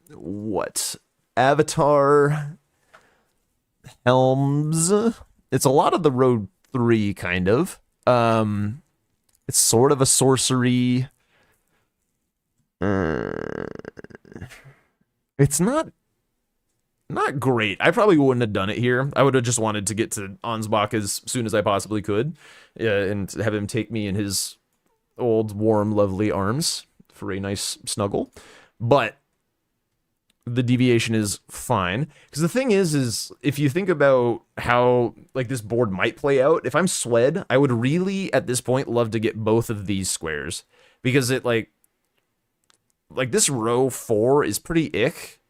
what? Avatar, Helms. It's a lot of the Road 3, kind of. It's sort of a sorcery. it's not great. I probably wouldn't have done it here. I would have just wanted to get to Ansbach as soon as I possibly could, and have him take me in his old, warm, lovely arms for a nice snuggle. But the deviation is fine. Because the thing is if you think about how, like, this board might play out, if I'm Swed, I would really, at this point, love to get both of these squares. Because it, like this row 4 is pretty ick.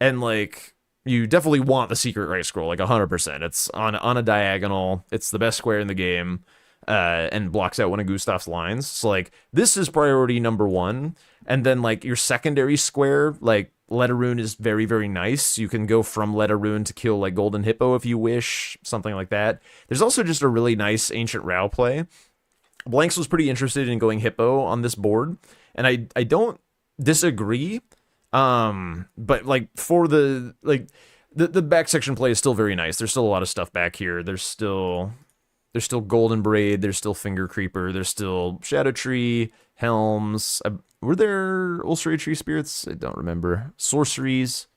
And, like, you definitely want the secret right scroll, like 100%. It's on a diagonal. It's the best square in the game, and blocks out one of Gustaf's lines. So, like, this is priority number 1. And then, like, your secondary square, like, Letterune is very, very nice. You can go from Letterune to kill, like, Golden Hippo if you wish, something like that. There's also just a really nice Ancient Rao play. Blanks was pretty interested in going Hippo on this board, and I don't disagree. But, like, for the, like, the back section play is still very nice. There's still a lot of stuff back here. There's still Golden Braid, there's still Finger Creeper, there's still Shadow Tree, Helms. Were there Ulcerated Tree Spirits? I don't remember. Sorceries,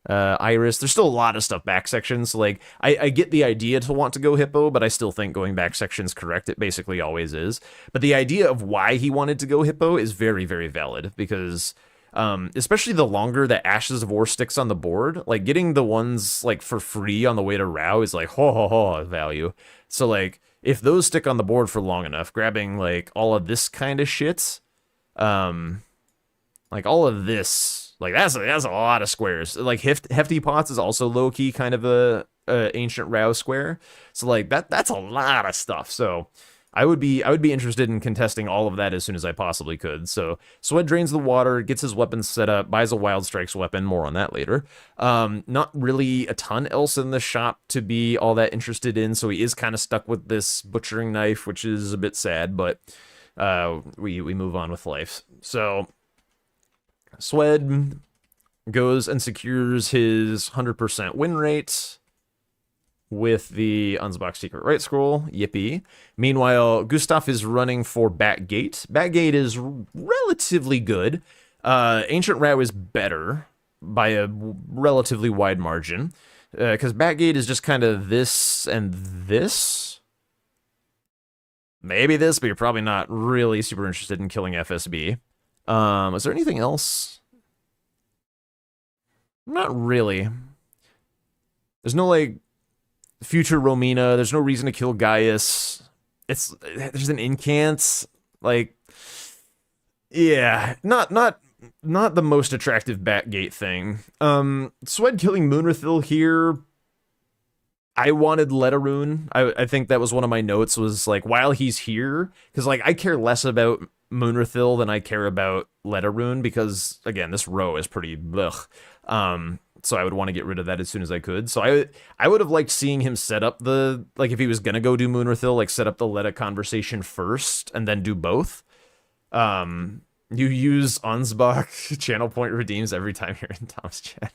Iris. There's still a lot of stuff back sections. So, like, I get the idea to want to go Hippo, but I still think going back section's correct. It basically always is. But the idea of why he wanted to go Hippo is very, very valid, because especially the longer that Ashes of War sticks on the board, like, getting the ones, like, for free on the way to Rao is, like, ho value. So, like, if those stick on the board for long enough, grabbing, like, all of this kind of shit, like, all of this, like, that's a lot of squares. Like, Hefty Pots is also low-key kind of a Ancient Rao square. So, like, that's a lot of stuff. So I would be interested in contesting all of that as soon as I possibly could. So Swed drains the water, gets his weapons set up, buys a Wild Strikes weapon. More on that later. Not really a ton else in the shop to be all that interested in, so he is kind of stuck with this butchering knife, which is a bit sad, but we move on with life. So Swed goes and secures his 100% win rate with the Unsbox Secret Right Scroll. Yippee. Meanwhile, Gustaf is running for Batgate. Batgate is relatively good. Ancient Rao is better by a relatively wide margin, because Batgate is just kind of this and this. Maybe this, but you're probably not really super interested in killing FSB. Is there anything else? Not really. There's no, like, future Romina. There's no reason to kill Gaius. There's an incant. Like, yeah, not the most attractive Batgate thing. Swed killing Moonrathil here. I wanted Letterune. I think that was one of my notes, was, like, while he's here, because, like, I care less about Moonrathil than I care about Letterune, because, again, this row is pretty blech. So I would want to get rid of that as soon as I could. So I would have liked seeing him set up the, like, if he was gonna go do Moonrathil, like, set up the Letta conversation first and then do both. You use Ansbach channel point redeems every time you're in Tom's chat.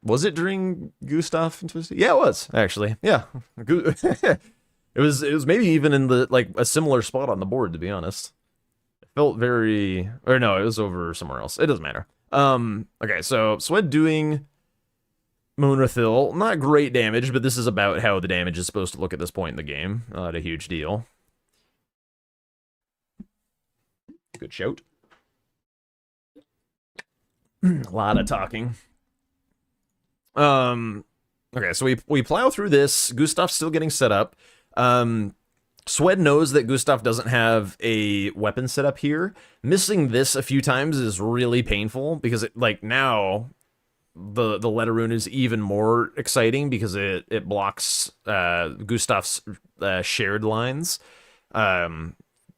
Was it during Gustaf and Twisty? Yeah, it was, actually. Yeah. It was maybe even in the, like, a similar spot on the board, to be honest. It felt very, or no, it was over somewhere else. It doesn't matter. Okay, so Swed doing Moonrathil, not great damage, but this is about how the damage is supposed to look at this point in the game. Not a huge deal. Good shout. A lot of talking. Okay, so we plow through this. Gustaf's still getting set up. Swed knows that Gustaf doesn't have a weapon set up here. Missing this a few times is really painful, because it, like, now the Letterune is even more exciting because it blocks Gustaf's shared lines.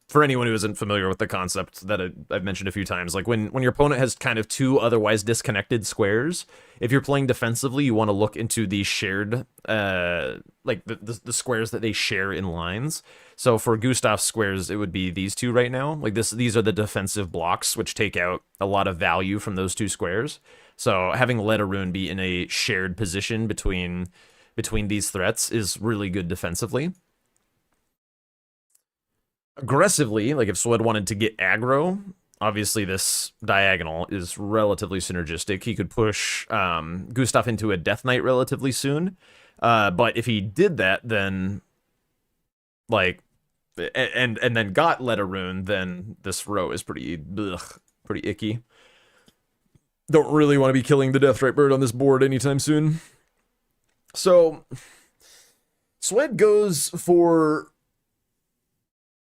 For anyone who isn't familiar with the concept that I've mentioned a few times, like, when your opponent has kind of two otherwise disconnected squares, if you're playing defensively, you want to look into the shared, like, the squares that they share in lines. So for Gustaf's squares, it would be these two right now. Like, these are the defensive blocks, which take out a lot of value from those two squares. So having Letterune be in a shared position between between these threats is really good defensively. Aggressively, like if Swed wanted to get aggro, obviously this diagonal is relatively synergistic. He could push Gustaf into a Death Knight relatively soon. But if he did that, then like and then got Let a Rune, then this row is pretty icky. Don't really want to be killing the Death Right Bird on this board anytime soon. So Swed goes for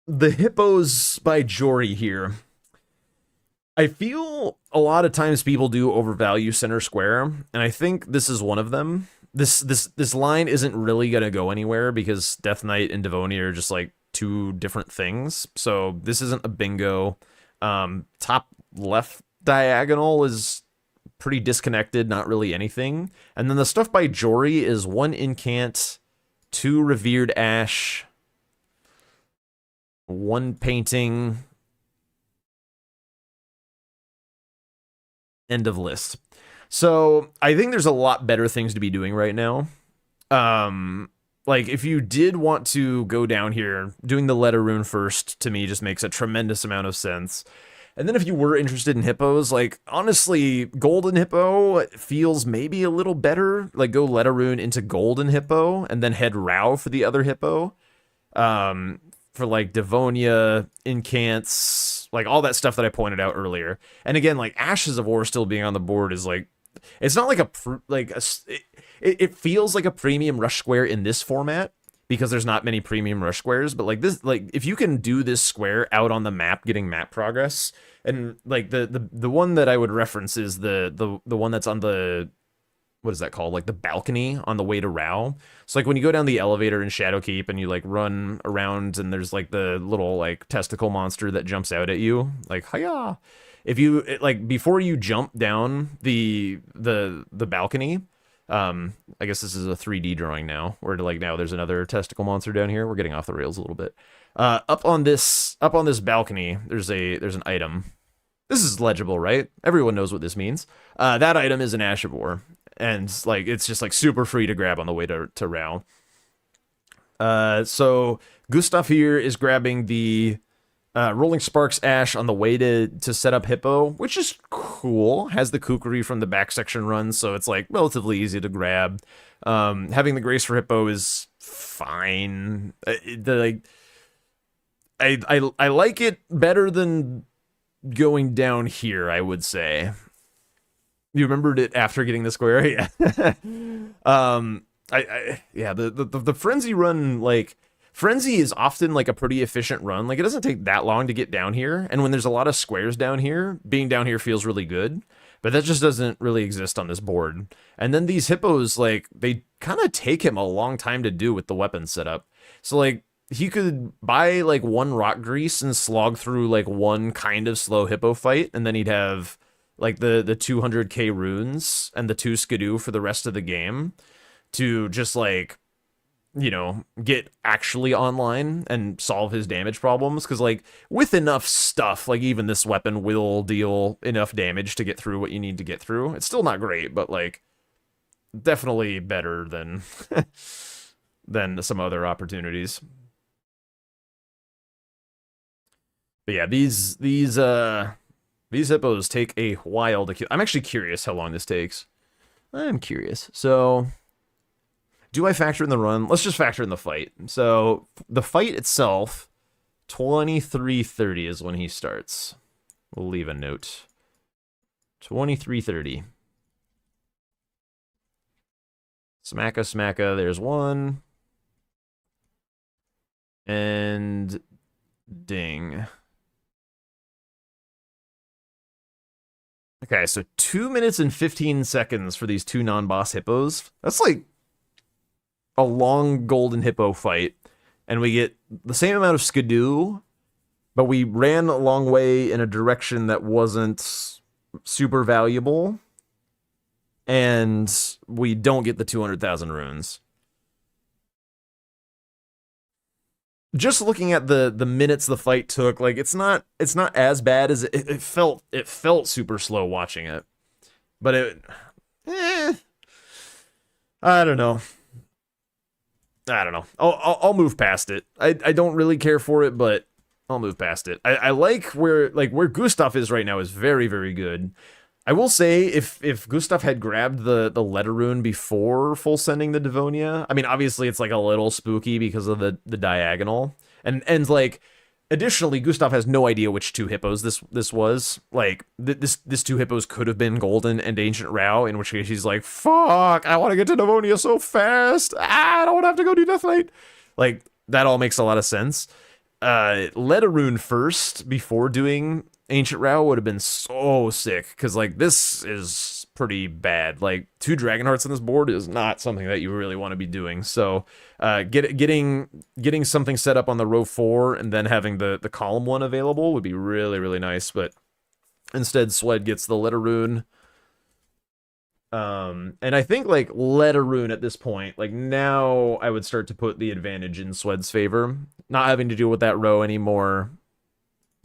the Hippos by Jory here. I feel a lot of times people do overvalue center square, and I think this is one of them. This line isn't really gonna go anywhere because Death Knight and Devonia are just like two different things. So this isn't a bingo. Top left diagonal is pretty disconnected, not really anything. And then the stuff by Jory is 1 Incant, 2 Revered Ash, 1 Painting, end of list. So I think there's a lot better things to be doing right now. Like if you did want to go down here, doing the Letter Rune first to me just makes a tremendous amount of sense. And then if you were interested in hippos, like honestly, Golden Hippo feels maybe a little better. Like go Letter Rune into Golden Hippo and then head Rao for the other hippo. For like Devonia, Incants, like all that stuff that I pointed out earlier. And again, like Ashes of War still being on the board is like, it's not like it feels like a premium rush square in this format because there's not many premium rush squares, but like this, like if you can do this square out on the map, getting map progress, and like the one that I would reference is the one that's on the, what is that called? Like the balcony on the way to Rao. So like when you go down the elevator in Shadowkeep and you like run around and there's like the little like testicle monster that jumps out at you, like hiya. If you like before you jump down the balcony, I guess this is a 3D drawing now, where like now there's another testicle monster down here. We're getting off the rails a little bit. Up on this balcony, there's an item. This is legible, right? Everyone knows what this means. That item is an Ash of War. And like it's just like super free to grab on the way to Rao. So Gustaf here is grabbing the Rolling Sparks Ash on the way to set up Hippo, which is cool. Has the Kukri from the back section run, so it's like relatively easy to grab. Having the Grace for Hippo is fine. I like it better than going down here, I would say. You remembered it after getting the square? Yeah. Yeah, the Frenzy run, like, Frenzy is often, like, a pretty efficient run. Like, it doesn't take that long to get down here, and when there's a lot of squares down here, being down here feels really good, but that just doesn't really exist on this board. And then these hippos, like, they kind of take him a long time to do with the weapon setup. So, like, he could buy, like, 1 rock grease and slog through, like, 1 kind of slow hippo fight, and then he'd have like the 200k runes and the 2 skidoo for the rest of the game to just like, you know, get actually online and solve his damage problems. Because like with enough stuff, like even this weapon will deal enough damage to get through what you need to get through. It's still not great, but like definitely better than than some other opportunities. But yeah, these hippos take a while to kill. I'm actually curious how long this takes. I'm curious. So, do I factor in the run? Let's just factor in the fight. So, the fight itself, 23:30 is when he starts. We'll leave a note. 23:30. Smacka, there's 1. And ding. Okay, so 2 minutes and 15 seconds for these 2 non-boss hippos. That's like a long golden hippo fight. And we get the same amount of skidoo, but we ran a long way in a direction that wasn't super valuable. And we don't get the 200,000 runes. Just looking at the minutes the fight took, like it's not as bad as it felt. It felt super slow watching it, but I don't know. I don't know. I'll move past it. I don't really care for it, but I'll move past it. I like where Gustaf is right now is very, very good. I will say if Gustaf had grabbed the letter rune before full sending the Devonia, I mean obviously it's like a little spooky because of the diagonal. And like additionally, Gustaf has no idea which two hippos this was. Like this two hippos could have been Golden and Ancient Rao, in which case he's like, fuck, I want to get to Devonia so fast. I don't want to have to go do Death Knight. Like that all makes a lot of sense. Let a rune first before doing Ancient Rao would have been so sick, because like this is pretty bad. Like 2 Dragon Hearts on this board is not something that you really want to be doing. So getting something set up on the row 4 and then having the column 1 available would be really, really nice. But instead Swed gets the letter rune. And I think like letter rune at this point, like now I would start to put the advantage in Swed's favor. Not having to deal with that row anymore.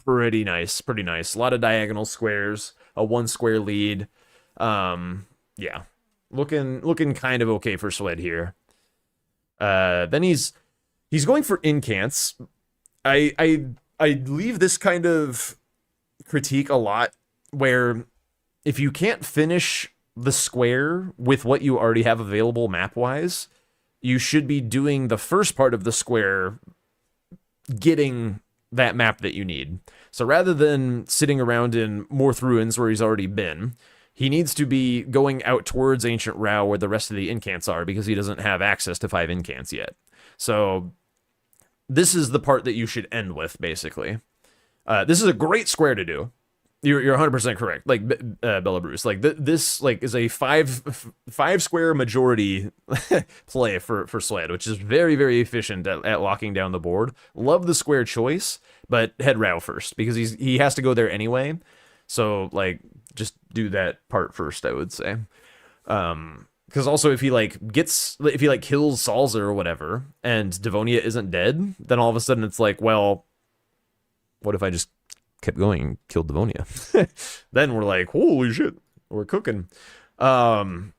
Pretty nice, pretty nice. A lot of diagonal squares, a 1 square lead. Yeah. Looking kind of okay for Swed here. Then he's going for incants. I leave this kind of critique a lot, where if you can't finish the square with what you already have available map-wise, you should be doing the first part of the square getting that map that you need. So rather than sitting around in Morth Ruins where he's already been, he needs to be going out towards Ancient Rao where the rest of the incants are, because he doesn't have access to 5 incants yet. So this is the part that you should end with, basically. This is a great square to do. You're 100% correct. Like Bella Bruce, like this like is a five square majority play for Sled, which is very, very efficient at locking down the board. Love the square choice, but head Rao first, because he has to go there anyway. So like just do that part first, I would say. Because also if he kills Salza or whatever, and Devonia isn't dead, then all of a sudden it's like, well, what if I just kept going and killed Devonia? Then we're like, holy shit, we're cooking. Wait,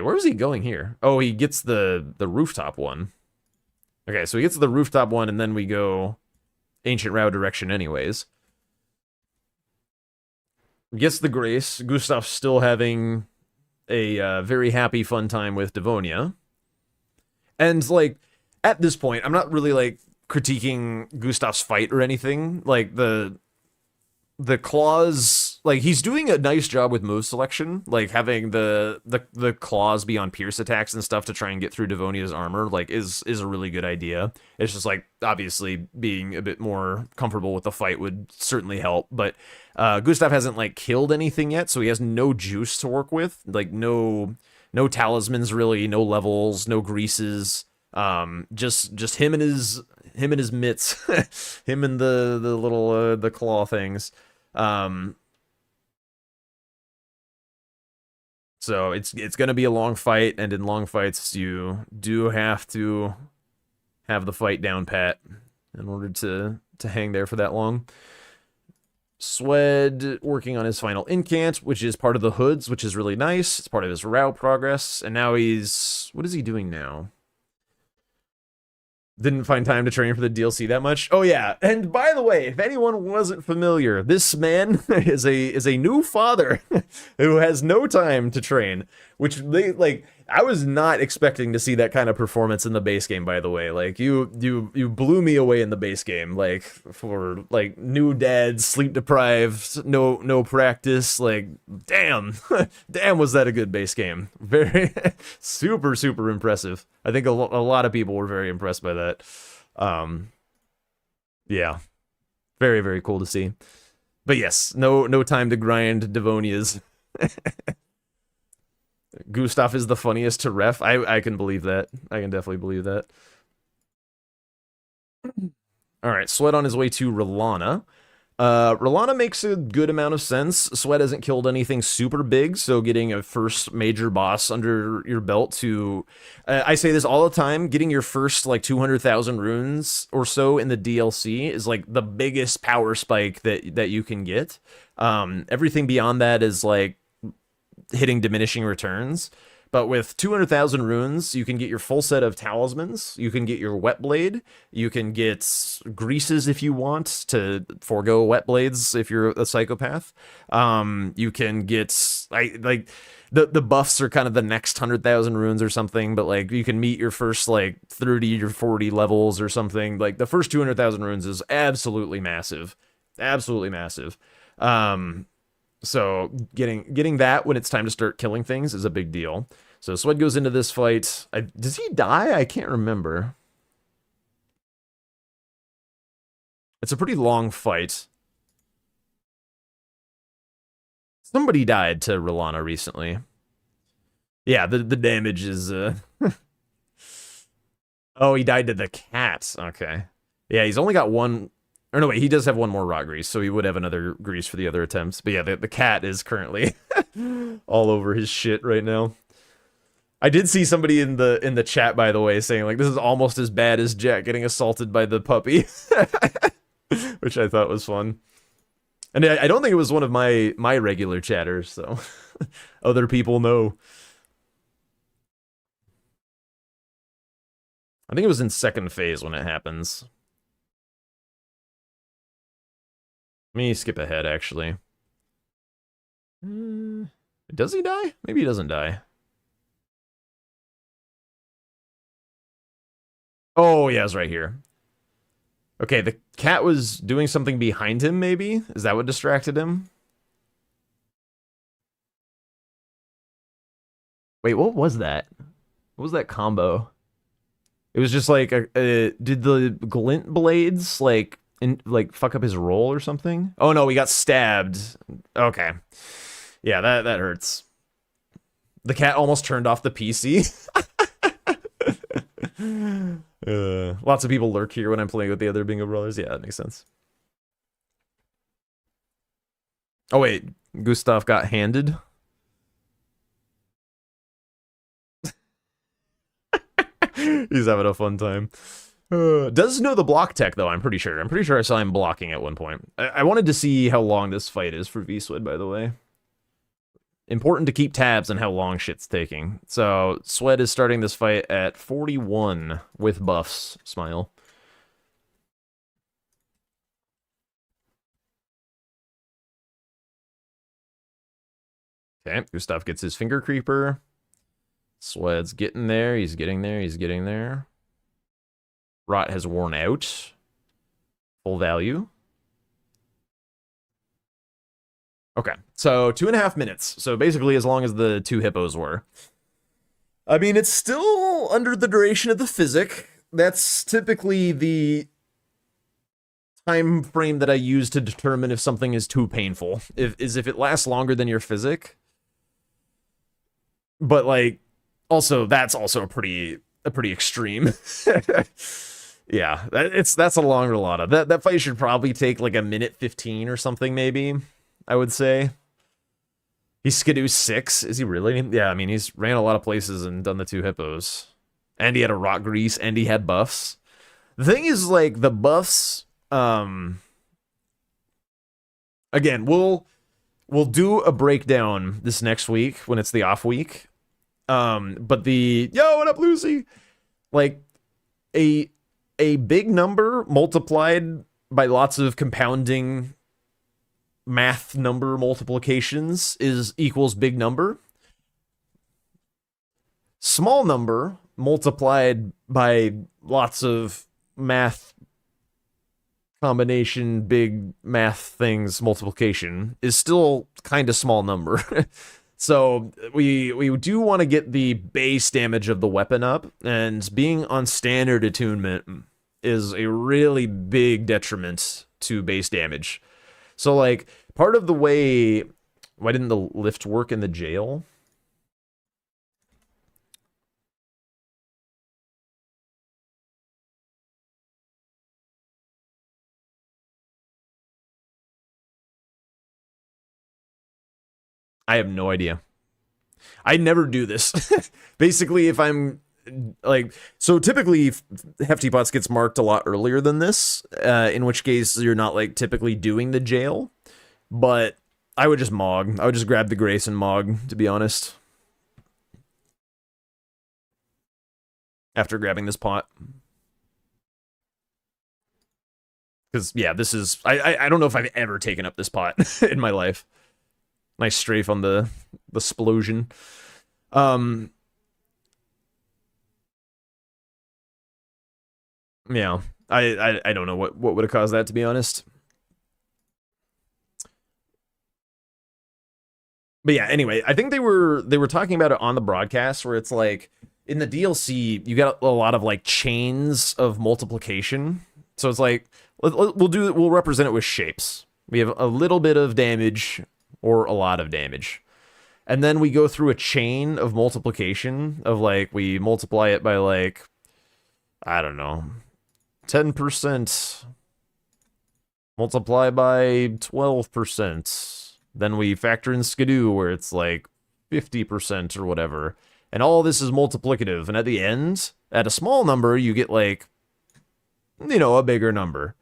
where is he going here? Oh, he gets the rooftop one. Okay, so he gets the rooftop one, and then we go Ancient Rao direction anyways. Gets the Grace. Gustaf's still having a very happy, fun time with Devonia. And, like, at this point, I'm not really, like, critiquing Gustaf's fight or anything. Like the claws, like he's doing a nice job with move selection, like having the claws be on pierce attacks and stuff to try and get through Devonia's armor, like is a really good idea. It's just like obviously being a bit more comfortable with the fight would certainly help, but Gustaf hasn't like killed anything yet, so he has no juice to work with, like no talismans really, no levels, no greases. Just him and his mitts, him and the little the claw things. So it's gonna be a long fight, and in long fights you do have to have the fight down pat in order to hang there for that long. Swed working on his final incant, which is part of the hoods, which is really nice. It's part of his route progress, and now what is he doing now? Didn't find time to train for the DLC that much. Oh yeah, and by the way, if anyone wasn't familiar, this man is a new father who has no time to train, which I was not expecting to see that kind of performance in the base game, by the way. Like you blew me away in the base game, like for like new dad, sleep deprived, no practice, like damn. Damn, was that a good base game. Very super impressive. I think a lot of people were very impressed by that. Yeah. Very, very cool to see. But yes, no time to grind Devonia's. Gustaf is the funniest to ref. I can believe that. I can definitely believe that. Alright, Swed on his way to Rolana. Rolana makes a good amount of sense. Swed hasn't killed anything super big, so getting a first major boss under your belt to... I say this all the time, getting your first, like, 200,000 runes or so in the DLC is, like, the biggest power spike that you can get. Everything beyond that is, like, hitting diminishing returns. But with 200,000 runes, you can get your full set of talismans. You can get your wet blade. You can get greases if you want to forego wet blades if you're a psychopath. You can get the buffs are kind of the next 100,000 runes or something, but like you can meet your first like 30 or 40 levels or something. Like the first 200,000 runes is absolutely massive. Absolutely massive. So getting that when it's time to start killing things is a big deal. So Swed goes into this fight. Does he die? I can't remember. It's a pretty long fight. Somebody died to Rolana recently. Yeah, the damage is... Oh, he died to the cat. Okay. Yeah, he's only got one... Or no, wait, he does have one more rot grease, so he would have another grease for the other attempts. But yeah, the cat is currently all over his shit right now. I did see somebody in the chat, by the way, saying, like, this is almost as bad as Jack getting assaulted by the puppy. Which I thought was fun. And I don't think it was one of my regular chatters, so other people know. I think it was in second phase when it happens. Let me skip ahead, actually. Does he die? Maybe he doesn't die. Oh, yeah, it's right here. Okay, the cat was doing something behind him, maybe? Is that what distracted him? Wait, what was that? What was that combo? It was just like, did the glint blades, like fuck up his roll or something? Oh no, we got stabbed. Okay. Yeah, that hurts. The cat almost turned off the PC. Lots of people lurk here when I'm playing with the other Bingo Brawlers. Yeah, that makes sense. Oh wait, Gustaf got handed? He's having a fun time. Does know the block tech, though, I'm pretty sure. I'm pretty sure I saw him blocking at one point. I wanted to see how long this fight is for V-Swid, by the way. Important to keep tabs on how long shit's taking. So, Swed is starting this fight at 41 with buffs. Smile. Okay, Gustaf gets his finger creeper. Swed's getting there. He's getting there. He's getting there. Rot has worn out. Full value. Okay, so 2.5 minutes. So basically as long as the 2 hippos were. I mean, it's still under the duration of the physic. That's typically the time frame that I use to determine if something is too painful. If it lasts longer than your physic. But like, also that's also a pretty extreme. Yeah, that's a long rolata. That fight should probably take like 1:15 or something, maybe. I would say. He's Skidoo 6. Is he really? Yeah, I mean, he's ran a lot of places and done the 2 hippos. And he had a rot grease, and he had buffs. The thing is, like, the buffs, again, we'll do a breakdown this next week when it's the off week. But yo, what up, Lucy? Like, a big number multiplied by lots of compounding math number multiplications equals big number. Small number multiplied by lots of math combination big math things multiplication is still kind of small number. So we do want to get the base damage of the weapon up, and being on standard attunement is a really big detriment to base damage. So, like, part of the way... Why didn't the lift work in the jail? I have no idea. I never do this. Basically, if I'm... like, so typically Hefty Pots gets marked a lot earlier than this, in which case you're not like typically doing the jail, but I would just mog. I would just grab the grace and mog, to be honest. after grabbing this pot. Because, yeah, this is... I don't know if I've ever taken up this pot in my life. Nice strafe on the explosion. Yeah, I don't know what would have caused that, to be honest. But yeah, anyway, I think they were talking about it on the broadcast where it's like in the DLC you got a lot of like chains of multiplication. So it's like we'll represent it with shapes. We have a little bit of damage or a lot of damage. And then we go through a chain of multiplication of like we multiply it by like I don't know, 10% multiply by 12%. Then we factor in Skidoo, where it's like 50% or whatever. And all this is multiplicative. And at the end, at a small number, you get like, you know, a bigger number.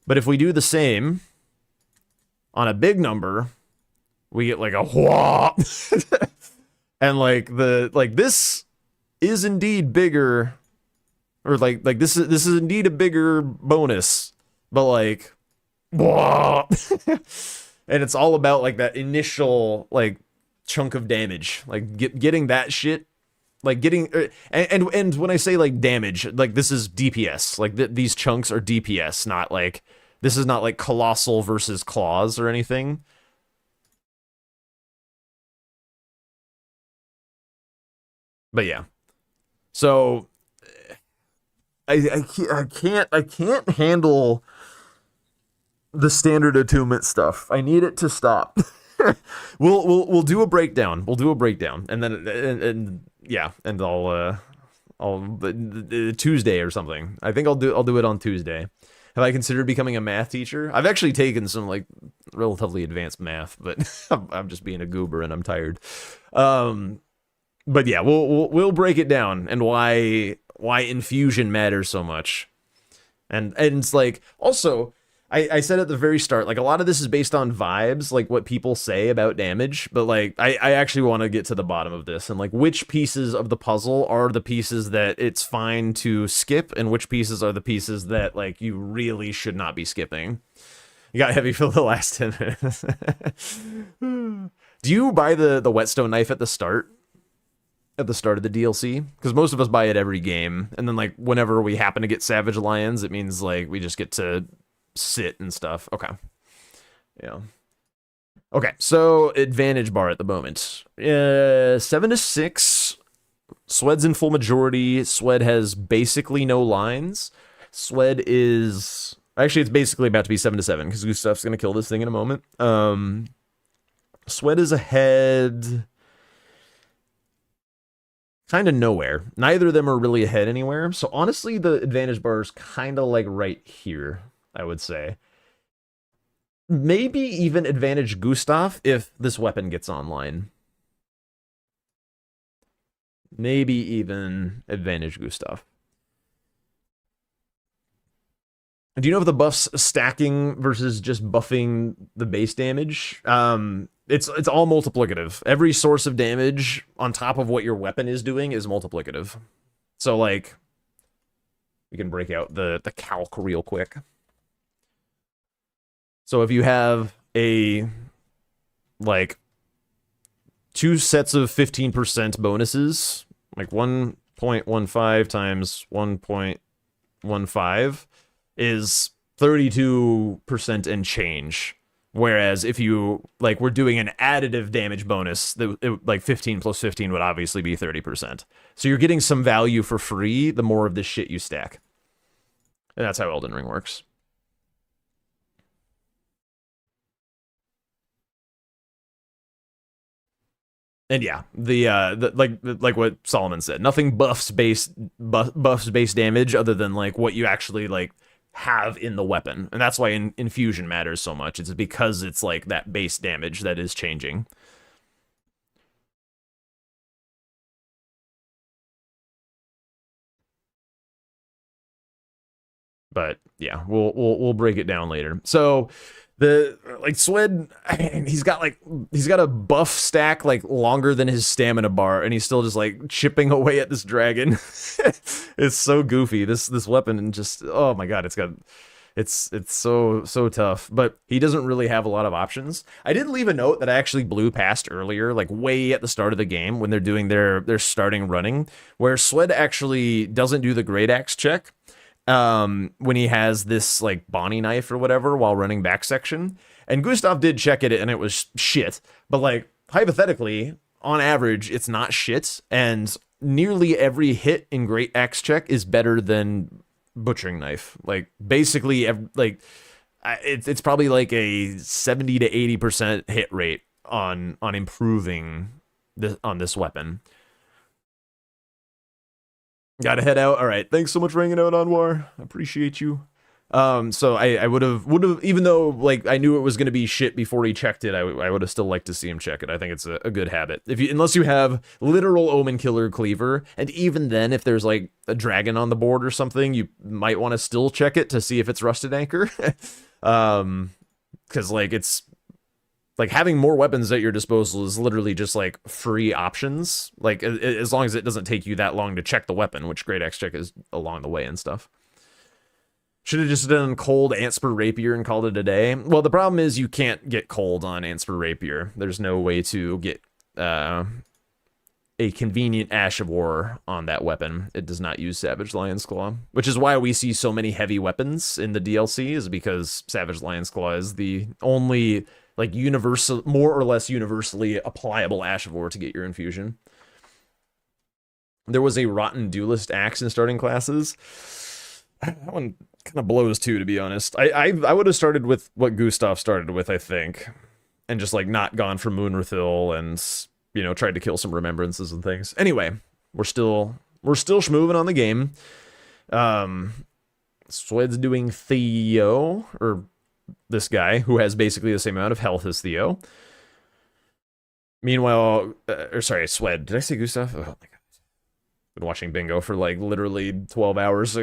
But if we do the same on a big number, we get like a whoop. And like this is indeed bigger, or like this is indeed a bigger bonus. But like whoop. And it's all about like that initial like chunk of damage, like getting that shit, like getting and when I say like damage, like this is DPS, like these chunks are DPS, not like this is not like colossal versus claws or anything. But yeah, so I can't handle the standard attunement stuff. I need it to stop. we'll do a breakdown. We'll do a breakdown, and then and yeah, and I'll Tuesday or something. I think I'll do it on Tuesday. Have I considered becoming a math teacher? I've actually taken some like relatively advanced math, but I'm just being a goober and I'm tired. But yeah, we'll break it down and why infusion matters so much, and it's like also. I said at the very start, like, a lot of this is based on vibes, like, what people say about damage, but, like, I actually want to get to the bottom of this, and, like, which pieces of the puzzle are the pieces that it's fine to skip, and which pieces are the pieces that, like, you really should not be skipping. You got heavy for the last 10 minutes. Do you buy the whetstone knife at the start? At the start of the DLC? Because most of us buy it every game, and then, like, whenever we happen to get Savage Lions, it means, like, we just get to sit and stuff. Okay. Yeah. Okay, so advantage bar at the moment. 7 to 6. Swed's in full majority. Swed has basically no lines. Swed is... Actually, it's basically about to be 7 to 7, because Gustaf's going to kill this thing in a moment. Swed is ahead... kind of nowhere. Neither of them are really ahead anywhere. So honestly, the advantage bar is kind of like right here, I would say. Maybe even advantage Gustaf if this weapon gets online. Maybe even advantage Gustaf. Do you know if the buff's stacking versus just buffing the base damage? It's all multiplicative. Every source of damage on top of what your weapon is doing is multiplicative. So, like, we can break out the calc real quick. So if you have a, like, 2 sets of 15% bonuses, like 1.15 times 1.15 is 32% and change. Whereas if you, like, we're doing an additive damage bonus, like 15 plus 15 would obviously be 30%. So you're getting some value for free the more of this shit you stack. And that's how Elden Ring works. And yeah, like what Solomon said, nothing buffs base damage other than like what you actually like have in the weapon, and that's why infusion matters so much. It's because it's like that base damage that is changing. But yeah, we'll break it down later. So The like Swed, he's got a buff stack like longer than his stamina bar, and he's still just like chipping away at this dragon. It's so goofy. This weapon and just, oh my god, it's so tough. But he doesn't really have a lot of options. I did leave a note that I actually blew past earlier, like way at the start of the game when they're doing their starting running, where Swed actually doesn't do the great axe check when he has this like Bonnie knife or whatever while running back section. And Gustaf did check it and it was shit. But like hypothetically, on average, it's not shit. And nearly every hit in great axe check is better than butchering knife. Like basically, it's probably like a 70 to 80% hit rate on improving on this weapon. Gotta head out. All right. Thanks so much for hanging out, Anwar. I appreciate you. So I would have, even though like I knew it was gonna be shit before he checked it, I would have still liked to see him check it. I think it's a good habit. Unless you have literal Omen Killer Cleaver, and even then, if there's like a dragon on the board or something, you might want to still check it to see if it's Rusted Anchor. Because like it's like having more weapons at your disposal is literally just like free options. Like as long as it doesn't take you that long to check the weapon, which Great Axe check is along the way and stuff. Should have just done cold Antspur Rapier and called it a day. Well, the problem is you can't get cold on Antspur Rapier. There's no way to get a convenient Ash of War on that weapon. It does not use Savage Lion's Claw, which is why we see so many heavy weapons in the DLC, is because Savage Lion's Claw is the only like universal, more or less universally applicable Ash of War to get your infusion. There was a Rotten Duelist Axe in starting classes. That one kind of blows too, to be honest. I would have started with what Gustaf started with, I think, and just like not gone for Moonrathil and, you know, tried to kill some remembrances and things. Anyway, we're still schmoving on the game. Swed's doing Theo, or this guy who has basically the same amount of health as Theo. Meanwhile, Swed. Did I say Gustaf? Oh my god. Been watching Bingo for like literally 12 hours.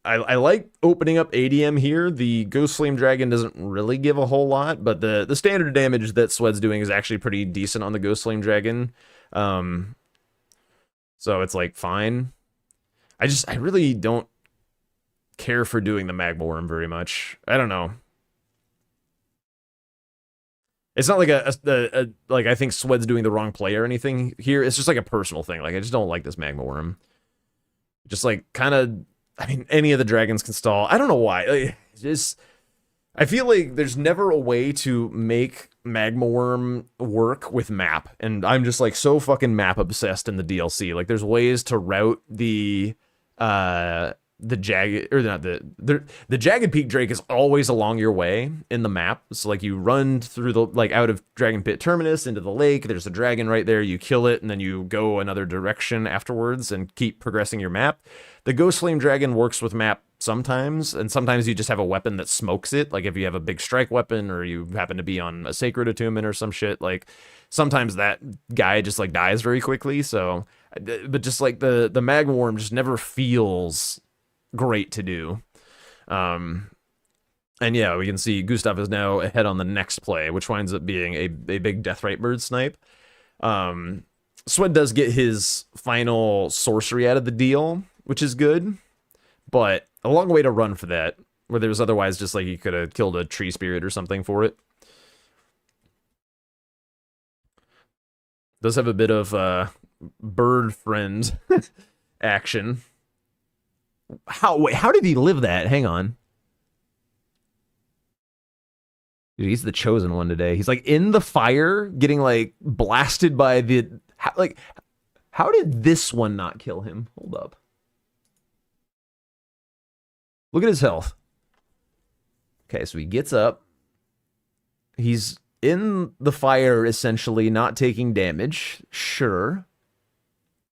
I like opening up ADM here. The Ghost Flame Dragon doesn't really give a whole lot, but the standard damage that Swed's doing is actually pretty decent on the Ghost Flame Dragon. So it's like fine. I really don't care for doing the Magma Worm very much. I don't know. It's not like like I think Swed's doing the wrong play or anything here. It's just like a personal thing. Like I just don't like this Magma Worm. Just like kind of, I mean, any of the dragons can stall. I don't know why. Like, I feel like there's never a way to make Magma Worm work with map, and I'm just like so fucking map obsessed in the DLC. Like there's ways to route the jagged, or not the jagged peak drake is always along your way in the map. So like you run through the, like out of Dragon Pit Terminus into the lake, there's a dragon right there, you kill it, and then you go another direction afterwards and keep progressing your map. The Ghost Flame Dragon works with map sometimes, and sometimes you just have a weapon that smokes it. Like if you have a big strike weapon, or you happen to be on a Sacred Attunement or some shit, like sometimes that guy just like dies very quickly. So, but just like the Magma Worm just never feels great to do. And yeah, we can see Gustaf is now ahead on the next play, which winds up being a big Deathrite Bird snipe. Swed does get his final sorcery out of the deal, which is good, but a long way to run for that, where there was otherwise just like you could have killed a tree spirit or something for it. Does have a bit of bird friend action. How did he live that? Hang on. Dude, he's the chosen one today. He's like in the fire, getting like blasted by the, how did this one not kill him? Hold up. Look at his health. Okay, so he gets up. He's in the fire, essentially, not taking damage. Sure.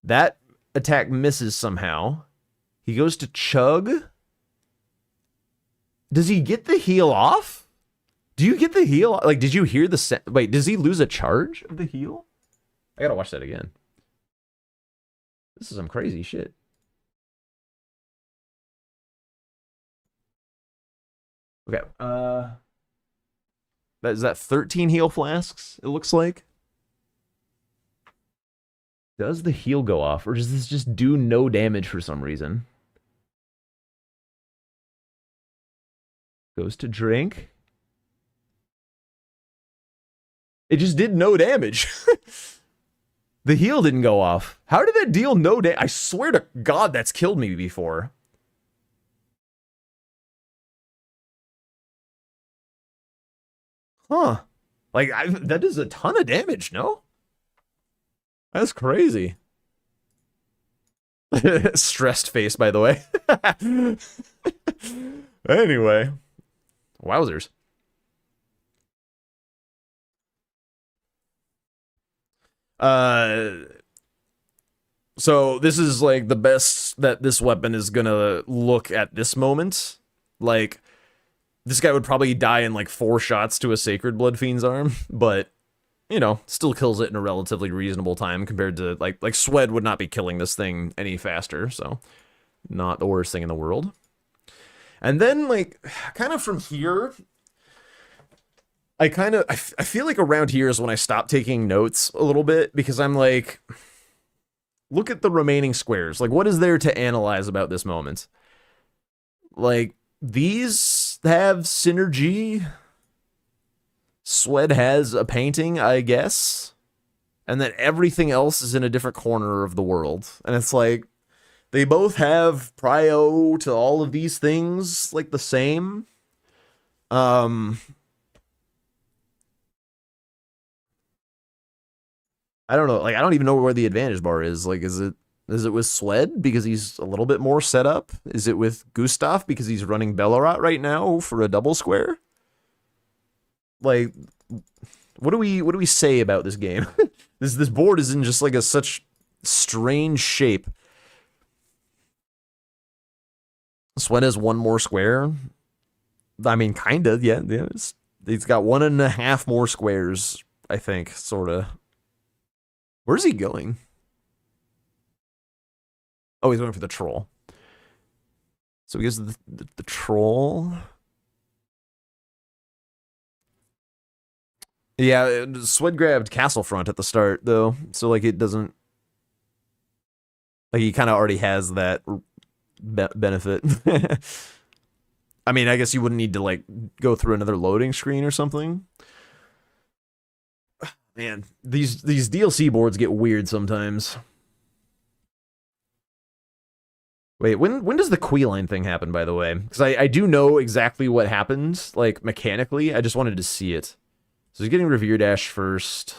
That attack misses somehow. He goes to chug. Does he get the heal off? Do you get the heal? Like, did you hear the... Wait, does he lose a charge of the heal? I gotta watch that again. This is some crazy shit. Okay. Is that 13 heal flasks? It looks like. Does the heal go off, or does this just do no damage for some reason? Goes to drink. It just did no damage. The heal didn't go off. How did that deal no damage? I swear to God, that's killed me before. Huh. Like, that does a ton of damage, no? That's crazy. Stressed face, by the way. Anyway. Wowzers. So this is like the best that this weapon is gonna look at this moment. Like, this guy would probably die in like 4 shots to a Sacred Blood Fiend's arm, but you know, still kills it in a relatively reasonable time compared to like Swed would not be killing this thing any faster, so not the worst thing in the world. And then like kind of from here, I feel like around here is when I stop taking notes a little bit, because I'm like, look at the remaining squares. Like, what is there to analyze about this moment? Like, these have synergy. Swed has a painting, I guess. And then everything else is in a different corner of the world. And it's like, they both have prio to all of these things, like, the same. I don't know. Like, I don't even know where the advantage bar is. Like, is it with Swed because he's a little bit more set up? Is it with Gustaf because he's running Bellerat right now for a double square? Like, what do we say about this game? This board is in just like such strange shape. Swed has 1 more square. I mean, kind of, yeah. He's got 1.5 more squares, I think, sort of. Where's he going? Oh, he's going for the troll. So he goes to the troll. Yeah, Swed grabbed Castlefront at the start, though. So, like, it doesn't... Like, he kind of already has that benefit. I mean, I guess you wouldn't need to, like, go through another loading screen or something. Man, these DLC boards get weird sometimes. Wait, when does the Queeline thing happen, by the way? Because I do know exactly what happened, like, mechanically. I just wanted to see it. So he's getting Revere Dash first.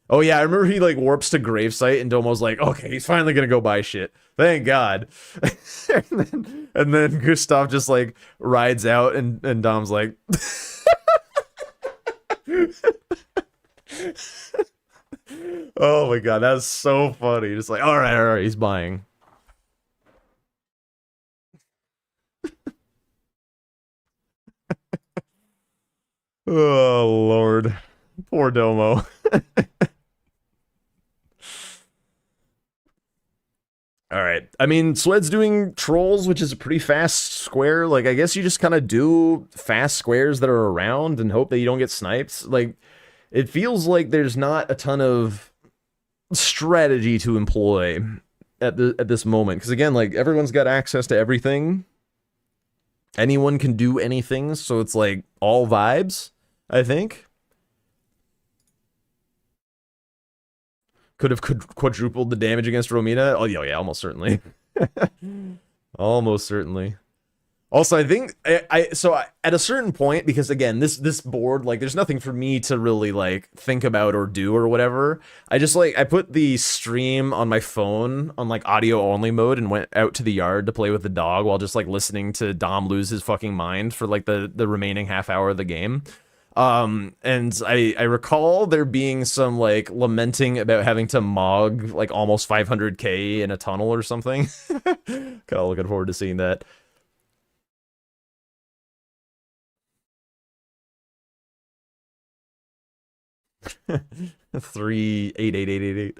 Oh yeah, I remember he, like, warps to Gravesite, and Domo's like, okay, he's finally gonna go buy shit. Thank God. and then Gustaf just, like, rides out, and Dom's like... Oh my God, that's so funny. Just like, all right, he's buying. Oh Lord, poor Domo. All right, I mean, Swed's doing trolls, which is a pretty fast square. Like, I guess you just kind of do fast squares that are around and hope that you don't get sniped. Like, it feels like there's not a ton of strategy to employ at this moment, because again, like, everyone's got access to everything. Anyone can do anything, so it's like all vibes, I think. Could have quadrupled the damage against Romina. Oh yeah, almost certainly. Almost certainly. Also, I think so at a certain point, because again, this board, like, there's nothing for me to really, like, think about or do or whatever. I just, like, I put the stream on my phone on, like, audio only mode and went out to the yard to play with the dog while just, like, listening to Dom lose his fucking mind for, like, the remaining half hour of the game. And I recall there being some, like, lamenting about having to mog, like, almost 500k in a tunnel or something. Kind of looking forward to seeing that. 3888888.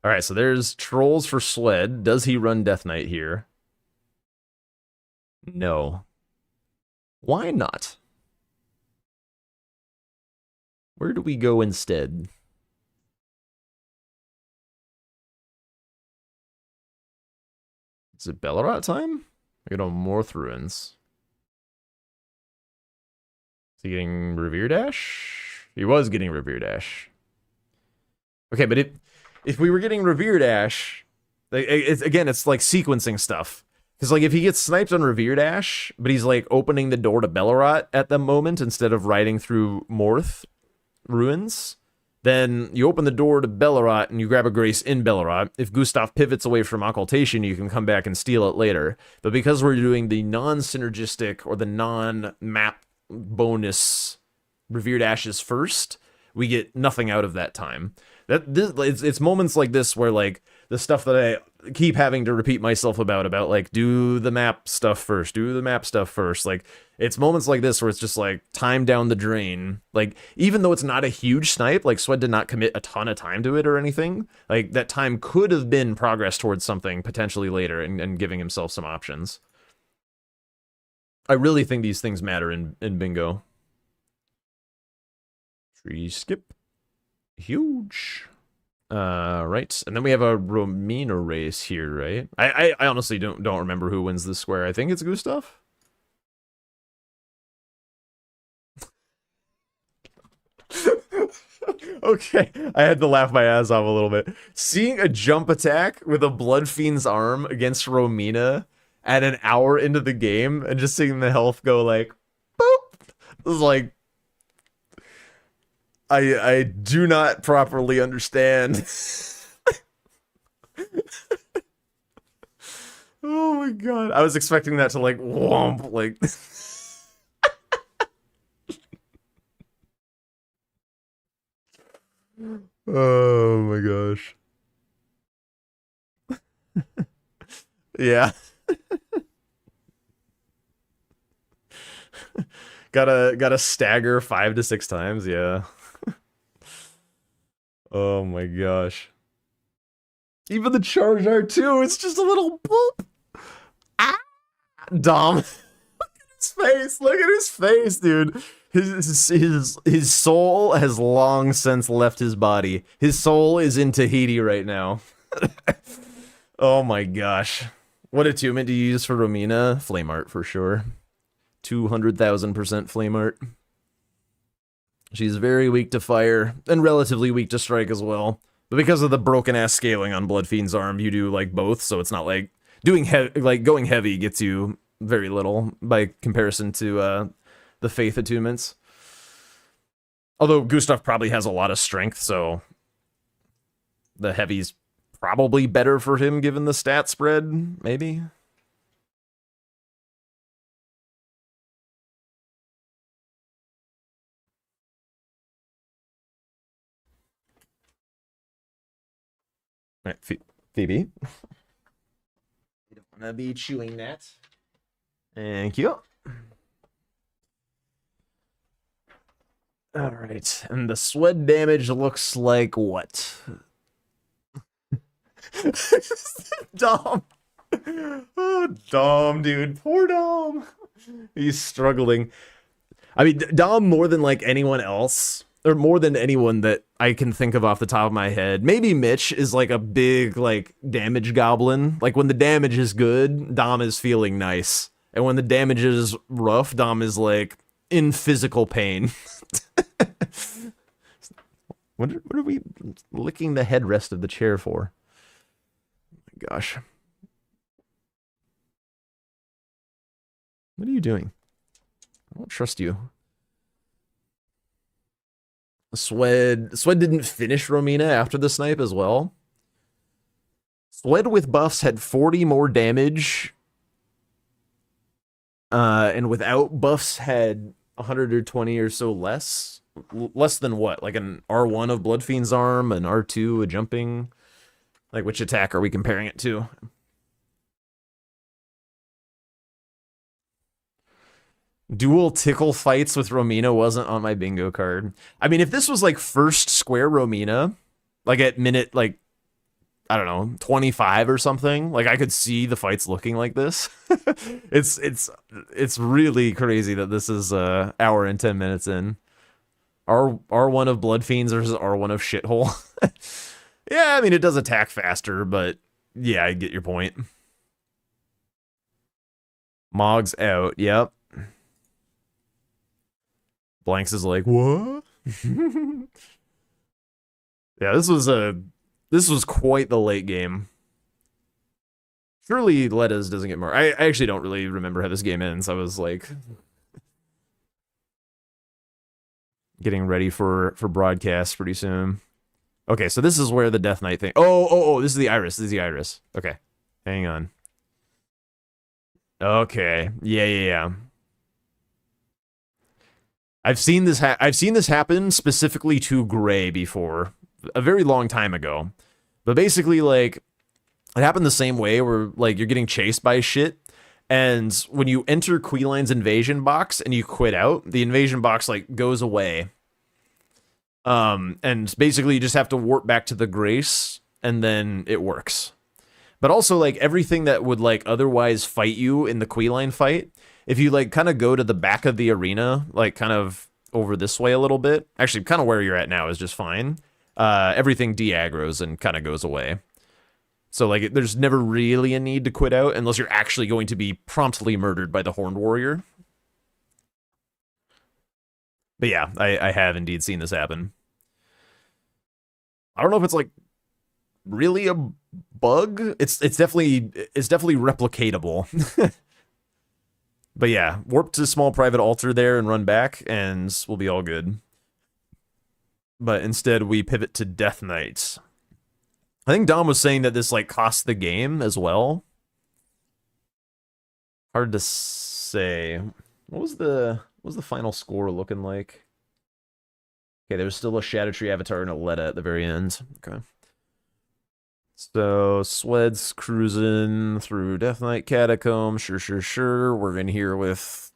All right, so there's trolls for Swed. Does he run Death Knight here? No. Why not? Where do we go instead? Is it Bellerat time? I go to Morth Ruins. Is he getting Revere Dash? He was getting Revere Dash. Okay, but if we were getting Revere Dash, it's like sequencing stuff. Because like if he gets sniped on Revere Dash, but he's like opening the door to Bellerat at the moment instead of riding through Morth Ruins, then you open the door to Bellerat and you grab a Grace in Bellerat. If Gustaf pivots away from Occultation, you can come back and steal it later. But because we're doing the non-synergistic or the non-map bonus Revere Dashes first, we get nothing out of that time. It's moments like this where like the stuff that I keep having to repeat myself about like do the map stuff first, like it's moments like this where it's just like time down the drain. Like even though it's not a huge snipe, like Swed did not commit a ton of time to it or anything, like that time could have been progress towards something potentially later and giving himself some options. I really think these things matter in bingo. Tree skip. Huge. Right, and then we have a Romina race here, right? I honestly don't remember who wins this square. I think it's Gustaf. Okay, I had to laugh my ass off a little bit. Seeing a jump attack with a Blood Fiend's arm against Romina at an hour into the game and just seeing the health go like, boop, it was like, I do not properly understand. Oh my god. I was expecting that to like whomp, like oh my gosh. Yeah. Gotta stagger 5 to 6 times, yeah. Oh my gosh. Even the charge R2, it's just a little boop. Ah! Dom. Look at his face. Look at his face, dude. His soul has long since left his body. His soul is in Tahiti right now. Oh my gosh. What attunement do you use for Romina? Flame art for sure. 200,000% flame art. She's very weak to fire, and relatively weak to strike as well. But because of the broken-ass scaling on Blood Fiend's arm, you do, like, both, so it's not like... going heavy gets you very little by comparison to, the Faith attunements. Although Gustaf probably has a lot of strength, so... the heavy's probably better for him, given the stat spread, maybe? Right, Phoebe. You don't want to be chewing that. Thank you. All right, and the Swed damage looks like what? Dom. Oh, Dom, dude. Poor Dom. He's struggling. I mean, Dom more than like anyone else, or more than anyone that I can think of off the top of my head. Maybe Mitch is like a big like damage goblin. Like when the damage is good, Dom is feeling nice. And when the damage is rough, Dom is like in physical pain. What are we licking the headrest of the chair for? Oh my gosh. What are you doing? I don't trust you. Swed didn't finish Romina after the snipe as well. Swed with buffs had 40 more damage. And without buffs had 120 or so less. Less than what? Like an R1 of Blood Fiend's arm, an R2, a jumping? Like which attack are we comparing it to? Dual tickle fights with Romina wasn't on my bingo card. I mean, if this was like first square Romina, like at minute like I don't know, 25 or something. Like I could see the fights looking like this. It's really crazy that this is hour and 10 minutes in. R1 of Blood Fiends versus R1 of Shithole. Yeah, I mean it does attack faster, but yeah, I get your point. Mog's out, yep. Blanks is like, what? Yeah, this was quite the late game. Surely Letta's doesn't get more. I actually don't really remember how this game ends. I was like getting ready for broadcast pretty soon. Okay, so this is where the Death Knight thing. Oh, this is the Iris. This is the Iris. Okay. Hang on. Okay. Yeah. I've seen this happen specifically to Gray before, a very long time ago. But basically, like, it happened the same way where, like, you're getting chased by shit, and when you enter Queline's invasion box and you quit out, the invasion box, like, goes away. And basically you just have to warp back to the Grace, and then it works. But also, like, everything that would, like, otherwise fight you in the Queline fight, if you, like, kind of go to the back of the arena, like, kind of over this way a little bit, actually, kind of where you're at now is just fine, everything de-aggroes and kind of goes away. So, like, there's never really a need to quit out unless you're actually going to be promptly murdered by the Horned Warrior. But yeah, I have indeed seen this happen. I don't know if it's, like, really a bug. It's definitely replicatable. But yeah, warp to small private altar there and run back, and we'll be all good. But instead, we pivot to Death Knight. I think Dom was saying that this, like, costs the game as well. Hard to say. What was the final score looking like? Okay, there was still a Shadow Tree Avatar and a Letta at the very end. Okay. So, Swed's cruising through Death Knight Catacomb. Sure. We're in here with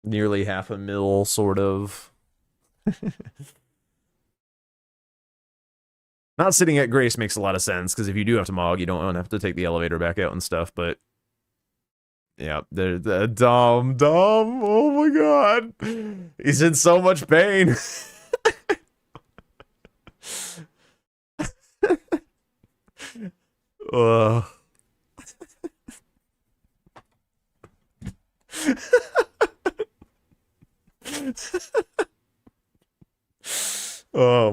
nearly 500,000, sort of. Not sitting at Grace makes a lot of sense, because if you do have to Mog, you don't have to take the elevator back out and stuff, but... Yeah, the Dom, oh my god. He's in so much pain. Oh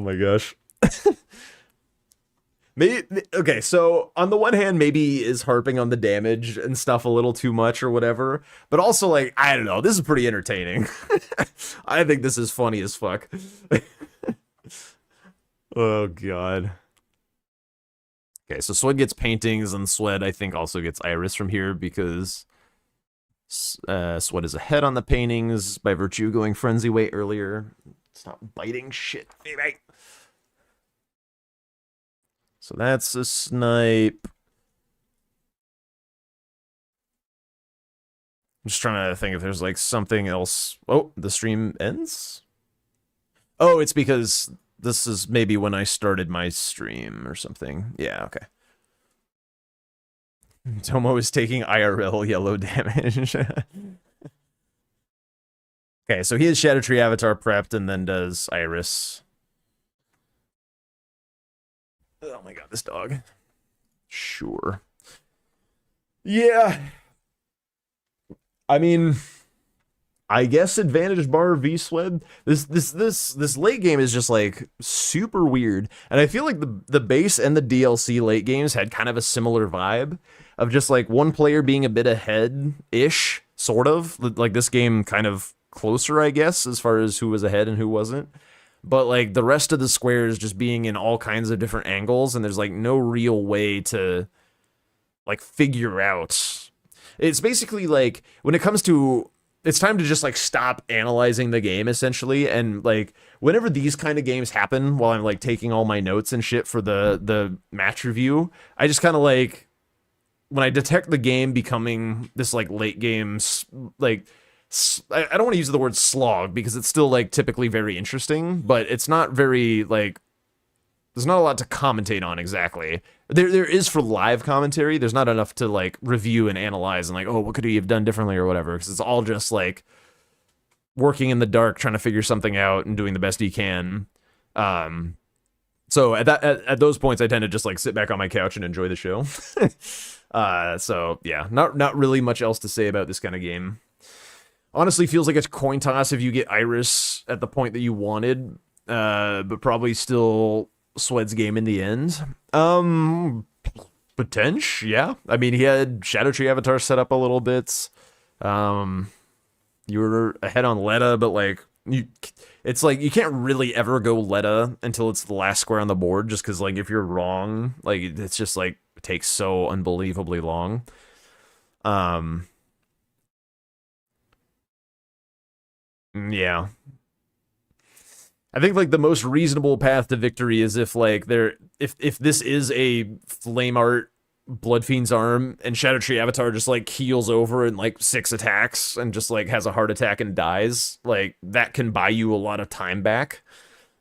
my gosh. Maybe, okay, so on the one hand, maybe is harping on the damage and stuff a little too much or whatever, but also, like, I don't know, this is pretty entertaining. I think this is funny as fuck. Oh god. Okay, so Swed gets paintings, and Swed, I think, also gets Iris from here, because Swed is ahead on the paintings by virtue of going Frenzy Weight earlier. Stop biting shit, baby. So that's a snipe. I'm just trying to think if there's, like, something else. Oh, the stream ends? Oh, it's because this is maybe when I started my stream or something. Yeah, okay. Tomo is taking IRL yellow damage. Okay, so he has Shadow Tree Avatar prepped and then does Iris. Oh my god, this dog. Sure. Yeah. I mean, I guess advantage bar V Swed. This late game is just, like, super weird. And I feel like the base and the DLC late games had kind of a similar vibe of just, like, one player being a bit ahead-ish, sort of. Like, this game kind of closer, I guess, as far as who was ahead and who wasn't. But, like, the rest of the squares just being in all kinds of different angles, and there's, like, no real way to, like, figure out. It's basically, like, when it comes to... It's time to just, like, stop analyzing the game, essentially, and, like, whenever these kind of games happen, while I'm, like, taking all my notes and shit for the match review, I just kind of, like... When I detect the game becoming this, like, late game, like... I don't want to use the word slog because it's still, like, typically very interesting, but it's not very, like, there's not a lot to commentate on exactly. There is for live commentary. There's not enough to like review and analyze and like, oh, what could he have done differently or whatever, because it's all just like working in the dark, trying to figure something out and doing the best he can. So at those points, I tend to just like sit back on my couch and enjoy the show. So yeah, not really much else to say about this kind of game. Honestly, feels like it's coin toss if you get Iris at the point that you wanted, but probably still Swed's game in the end. Potential, yeah. I mean, he had Shadow Tree Avatar set up a little bit. You were ahead on Letta, but like it's like you can't really ever go Letta until it's the last square on the board, just because like if you're wrong, like it's just like it takes so unbelievably long. Yeah. I think like the most reasonable path to victory is if like if this is a flame art Bloodfiend's arm and Shadow Tree Avatar just like keels over in like 6 attacks and just like has a heart attack and dies, like that can buy you a lot of time back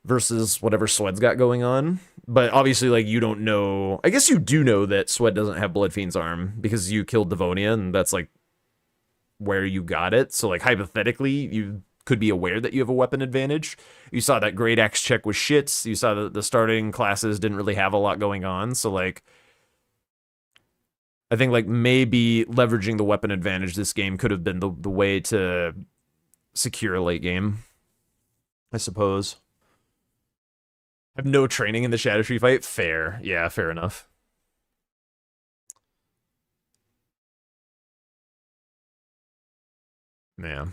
versus whatever Swed's got going on. But obviously like you don't know, I guess you do know that Swed doesn't have Bloodfiend's arm because you killed Devonia and that's like where you got it. So like hypothetically you could be aware that you have a weapon advantage. You saw that Great Axe check was shits. You saw that the starting classes didn't really have a lot going on. So like I think like maybe leveraging the weapon advantage this game could have been the way to secure a late game, I suppose. Have no training in the Shadow Tree fight? Fair. Yeah, fair enough. Yeah.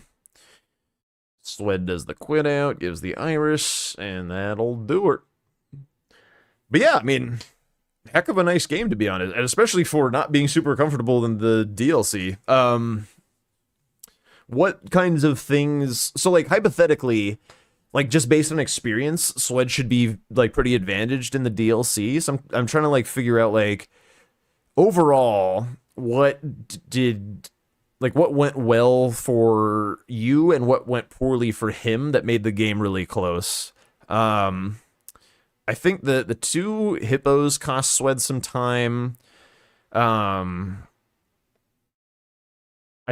Swed does the quit out, gives the Iris, and that'll do it. But yeah, I mean, heck of a nice game, to be honest, and especially for not being super comfortable in the DLC. What kinds of things... So, like, hypothetically, like, just based on experience, Swed should be, like, pretty advantaged in the DLC. So I'm trying to, like, figure out, like, overall, what did... Like, what went well for you and what went poorly for him that made the game really close? I think the 2 hippos cost Swed some time. I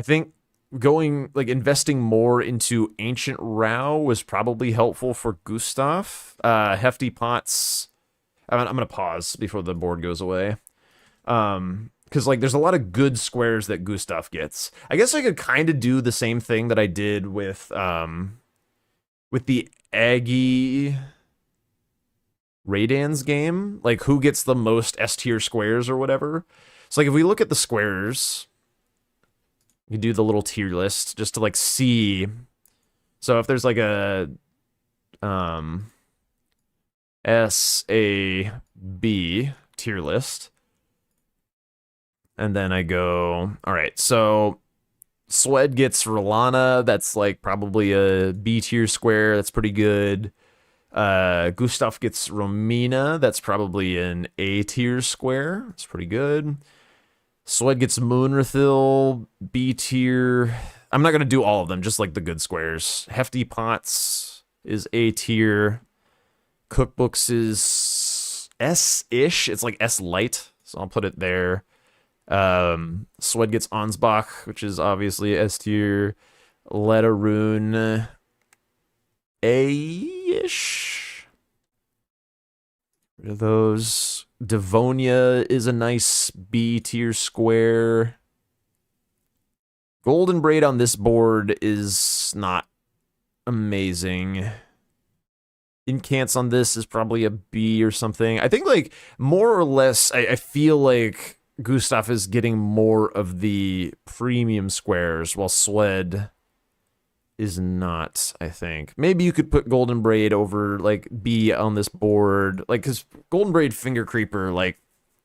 think investing more into Ancient Rao was probably helpful for Gustaf. Hefty Pots. I'm going to pause before the board goes away. Because, like, there's a lot of good squares that Gustaf gets. I guess I could kind of do the same thing that I did with the Aggie Raidens game. Like, who gets the most S-tier squares or whatever. So, like, if we look at the squares, we do the little tier list just to, like, see. So, if there's, like, a S, A, B tier list... And then I go, all right, so Swed gets Rolana. That's like probably a B tier square. That's pretty good. Gustaf gets Romina. That's probably an A tier square. That's pretty good. Swed gets Moonrathil, B tier. I'm not going to do all of them, just like the good squares. Hefty Pots is A tier. Cookbooks is S-ish. It's like S light, so I'll put it there. Swed gets Ansbach, which is obviously S tier. Letterune, A-ish. Rid of those. Devonia is a nice B tier square. Golden Braid on this board is not amazing. Incants on this is probably a B or something. I think, like, more or less, I feel like Gustaf is getting more of the premium squares, while Swed is not, I think. Maybe you could put Golden Braid over, like, B on this board. Like, because Golden Braid Finger Creeper, like,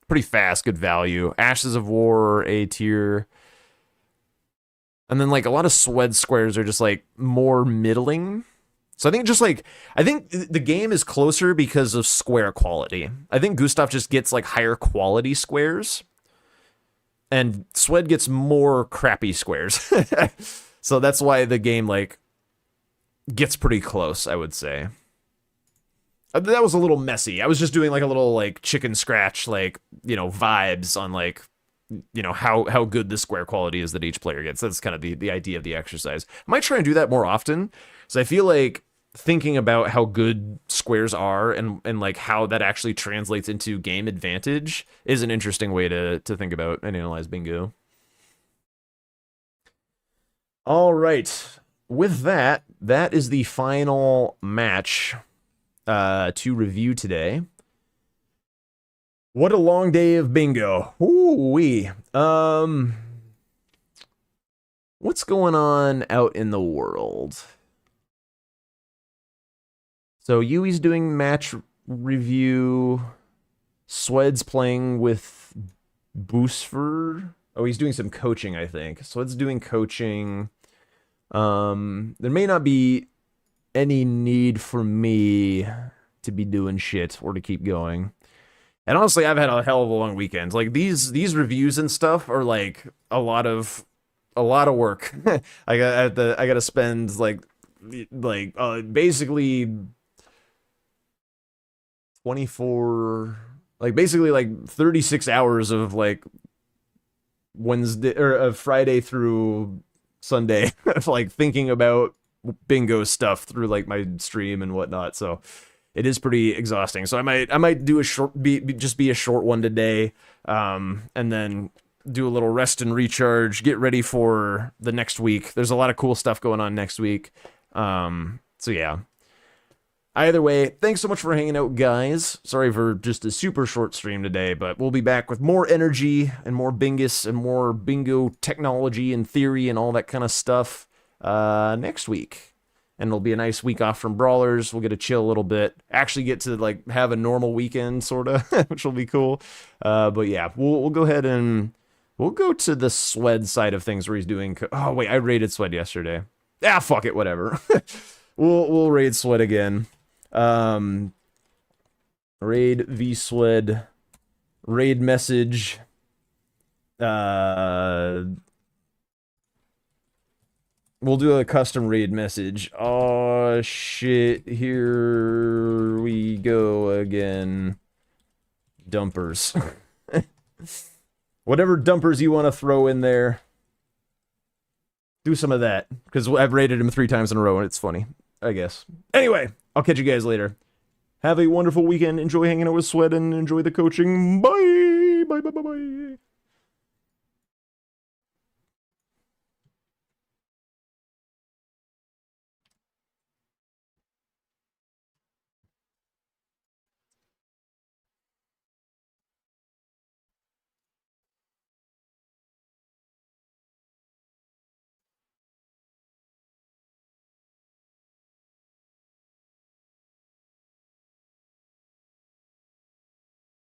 pretty fast, good value. Ashes of War, A tier. And then, like, a lot of Swed squares are just, like, more middling. So I think just, like, I think the game is closer because of square quality. I think Gustaf just gets, like, higher quality squares. And Swed gets more crappy squares. So that's why the game, like, gets pretty close, I would say. That was a little messy. I was just doing like a little like chicken scratch, like, you know, vibes on like, you know, how good the square quality is that each player gets. That's kind of the idea of the exercise. I might try and do that more often, because I feel like thinking about how good squares are and like how that actually translates into game advantage is an interesting way to think about and analyze bingo. All right. With that, that is the final match to review today. What a long day of bingo. Ooh-wee. What's going on out in the world? So Yui's doing match review. Swed's playing with Boosford. Oh, he's doing some coaching, I think. Swed's doing coaching. There may not be any need for me to be doing shit or to keep going. And honestly, I've had a hell of a long weekend. Like these reviews and stuff are like a lot of work. I gotta spend like basically 24, like basically like 36 hours of like Wednesday or Friday through Sunday of like thinking about bingo stuff through like my stream and whatnot. So it is pretty exhausting. So I might do a short be a short one today, and then do a little rest and recharge, get ready for the next week. There's a lot of cool stuff going on next week. So yeah. Either way, thanks so much for hanging out, guys. Sorry for just a super short stream today, but we'll be back with more energy and more bingus and more bingo technology and theory and all that kind of stuff next week. And it'll be a nice week off from Brawlers. We'll get to chill a little bit. Actually get to like have a normal weekend, sort of, which will be cool. But yeah, we'll go ahead and we'll go to the Swed side of things where he's doing... Oh, wait, I raided Swed yesterday. Ah, fuck it, whatever. We'll raid Swed again. Raid v Swed. Raid message. We'll do a custom raid message. Oh shit, here we go again. Dumpers. Whatever dumpers you want to throw in there, do some of that, because I've raided him 3 times in a row and it's funny, I guess. Anyway, I'll catch you guys later. Have a wonderful weekend. Enjoy hanging out with Swed and enjoy the coaching. Bye! Bye, bye, bye, bye.